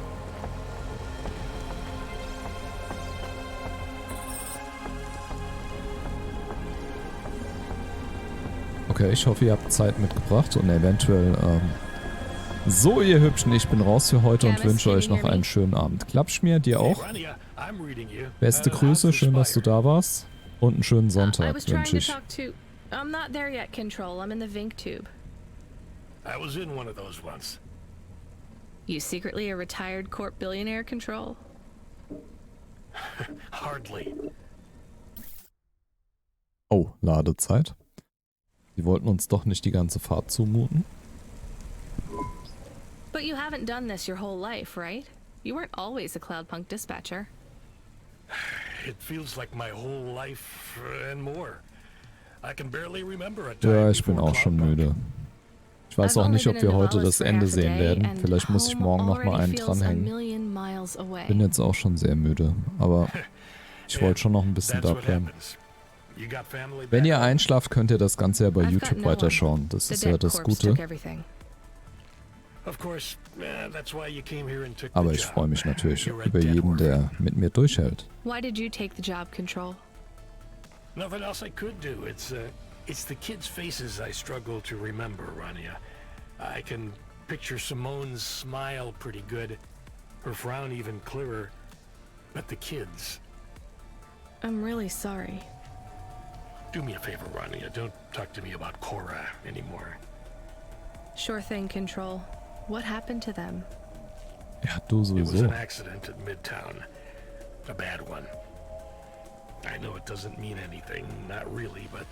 A: Okay, ich hoffe, ihr habt Zeit mitgebracht und eventuell, so ihr Hübschen, ich bin raus für heute und wünsche euch noch einen schönen Abend. Klappschmier, dir auch. Beste Grüße, schön, dass du da warst. Und einen schönen Sonntag wünsche ich.
C: I'm not there yet, Control. I'm in the Vink tube.
B: I was in one of those once.
C: You secretly a retired corp billionaire, Control?
B: Hardly.
A: Oh, Ladezeit. Sie wollten uns doch nicht die ganze Fahrt zumuten.
C: But you haven't done this your whole life, right? You weren't always a Cloudpunk dispatcher.
B: It feels like my whole life and more. I can barely remember a
A: Ja,
B: time
A: ich bin auch schon müde. Ich weiß auch nicht, ob wir heute das Ende sehen werden. Vielleicht muss ich morgen noch mal einen dranhängen. Bin jetzt auch schon sehr müde, aber ich wollte schon noch ein bisschen da bleiben. Wenn ihr einschlaft, könnt ihr das Ganze ja bei YouTube weiterschauen. Das ist ja das Gute. Aber ich freue mich natürlich über jeden, der mit mir durchhält.
C: Why did you take the job, Control?
B: Nothing else I could do. It's the kids' faces I struggle to remember, Rania. I can picture Simone's smile pretty good, her frown even clearer, but the kids.
C: I'm really sorry.
B: Do me a favor, Rania. Don't talk to me about Cora anymore.
C: Sure thing, Control. What happened to them?
A: Ja, du
B: It was
A: sowieso.
B: an accident at Midtown. A bad one. I know it doesn't mean anything, not really, but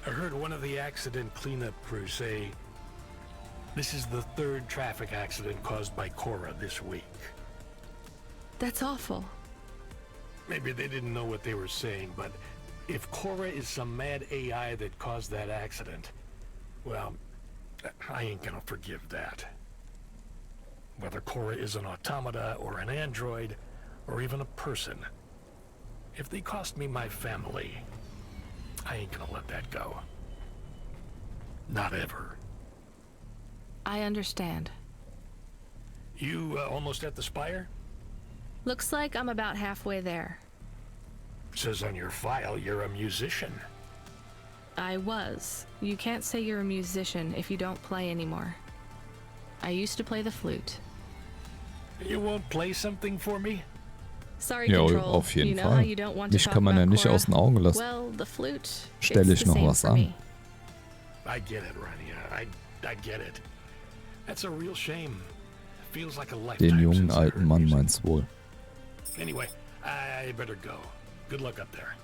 B: I heard one of the accident cleanup crew say this is the third traffic accident caused by Cora this week.
C: That's awful.
B: Maybe they didn't know what they were saying, but if Cora is some mad AI that caused that accident, well, I ain't gonna forgive that. Whether Cora is an automata or an android or even a person, if they cost me my family, I ain't gonna let that go. Not ever.
C: I understand.
B: You almost at the spire?
C: Looks like I'm about halfway there.
B: Says on your file you're a musician.
C: I was. You can't say you're a musician if you don't play anymore. I used to play the flute.
B: You won't play something for me?
C: Sorry,
A: Ja,
C: Control.
A: auf jeden
C: you know how
A: Fall.
C: you don't want to
A: Mich
C: talk
A: kann man ja
C: about
A: nicht
C: Cora?
A: aus den Augen lassen.
C: Well, the flute.
A: Stell
C: it's
A: ich
C: the
A: noch
C: same
A: was
C: for
A: an.
C: me.
B: I get it, Rania. I get it. That's a real shame. Feels like a lifetime
A: Den jungen
B: since I
A: alten
B: heard
A: Mann
B: music.
A: meinst wohl.
B: Anyway, I better go. Good luck up there.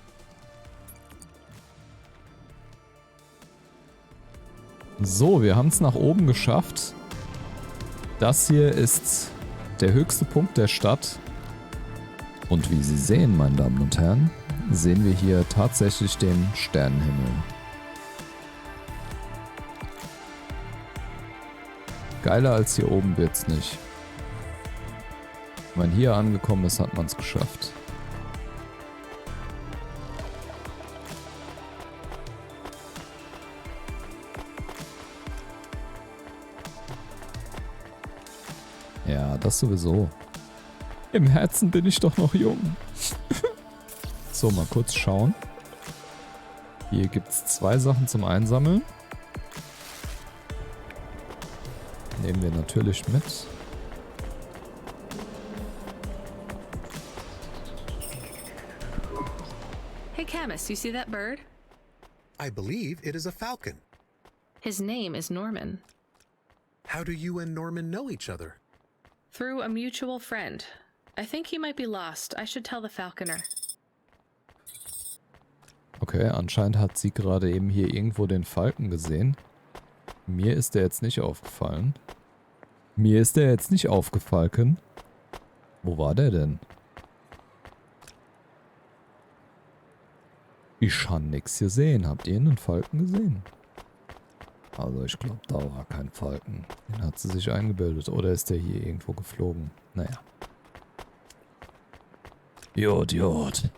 A: So, wir haben es nach oben geschafft. Das hier ist der höchste Punkt der Stadt. Und wie Sie sehen, meine Damen und Herren, sehen wir hier tatsächlich den Sternenhimmel. Geiler als hier oben wird's nicht. Wenn man hier angekommen ist, hat man es geschafft. Ja, das sowieso. Im Herzen bin ich doch noch jung. So, mal kurz schauen. Hier gibt es 2 Sachen zum Einsammeln. Nehmen wir natürlich mit.
C: Hey, Camus, you see that bird?
H: I believe it is a falcon.
C: His name is Norman.
H: How do you and Norman know each other?
C: Through a mutual friend. I think he might be lost. I should tell the falconer.
A: Okay, anscheinend hat sie gerade eben hier irgendwo den Falken gesehen. Mir ist der jetzt nicht aufgefallen. Wo war der denn? Ich habe nichts gesehen. Habt ihr einen Falken gesehen? Also ich glaube, da war kein Falken. Den hat sie sich eingebildet. Oder ist der hier irgendwo geflogen? Naja. Jod.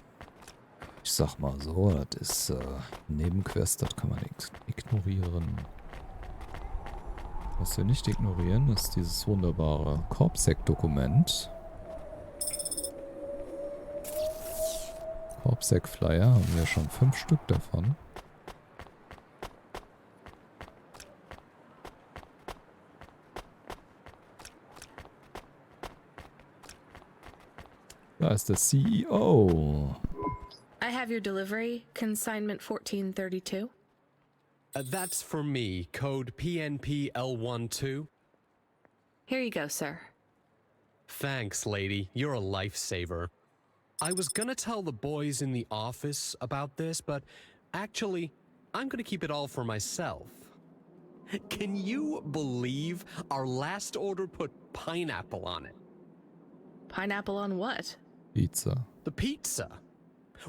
A: Ich sag mal so, das ist Nebenquest, das kann man ignorieren. Was wir nicht ignorieren, ist dieses wunderbare Corpsec-Dokument. Corpsec-Flyer haben wir schon 5 Stück davon. Da ist der CEO.
C: I have your delivery, consignment 1432.
E: That's for me, code PNP-L12.
C: Here you go, sir.
E: Thanks, lady. You're a lifesaver. I was gonna tell the boys in the office about this, but actually, I'm gonna keep it all for myself. Can you believe our last order put pineapple on it?
C: Pineapple on what?
A: Pizza.
E: The pizza.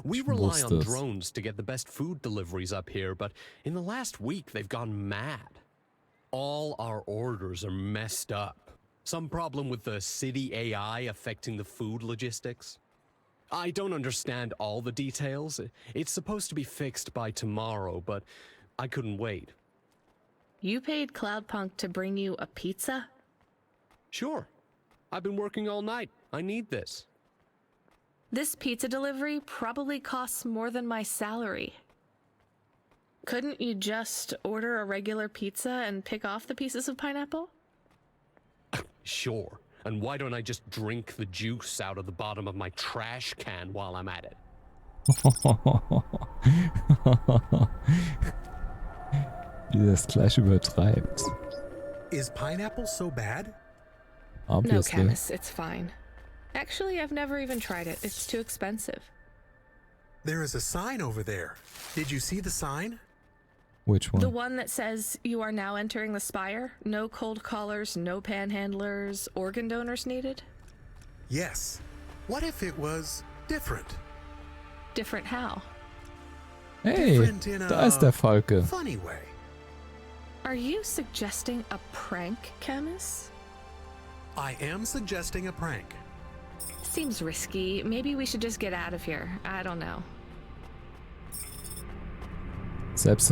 E: We rely on drones to get the best food deliveries up here, but in the last week they've gone mad. All our orders are messed up. Some problem with the city AI affecting the food logistics. I don't understand all the details. It's supposed to be fixed by tomorrow, but I couldn't wait.
C: You paid Cloudpunk to bring you a pizza?
E: Sure. I've been working all night. I need this.
C: This pizza delivery probably costs more than my salary. Couldn't you just order a regular pizza and pick off the pieces of pineapple?
E: Sure. And why don't I just drink the juice out of the bottom of my trash can while I'm at it?
A: Wie das gleich übertreibt.
H: Is pineapple so bad?
C: No,
A: Obviously.
C: Camus, it's fine. Actually, I've never even tried it. It's too expensive.
H: There is a sign over there. Did you see the sign?
A: Which one?
C: The one that says you are now entering the Spire? No cold callers, no panhandlers, organ donors needed?
H: Yes. What if it was different?
C: Different how?
A: Hey,
H: Different in
A: da
H: a
A: ist der Falke.
H: funny way.
C: Are you suggesting a prank, Camus?
H: I am suggesting a prank.
C: Seems risky. Maybe we should just get out of here. I don't know.
A: Selbst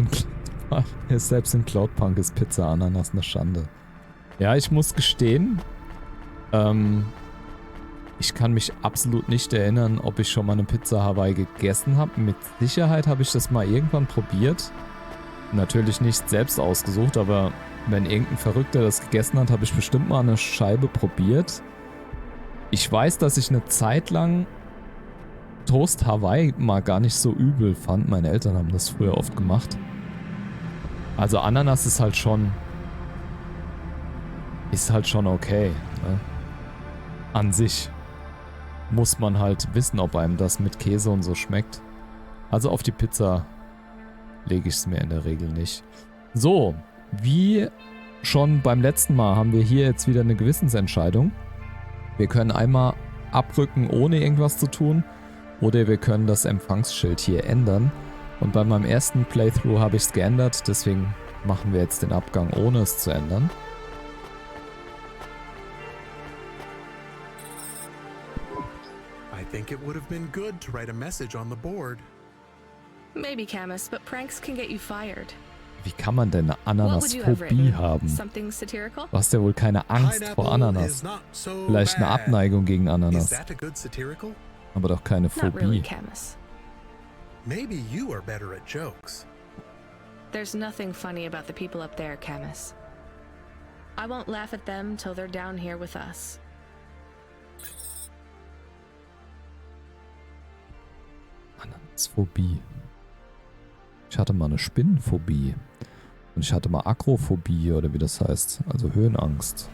A: in Cloudpunk ist Pizza Ananas eine Schande. Ja, ich muss gestehen, ich kann mich absolut nicht erinnern, ob ich schon mal eine Pizza Hawaii gegessen habe. Mit Sicherheit habe ich das mal irgendwann probiert. Natürlich nicht selbst ausgesucht, aber wenn irgendein Verrückter das gegessen hat, habe ich bestimmt mal eine Scheibe probiert. Ich weiß, dass ich eine Zeit lang Toast Hawaii mal gar nicht so übel fand. Meine Eltern haben das früher oft gemacht. Also Ananas ist halt schon okay. Ne? An sich muss man halt wissen, ob einem das mit Käse und so schmeckt. Also auf die Pizza lege ich es mir in der Regel nicht. So, wie schon beim letzten Mal haben wir hier jetzt wieder eine Gewissensentscheidung. Wir können einmal abrücken, ohne irgendwas zu tun. Oder wir können das Empfangsschild hier ändern. Und bei meinem ersten Playthrough habe ich es geändert. Deswegen machen wir jetzt den Abgang, ohne es zu ändern.
H: I think it would have been good to write a message on the board.
C: Maybe, Camus, but pranks can get you fired.
A: Wie kann man denn eine
C: What would you have
A: Ananasphobie
C: written?
A: haben?
C: Something satirical?
A: Du hast ja wohl keine Angst vor Ananas. Vielleicht eine Abneigung gegen
H: Is
A: Ananas.
H: that a good satirical?
A: Aber doch keine
C: Not really,
A: Phobie.
C: Camus.
H: Maybe you are better at jokes.
C: There's nothing funny about the people up there, Camus. I won't laugh at them till they're down here with us.
A: Ananasphobie. Ich hatte mal eine Spinnenphobie. Und ich hatte mal Akrophobie, oder wie das heißt. Also Höhenangst.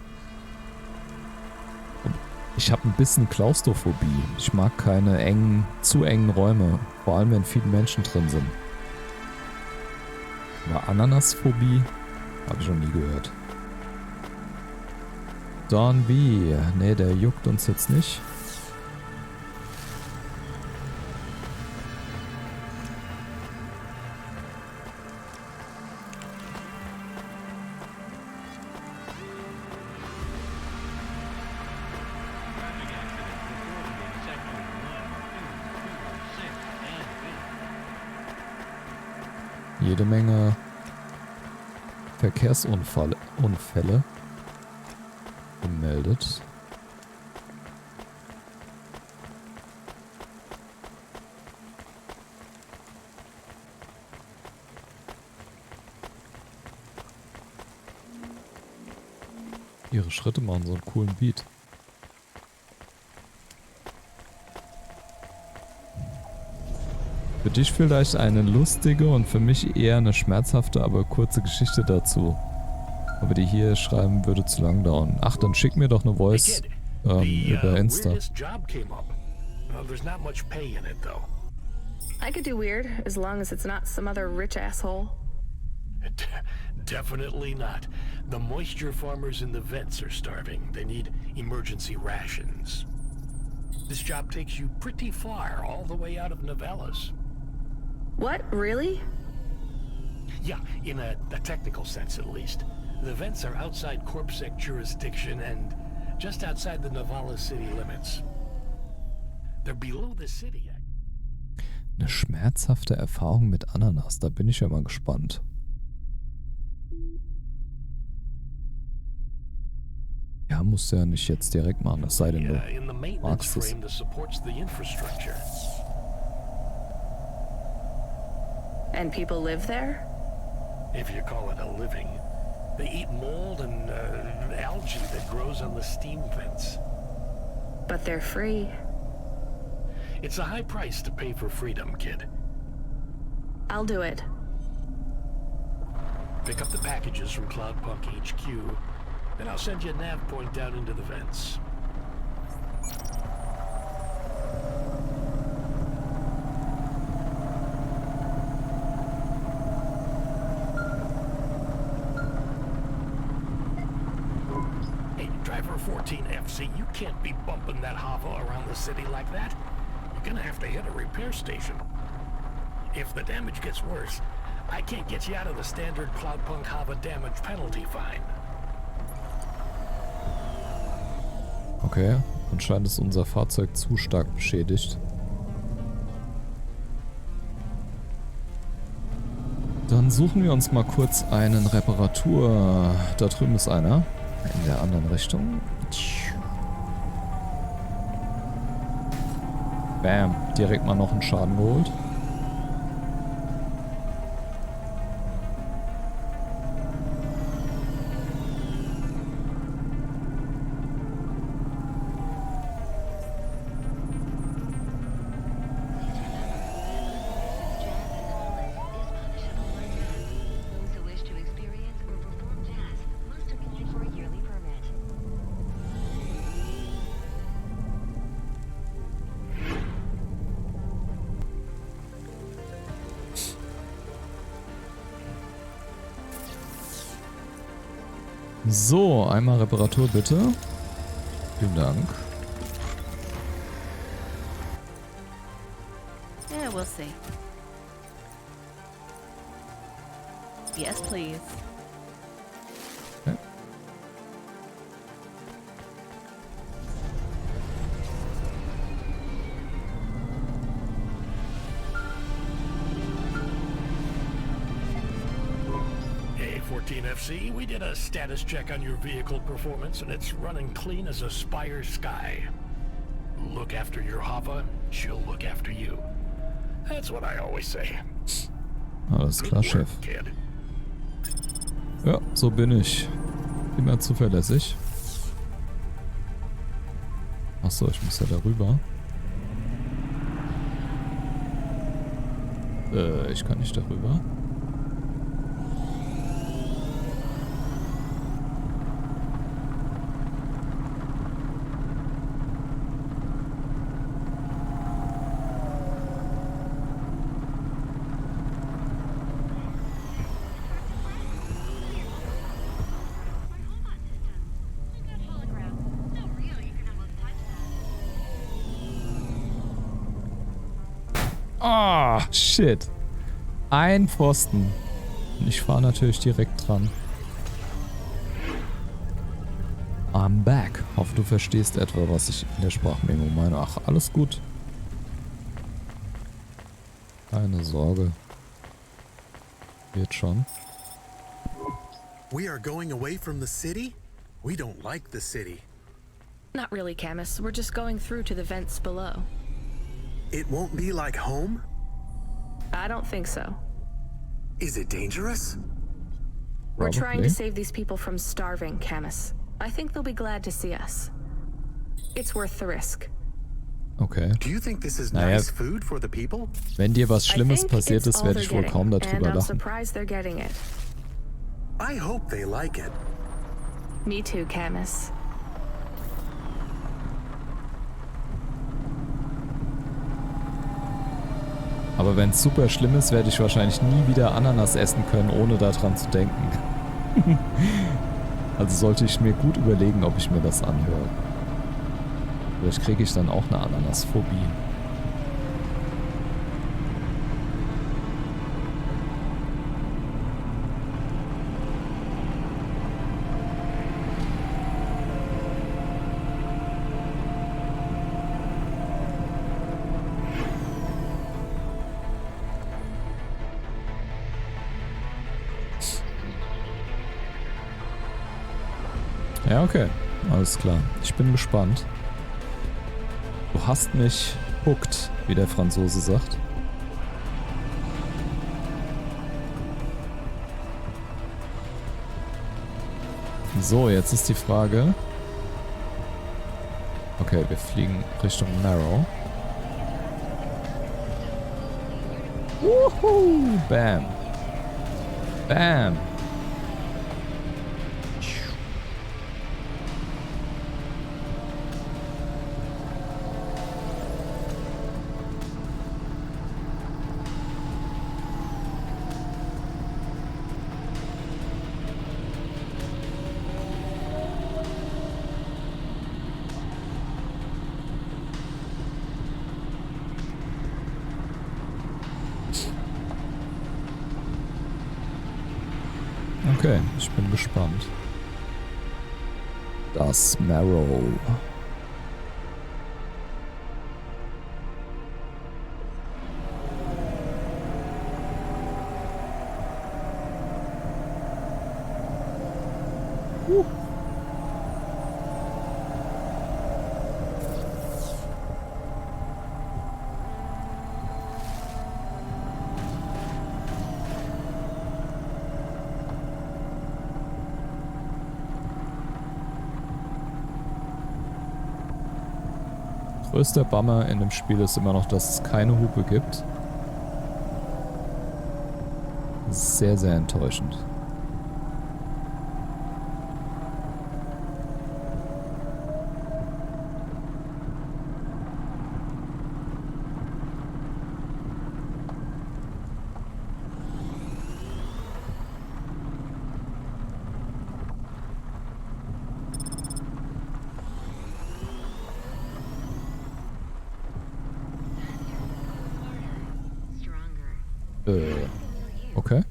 A: Und ich habe ein bisschen Klaustrophobie. Ich mag keine zu engen Räume. Vor allem, wenn viele Menschen drin sind. Aber Ananasphobie habe ich noch nie gehört. Don B. Ne, der juckt uns jetzt nicht. Jede Menge Verkehrsunfälle gemeldet. Ihre Schritte machen so einen coolen Beat. Für dich vielleicht eine lustige und für mich eher eine schmerzhafte, aber kurze Geschichte dazu. Aber die hier schreiben würde zu lang dauern. Ach, dann schick mir doch eine Voice über Insta.
B: There's not much pay in it, though.
C: I could do weird, as long as it's not some other rich asshole.
B: Definitely not. The moisture farmers in the vents are starving. They need emergency rations. This job takes you pretty far, all the way out of Novellas.
C: What? Really?
B: Yeah, in a technical sense at least. The vents are outside CorpSec jurisdiction and just outside the Novellas city limits. They're below the city.
A: Eine schmerzhafte Erfahrung mit Ananas, da bin ich ja mal gespannt. Ja, musst du ja nicht jetzt direkt machen, es sei denn du magst es.
C: And people live there?
B: If you call it a living. They eat mold and algae that grows on the steam vents.
C: But they're free.
B: It's a high price to pay for freedom, kid.
C: I'll do it.
B: Pick up the packages from Cloudpunk HQ, then I'll send you a nav point down into the vents. Hey, Driver 14FC, you can't be bumping that hover around the city like that. You're gonna have to hit a repair station. If the damage gets worse, I can't get you out of the standard Cloudpunk Hava damage penalty fine.
A: Okay, anscheinend ist unser Fahrzeug zu stark beschädigt. Dann suchen wir uns mal kurz einen Reparatur. Da drüben ist einer. In der anderen Richtung. Bam, direkt mal noch einen Schaden geholt. So, einmal Reparatur bitte. Vielen Dank.
C: Yeah, we'll see. Yes, please.
A: Okay.
B: Hey, 14FC, we did a status check on your vehicle performance and it's running clean as a Spire Sky. Look after your Hava, she'll look after you. That's what I always say.
A: Alles klar, Chef.
B: Kid.
A: Ja, so bin ich. Immer zuverlässig. Achso, ich muss ja darüber. Ich kann nicht darüber. Ah, shit. Ein Pfosten. Und ich fahre natürlich direkt dran. I'm back. Hoffe, du verstehst etwa, was ich in der Sprachmemo meine. Ach, alles gut. Keine Sorge. Wird schon.
H: We are going away from the city? We don't like the city.
C: Not really, Camus. We're just going through to the vents below.
H: It won't be like home?
C: I don't think so.
H: Is it dangerous?
C: We're trying to save these people from starving, Camus. I think they'll be glad to see us. It's worth the risk.
A: Okay.
H: Do you think this is nice food for the people?
A: Wenn dir was Schlimmes passiert ist, werde ich wohl kaum darüber lachen.
C: Surprised they're getting it.
H: I hope they like it.
C: Me too, Camus.
A: Aber wenn es super schlimm ist, werde ich wahrscheinlich nie wieder Ananas essen können, ohne daran zu denken. Also sollte ich mir gut überlegen, ob ich mir das anhöre. Vielleicht kriege ich dann auch eine Ananasphobie. Ja, okay. Alles klar. Ich bin gespannt. Du hast mich hooked, wie der Franzose sagt. So, jetzt ist die Frage. Okay, wir fliegen Richtung Narrow. Woohoo! Bam. Bam. Okay, ich bin gespannt. Das Marrow. Größter Bummer in dem Spiel ist immer noch, dass es keine Hupe gibt. Sehr, sehr enttäuschend. Okay.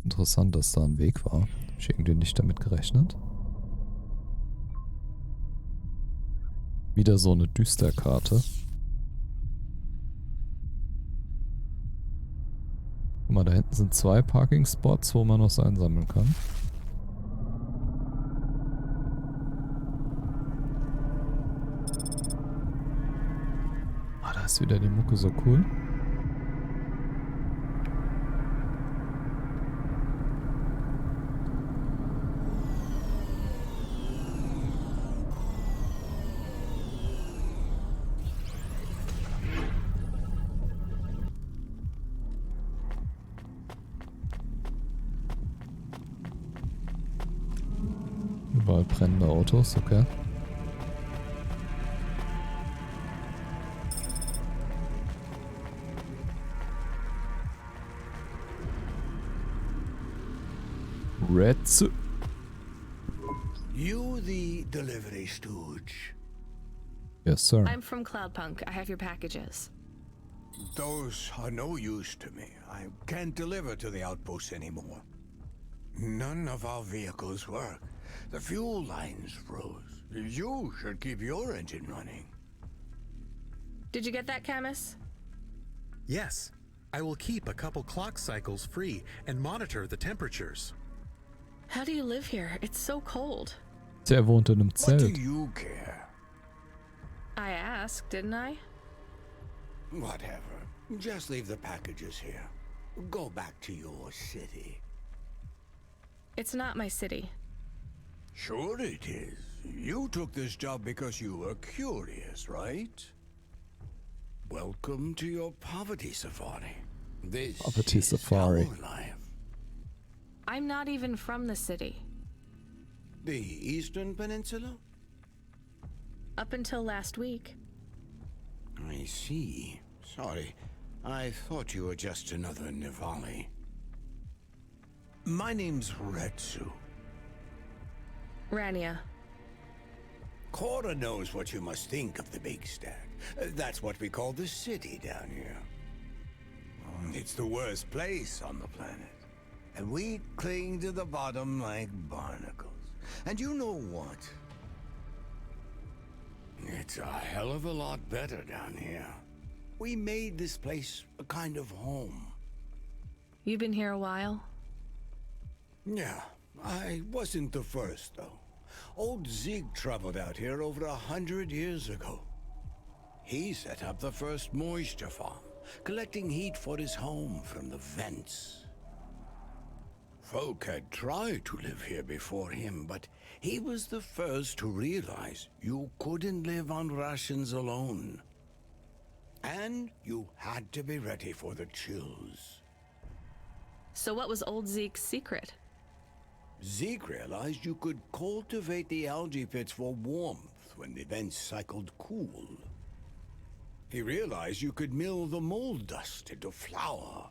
A: Interessant, dass da ein Weg war. Hab ich irgendwie nicht damit gerechnet. Wieder so eine Düsterkarte. Guck mal, da hinten sind 2 Parking-Spots, wo man was einsammeln kann. Da ist wieder die Mucke so cool. Überall brennende Autos, okay. Reds.
T: You the delivery stooge?
A: Yes, sir.
C: I'm from Cloudpunk. I have your packages.
T: Those are no use to me. I can't deliver to the outpost anymore. None of our vehicles work. The fuel lines froze. You should keep your engine running.
C: Did you get that, Camus?
H: Yes. I will keep a couple clock cycles free and monitor the temperatures.
C: How do you live here? It's so cold.
A: Der wohnt in einem
T: What do
A: Zelt.
T: you care?
C: I asked, didn't I?
T: Whatever. Just leave the packages here. Go back to your city.
C: It's not my city.
T: Sure it is. You took this job because you were curious, right? Welcome to your poverty safari. This
A: Poverty
T: is
A: safari.
T: our life.
C: I'm not even from the city.
T: The Eastern Peninsula?
C: Up until last week.
T: I see. Sorry. I thought you were just another Nivali. My name's Retsu.
C: Rania.
T: Cora knows what you must think of the Big Stack. That's what we call the city down here. It's the worst place on the planet. And we cling to the bottom like barnacles. And you know what? It's a hell of a lot better down here. We made this place a kind of home.
C: You've been here a while?
T: Yeah, I wasn't the first, though. Old Zeke traveled out here over 100 years ago. He set up the first moisture farm, collecting heat for his home from the vents. folk had tried to live here before him, but he was the first to realize you couldn't live on rations alone. And you had to be ready for the chills.
C: So what was old Zeke's secret?
T: Zeke realized you could cultivate the algae pits for warmth when the vents cycled cool. He realized you could mill the mold dust into flour.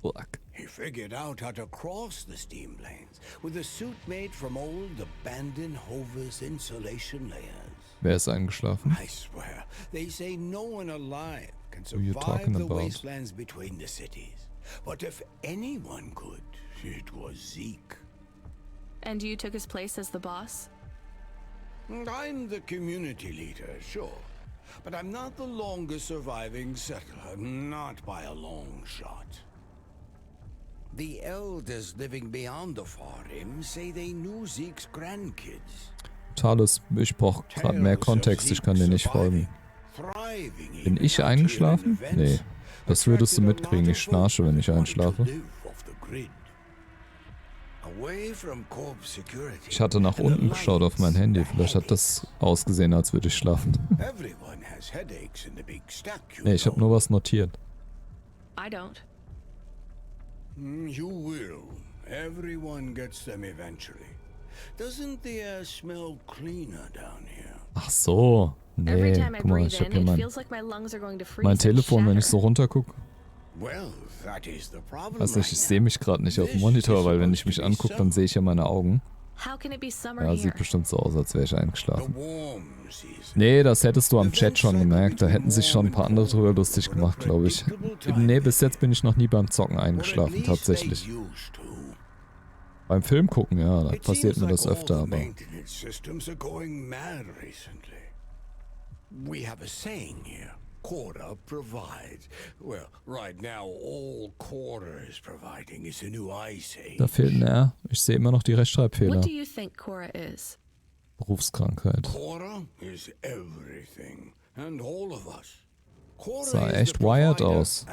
A: Black.
T: He figured out how to cross the steam planes with a suit made from old abandoned Hover's insulation layers.
A: Wer ist eingeschlafen?
T: I swear, they say no one alive can
A: Who you
T: survive
A: talking
T: the
A: about?
T: wastelands between the cities. But if anyone could, it was Zeke.
C: And you took his place as the boss?
T: I'm the community leader, sure. But I'm not the longest surviving settler, not by a long shot. The elders living beyond the Farim say they knew Zeke's grandkids.
A: Thales, ich brauche gerade mehr Kontext, ich kann dir nicht folgen. Bin ich eingeschlafen? Nee. Das würdest du mitkriegen, ich schnarche, wenn ich einschlafe. Ich hatte nach unten geschaut auf mein Handy, vielleicht hat das ausgesehen, als würde ich schlafen. Nee, ich habe nur was notiert.
C: I don't.
T: You will. Everyone gets them eventually. Doesn't the air smell cleaner down here?
A: Ach so. Nee, guck mal, ich hab hier mein Telefon, wenn ich so runter gucke. Weiß nicht, ich sehe mich gerade nicht auf dem Monitor, weil wenn ich mich angucke, dann sehe ich ja meine Augen. Ja, sieht bestimmt so aus, als wäre ich eingeschlafen. Nee, das hättest du am Chat schon gemerkt. Da hätten sich schon ein paar andere drüber lustig gemacht, glaube ich. Nee, bis jetzt bin ich noch nie beim Zocken eingeschlafen, tatsächlich. Beim Film gucken, ja, da passiert mir das öfter, aber...
T: We have a saying here. Quarter provides. Well, right now all Quarter is providing is a new ice age.
A: Da fehlt ein R. Ich sehe immer noch die Rechtschreibfehler.
C: What do you think Cora is?
A: Berufskrankheit.
T: Quarter is everything. And all of us.
A: Sah echt wired aus.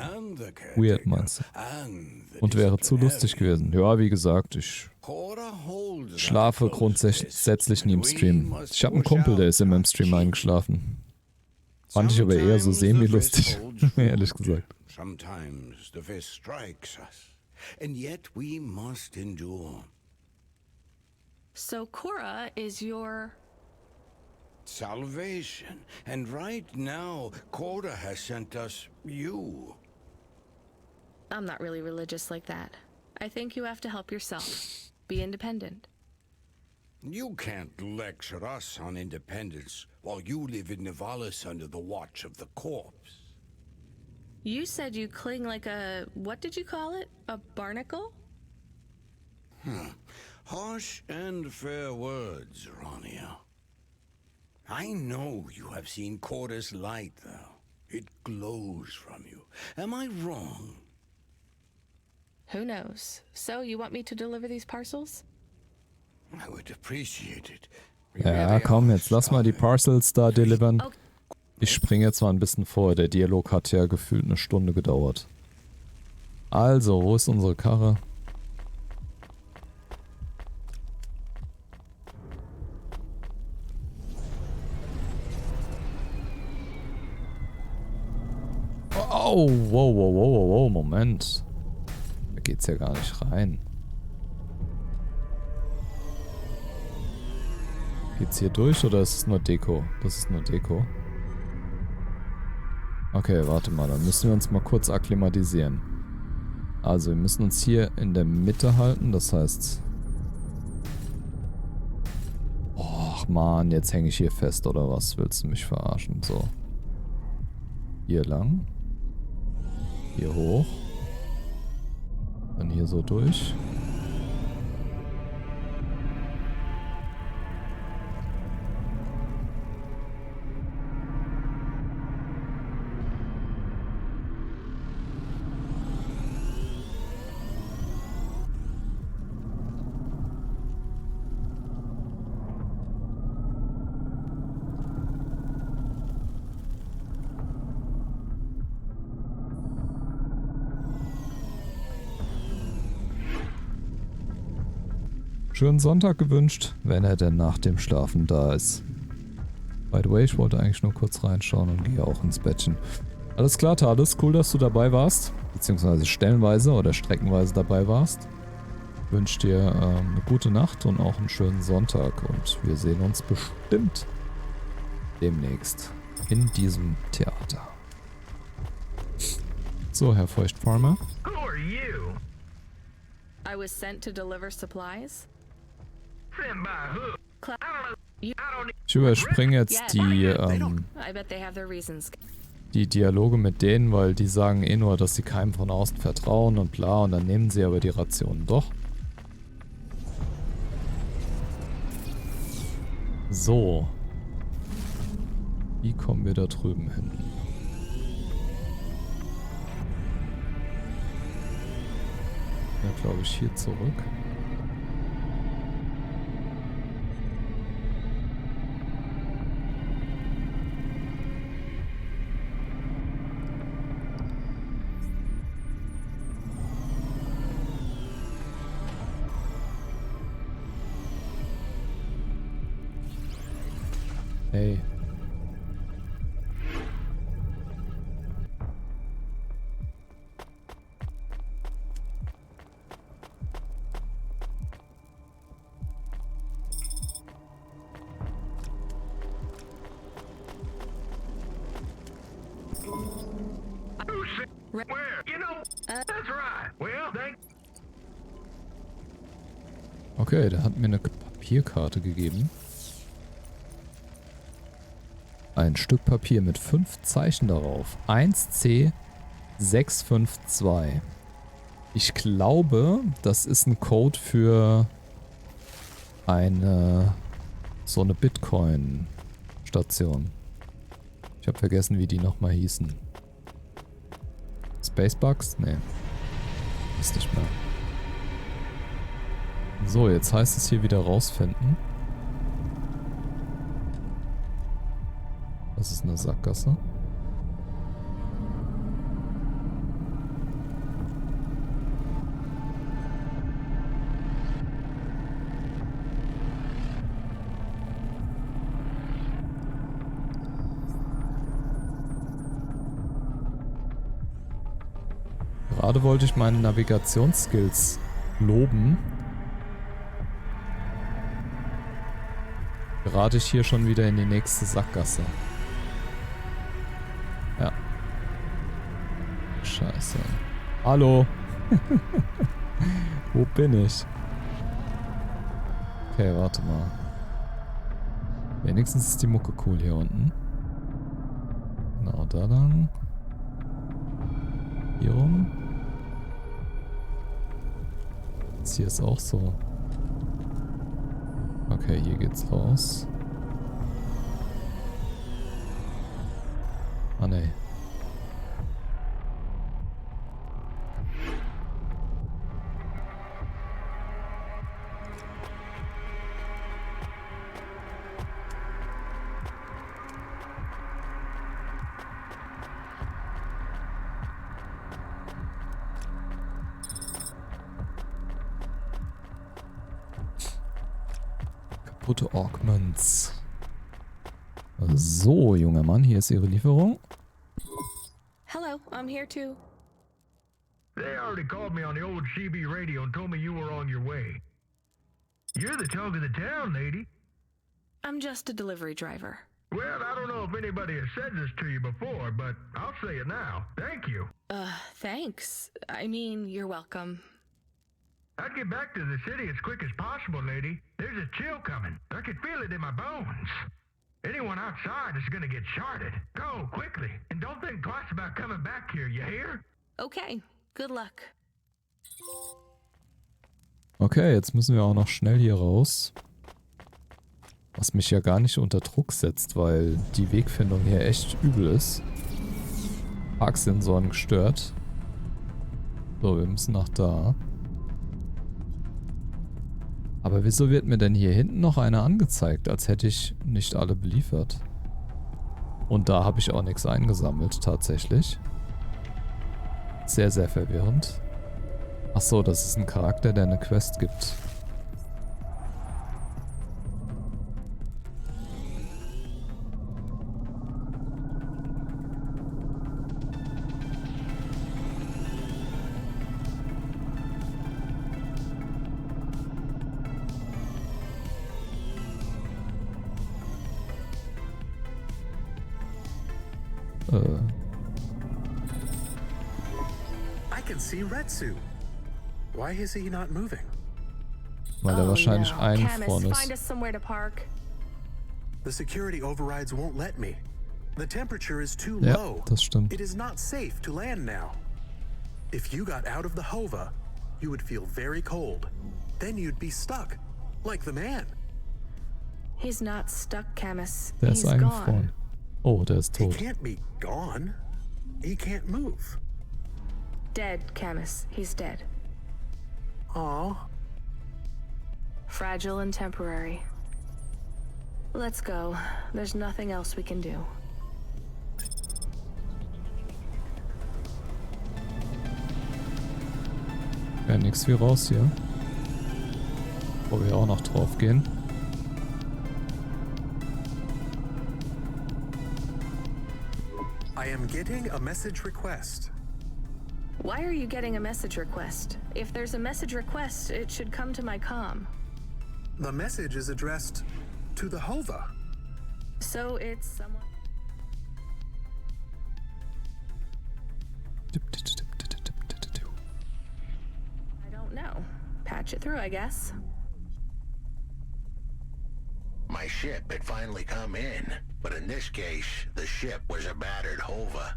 A: Weird, meinst du? Und wäre zu lustig gewesen. Ja, wie gesagt, ich schlafe grundsätzlich nie im Stream. Ich habe einen Kumpel, der ist immer im Stream eingeschlafen. Fand ich aber eher so semi-lustig, ehrlich gesagt.
T: Sometimes the fist strikes us. And yet we must endure.
C: So Cora is your...
T: salvation. And right now, Cora has sent us you.
C: I'm not really religious like that. I think you have to help yourself. Be independent.
T: You can't lecture us on independence while you live in Nivalis under the watch of the corpse.
C: You said you cling like a... what did you call it? A barnacle?
T: Harsh and fair words, Ronnia. I know you have seen Cora's light, though. It glows from you. Am I wrong?
C: Who knows? So, you want me to deliver these parcels?
T: I would appreciate it.
A: Ja, komm, jetzt lass mal die Parcels da delivern. Ich springe jetzt mal ein bisschen vor. Der Dialog hat ja gefühlt eine Stunde gedauert. Also, wo ist unsere Karre? Oh, wow, Moment. Da geht's ja gar nicht rein. Geht's hier durch oder ist es nur Deko? Das ist nur Deko. Okay, warte mal, dann müssen wir uns mal kurz akklimatisieren. Also, wir müssen uns hier in der Mitte halten, das heißt... Och man, jetzt hänge ich hier fest oder was? Willst du mich verarschen? So. Hier lang. Hier hoch. Dann hier so durch. schönen Sonntag gewünscht, wenn er denn nach dem Schlafen da ist. By the way, ich wollte eigentlich nur kurz reinschauen und gehe auch ins Bettchen. Alles klar, Thales, cool, dass du dabei warst. Beziehungsweise stellenweise oder streckenweise dabei warst. Ich wünsche dir eine gute Nacht und auch einen schönen Sonntag. Und wir sehen uns bestimmt demnächst in diesem Theater. So, Herr Feuchtfarmer.
B: Who are you?
C: I was sent to deliver supplies.
B: Sent by who?
A: Ich überspringe jetzt
C: I bet they have their reasons.
A: die Dialoge mit denen, weil die sagen eh nur, dass sie keinem von außen vertrauen und bla, und dann nehmen sie aber die Rationen doch. So. Wie kommen wir da drüben hin? Ja, glaube ich, hier zurück. Hey.
B: Where? You know, that's right. Well, thank.
A: Okay, der hat mir eine Papierkarte gegeben. Ein Stück Papier mit 5 Zeichen darauf. 1C652. Ich glaube, das ist ein Code für so eine Bitcoin-Station. Ich habe vergessen, wie die nochmal hießen. Spacebucks? Nee. Ist nicht mehr. So, jetzt heißt es hier wieder rausfinden. Das ist eine Sackgasse. Gerade wollte ich meine Navigationsskills loben. Gerate ich hier schon wieder in die nächste Sackgasse. Ja. Scheiße. Hallo. Wo bin ich? Okay, warte mal. Wenigstens ist die Mucke cool hier unten. Genau, da lang. Hier rum. Jetzt hier ist auch so. Okay, hier geht's raus. Ah, ne. Kaputte Augments. So, junger Mann, hier ist Ihre Lieferung.
C: Hello, I'm here too.
B: They already called me on the old CB radio and told me you were on your way. You're the talk of the town, lady.
C: I'm just a delivery driver.
B: Well, I don't know if anybody has said this to you before, but I'll say it now. Thank you.
C: Thanks. I mean, you're welcome.
B: I'd get back to the city as quick as possible, lady. There's a chill coming. I can feel it in my bones. Anyone outside is gonna get charted. Go, quickly. And don't think twice about coming back here, you hear?
C: Okay, good luck.
A: Okay, jetzt müssen wir auch noch schnell hier raus. Was mich ja gar nicht unter Druck setzt, weil die Wegfindung hier echt übel ist. Parksensoren gestört. So, wir müssen nach da. Aber wieso wird mir denn hier hinten noch einer angezeigt, als hätte ich nicht alle beliefert? Und da habe ich auch nichts eingesammelt, tatsächlich. Sehr, sehr verwirrend. Ach so, das ist ein Charakter, der eine Quest gibt.
H: I can see Retsu. Why is he not moving?
A: Weil er wahrscheinlich eingefroren
C: Camus, find
A: ist.
C: us somewhere to park.
H: The security overrides won't let me. The temperature is too
A: Ja,
H: low.
A: das stimmt.
H: It is not safe to land now. If you got out of the Hova, you would feel very cold. Then you'd be stuck, like the man.
C: He's not stuck, Camus.
A: Der ist
C: He's
A: eingefroren.
C: gone.
A: Oh, der ist
H: He
A: tot.
H: can't be gone. He can't move.
C: Dead, Camus. He's dead.
H: Aw.
C: Fragile and temporary. Let's go. There's nothing else we can do.
A: Ja, nix wie raus hier. Wo wir auch noch drauf gehen.
H: I am getting a message request.
C: Why are you getting a message request? If there's a message request, it should come to my comm.
H: The message is addressed to the Hova.
C: So it's someone... I don't know. Patch it through, I guess.
B: My ship had finally come in, but in this case, the ship was a battered Hova.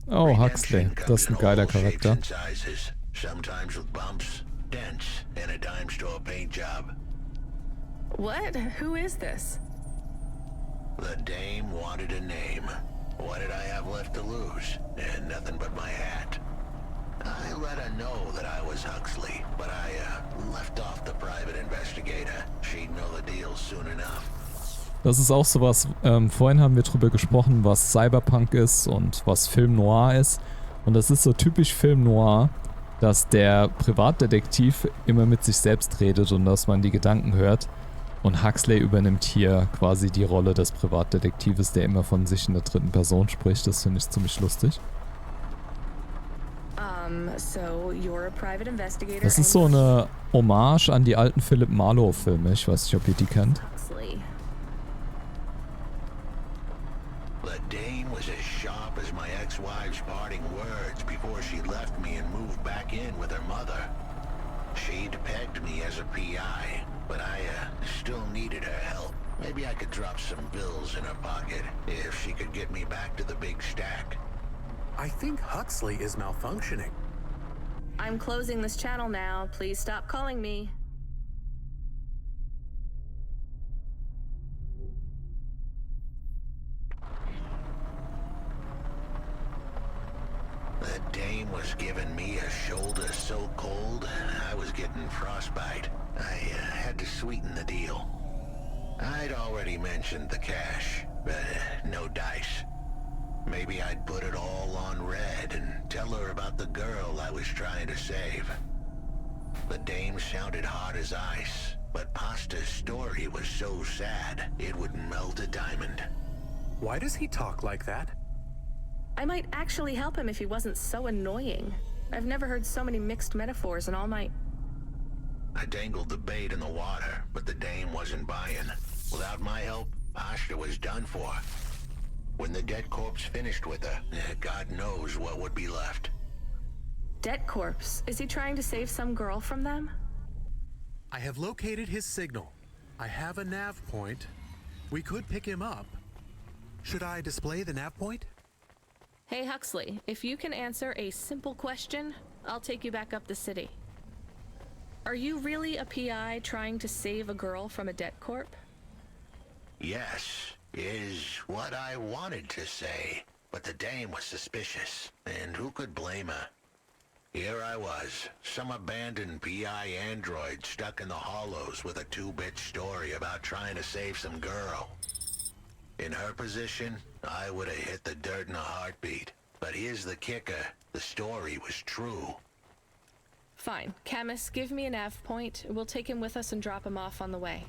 A: Oh, Huxley. Das ist ein geiler Charakter.
B: Sizes, sometimes with bumps, dents, and a dime store paint job.
C: What? Who is this?
B: The dame wanted a name. What did I have left to lose? And nothing but my hat. I let her know that I was Huxley, but I left off the private investigator. She'd know the deal soon enough.
A: Das ist auch sowas, vorhin haben wir drüber gesprochen, was Cyberpunk ist und was Film Noir ist. Und das ist so typisch Film Noir, dass der Privatdetektiv immer mit sich selbst redet und dass man die Gedanken hört. Und Huxley übernimmt hier quasi die Rolle des Privatdetektives, der immer von sich in der dritten Person spricht. Das finde ich ziemlich lustig.
C: So you're a private investigator.
A: Das ist so eine Hommage an die alten Philip Marlowe-Filme. Ich weiß nicht, ob ihr die kennt.
C: Huxley.
B: The dame was as sharp as my ex-wife's parting words before she left me and moved back in with her mother. She'd pegged me as a PI, but I still needed her help. Maybe I could drop some bills in her pocket if she could get me back to the big stack.
H: I think Huxley is malfunctioning.
C: I'm closing this channel now. Please stop calling me.
B: The dame was giving me a shoulder so cold, I was getting frostbite. I had to sweeten the deal. I'd already mentioned the cash, but no dice. Maybe I'd put it all on red and tell her about the girl I was trying to save. The dame sounded hard as ice, but Pasta's story was so sad it would melt a diamond.
H: Why does he talk like that?
C: I might actually help him if he wasn't so annoying. I've never heard so many mixed metaphors in all my...
B: I dangled the bait in the water, but the dame wasn't buying. Without my help, Pasta was done for. When the dead corpse finished with her, God knows what would be left.
C: Dead corpse? Is he trying to save some girl from them?
H: I have located his signal. I have a nav point. We could pick him up. Should I display the nav point?
C: Hey Huxley, if you can answer a simple question, I'll take you back up the city. Are you really a PI trying to save a girl from a dead corp?
B: Yes, is what I wanted to say, but the dame was suspicious, and who could blame her? Here I was, some abandoned PI android stuck in the hollows with a 2-bit story about trying to save some girl. In her position, I would have hit the dirt in a heartbeat. But here's the kicker, the story was true.
C: Fine. Camus, give me a nav point. We'll take him with us and drop him off on the way.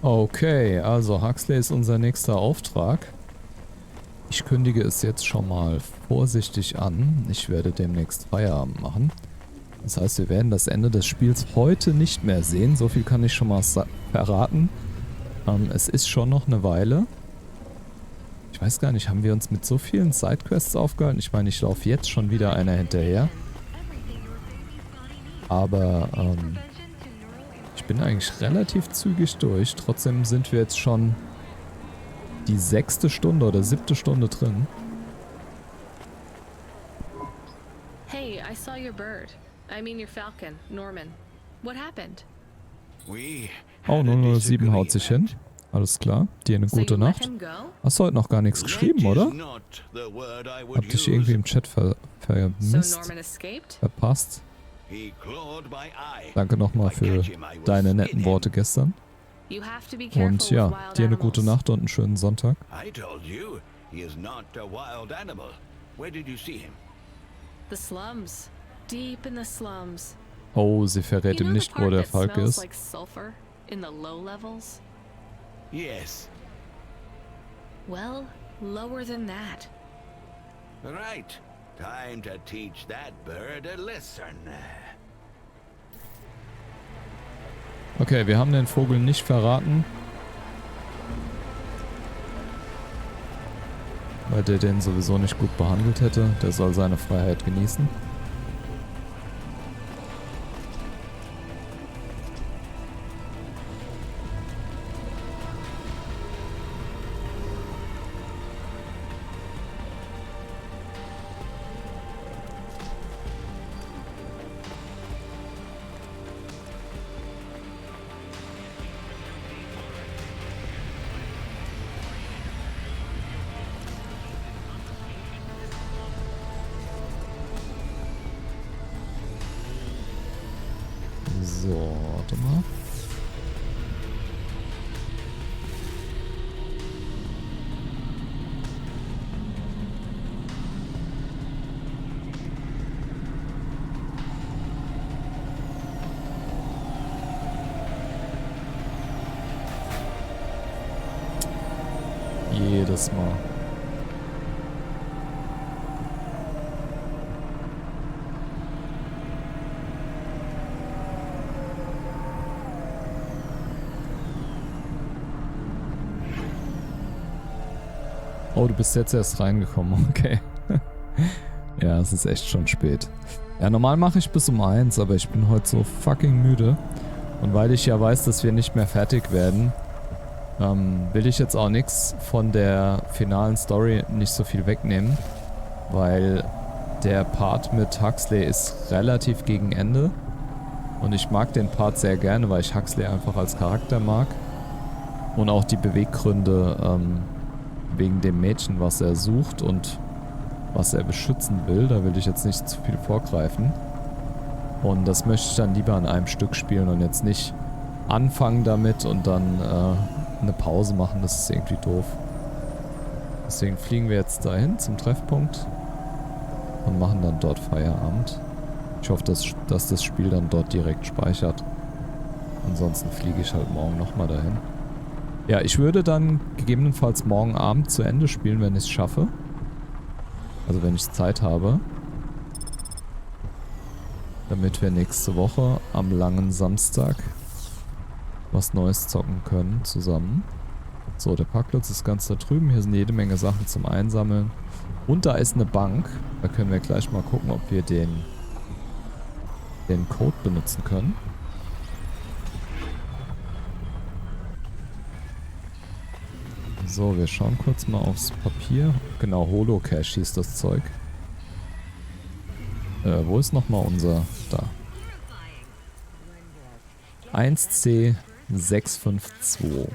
A: Okay, also Huxley ist unser nächster Auftrag. Ich kündige es jetzt schon mal vorsichtig an. Ich werde demnächst Feierabend machen. Das heißt, wir werden das Ende des Spiels heute nicht mehr sehen. So viel kann ich schon mal verraten. Es ist schon noch eine Weile. Ich weiß gar nicht, haben wir uns mit so vielen Sidequests aufgehalten? Ich meine, ich laufe jetzt schon wieder einer hinterher. Aber ich bin eigentlich relativ zügig durch. Trotzdem sind wir jetzt schon die 6. Stunde oder 7. Stunde drin.
C: Hey, I saw your bird. I mean your falcon, Norman. What happened?
A: Oh, 007 haut sich hin. Alles klar. Dir eine gute Nacht. Hast du heute noch gar nichts geschrieben, oder? Hab dich irgendwie im Chat vermisst. Verpasst. Danke nochmal für deine netten Worte gestern. Und ja, dir eine gute Nacht und einen schönen Sonntag.
C: The slums. Deep in the slums.
A: Oh, sie verrät ihm nicht, wo der Falke ist.
C: Like sulfur in the low levels?
J: Yes.
C: Well, lower than that.
J: Right. Time to teach that bird a lesson.
A: Okay, wir haben den Vogel nicht verraten. Weil der den sowieso nicht gut behandelt hätte. Der soll seine Freiheit genießen. So, warte mal. Jedes Mal. Oh, du bist jetzt erst reingekommen, okay. Ja, es ist echt schon spät. Ja, normal mache ich bis um 1, aber ich bin heute so fucking müde. Und weil ich ja weiß, dass wir nicht mehr fertig werden, will ich jetzt auch nichts von der finalen Story nicht so viel wegnehmen. Weil der Part mit Huxley ist relativ gegen Ende. Und ich mag den Part sehr gerne, weil ich Huxley einfach als Charakter mag. Und auch die Beweggründe, wegen dem Mädchen, was er sucht und was er beschützen will. Da will ich jetzt nicht zu viel vorgreifen. Und das möchte ich dann lieber an einem Stück spielen und jetzt nicht anfangen damit und dann eine Pause machen. Das ist irgendwie doof. Deswegen fliegen wir jetzt dahin zum Treffpunkt und machen dann dort Feierabend. Ich hoffe, dass das Spiel dann dort direkt speichert. Ansonsten fliege ich halt morgen nochmal dahin. Ja, ich würde dann gegebenenfalls morgen Abend zu Ende spielen, wenn ich es schaffe. Also wenn ich Zeit habe. Damit wir nächste Woche am langen Samstag was Neues zocken können zusammen. So, der Parkplatz ist ganz da drüben. Hier sind jede Menge Sachen zum Einsammeln. Und da ist eine Bank. Da können wir gleich mal gucken, ob wir den Code benutzen können. So, wir schauen kurz mal aufs Papier. Genau, Holocache hieß das Zeug. Wo ist nochmal unser... Da. 1C652.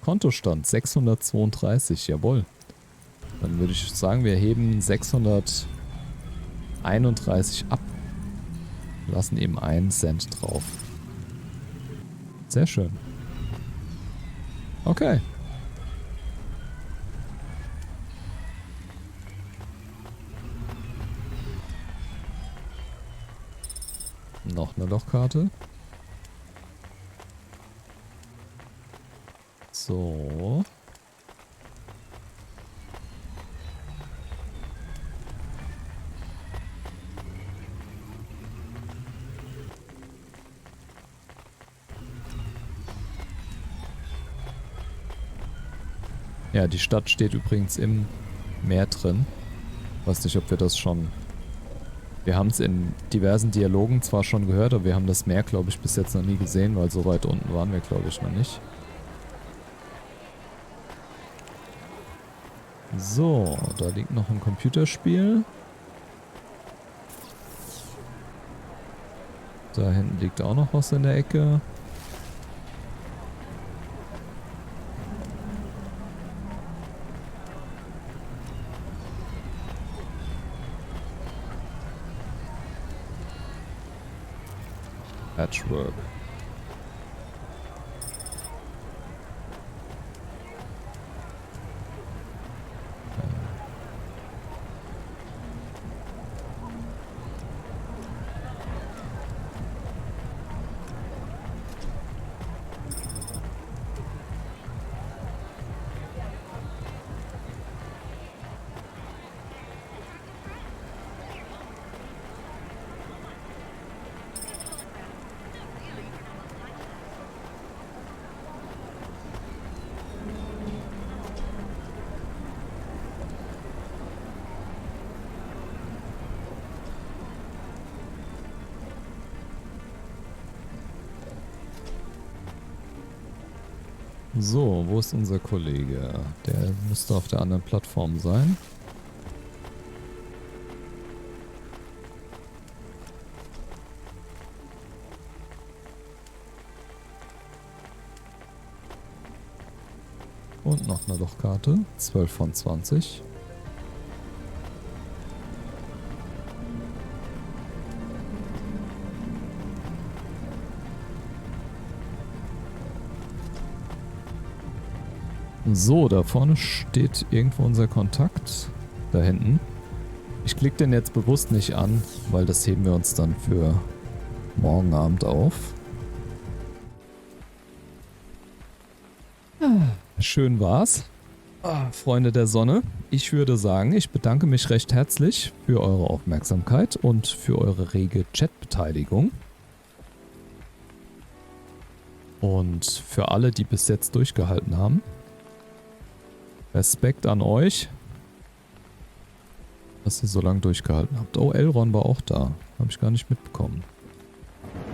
A: Kontostand 632, jawohl. Dann würde ich sagen, wir heben 631 ab. Lassen eben 1 Cent drauf. Sehr schön. Okay. Noch eine Lochkarte. So. Ja, die Stadt steht übrigens im Meer drin. Weiß nicht, ob wir das schon... Wir haben es in diversen Dialogen zwar schon gehört, aber wir haben das Meer, glaube ich, bis jetzt noch nie gesehen, weil so weit unten waren wir, glaube ich, noch nicht. So, da liegt noch ein Computerspiel. Da hinten liegt auch noch was in der Ecke. Patchwork. So, wo ist unser Kollege? Der müsste auf der anderen Plattform sein. Und noch eine Lochkarte. 12 von 20. So, da vorne steht irgendwo unser Kontakt. Da hinten. Ich klicke den jetzt bewusst nicht an, weil das heben wir uns dann für morgen Abend auf. Schön war's. Freunde der Sonne, ich würde sagen, ich bedanke mich recht herzlich für eure Aufmerksamkeit und für eure rege Chatbeteiligung. Und für alle, die bis jetzt durchgehalten haben. Respekt an euch, dass ihr so lange durchgehalten habt. Oh, Elron war auch da. Habe ich gar nicht mitbekommen.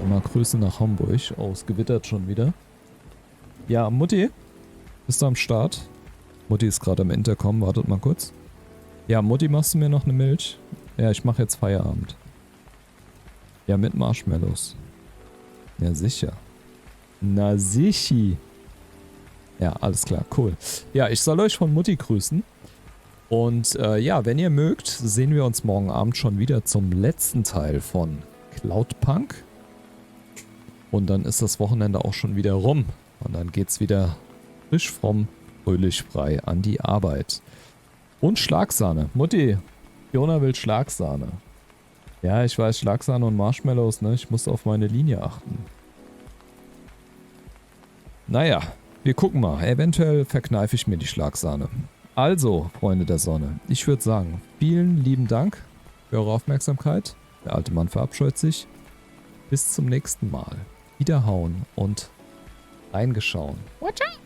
A: Mal Grüße nach Hamburg. Oh, es gewittert schon wieder. Ja, Mutti, bist du am Start? Mutti ist gerade am Intercom. Wartet mal kurz. Ja, Mutti, machst du mir noch eine Milch? Ja, ich mache jetzt Feierabend. Ja, mit Marshmallows. Ja, sicher. Na sichi. Ja, alles klar, cool. Ja, ich soll euch von Mutti grüßen. Und ja, wenn ihr mögt, sehen wir uns morgen Abend schon wieder zum letzten Teil von Cloudpunk. Und dann ist das Wochenende auch schon wieder rum. Und dann geht's wieder frisch, fromm, fröhlich, frei an die Arbeit. Und Schlagsahne. Mutti, Fiona will Schlagsahne. Ja, ich weiß, Schlagsahne und Marshmallows, ne? Ich muss auf meine Linie achten. Naja. Wir gucken mal. Eventuell verkneife ich mir die Schlagsahne. Also, Freunde der Sonne, ich würde sagen, vielen lieben Dank für eure Aufmerksamkeit. Der alte Mann verabscheut sich. Bis zum nächsten Mal. Wiederhauen und reingeschauen.
C: Watch out!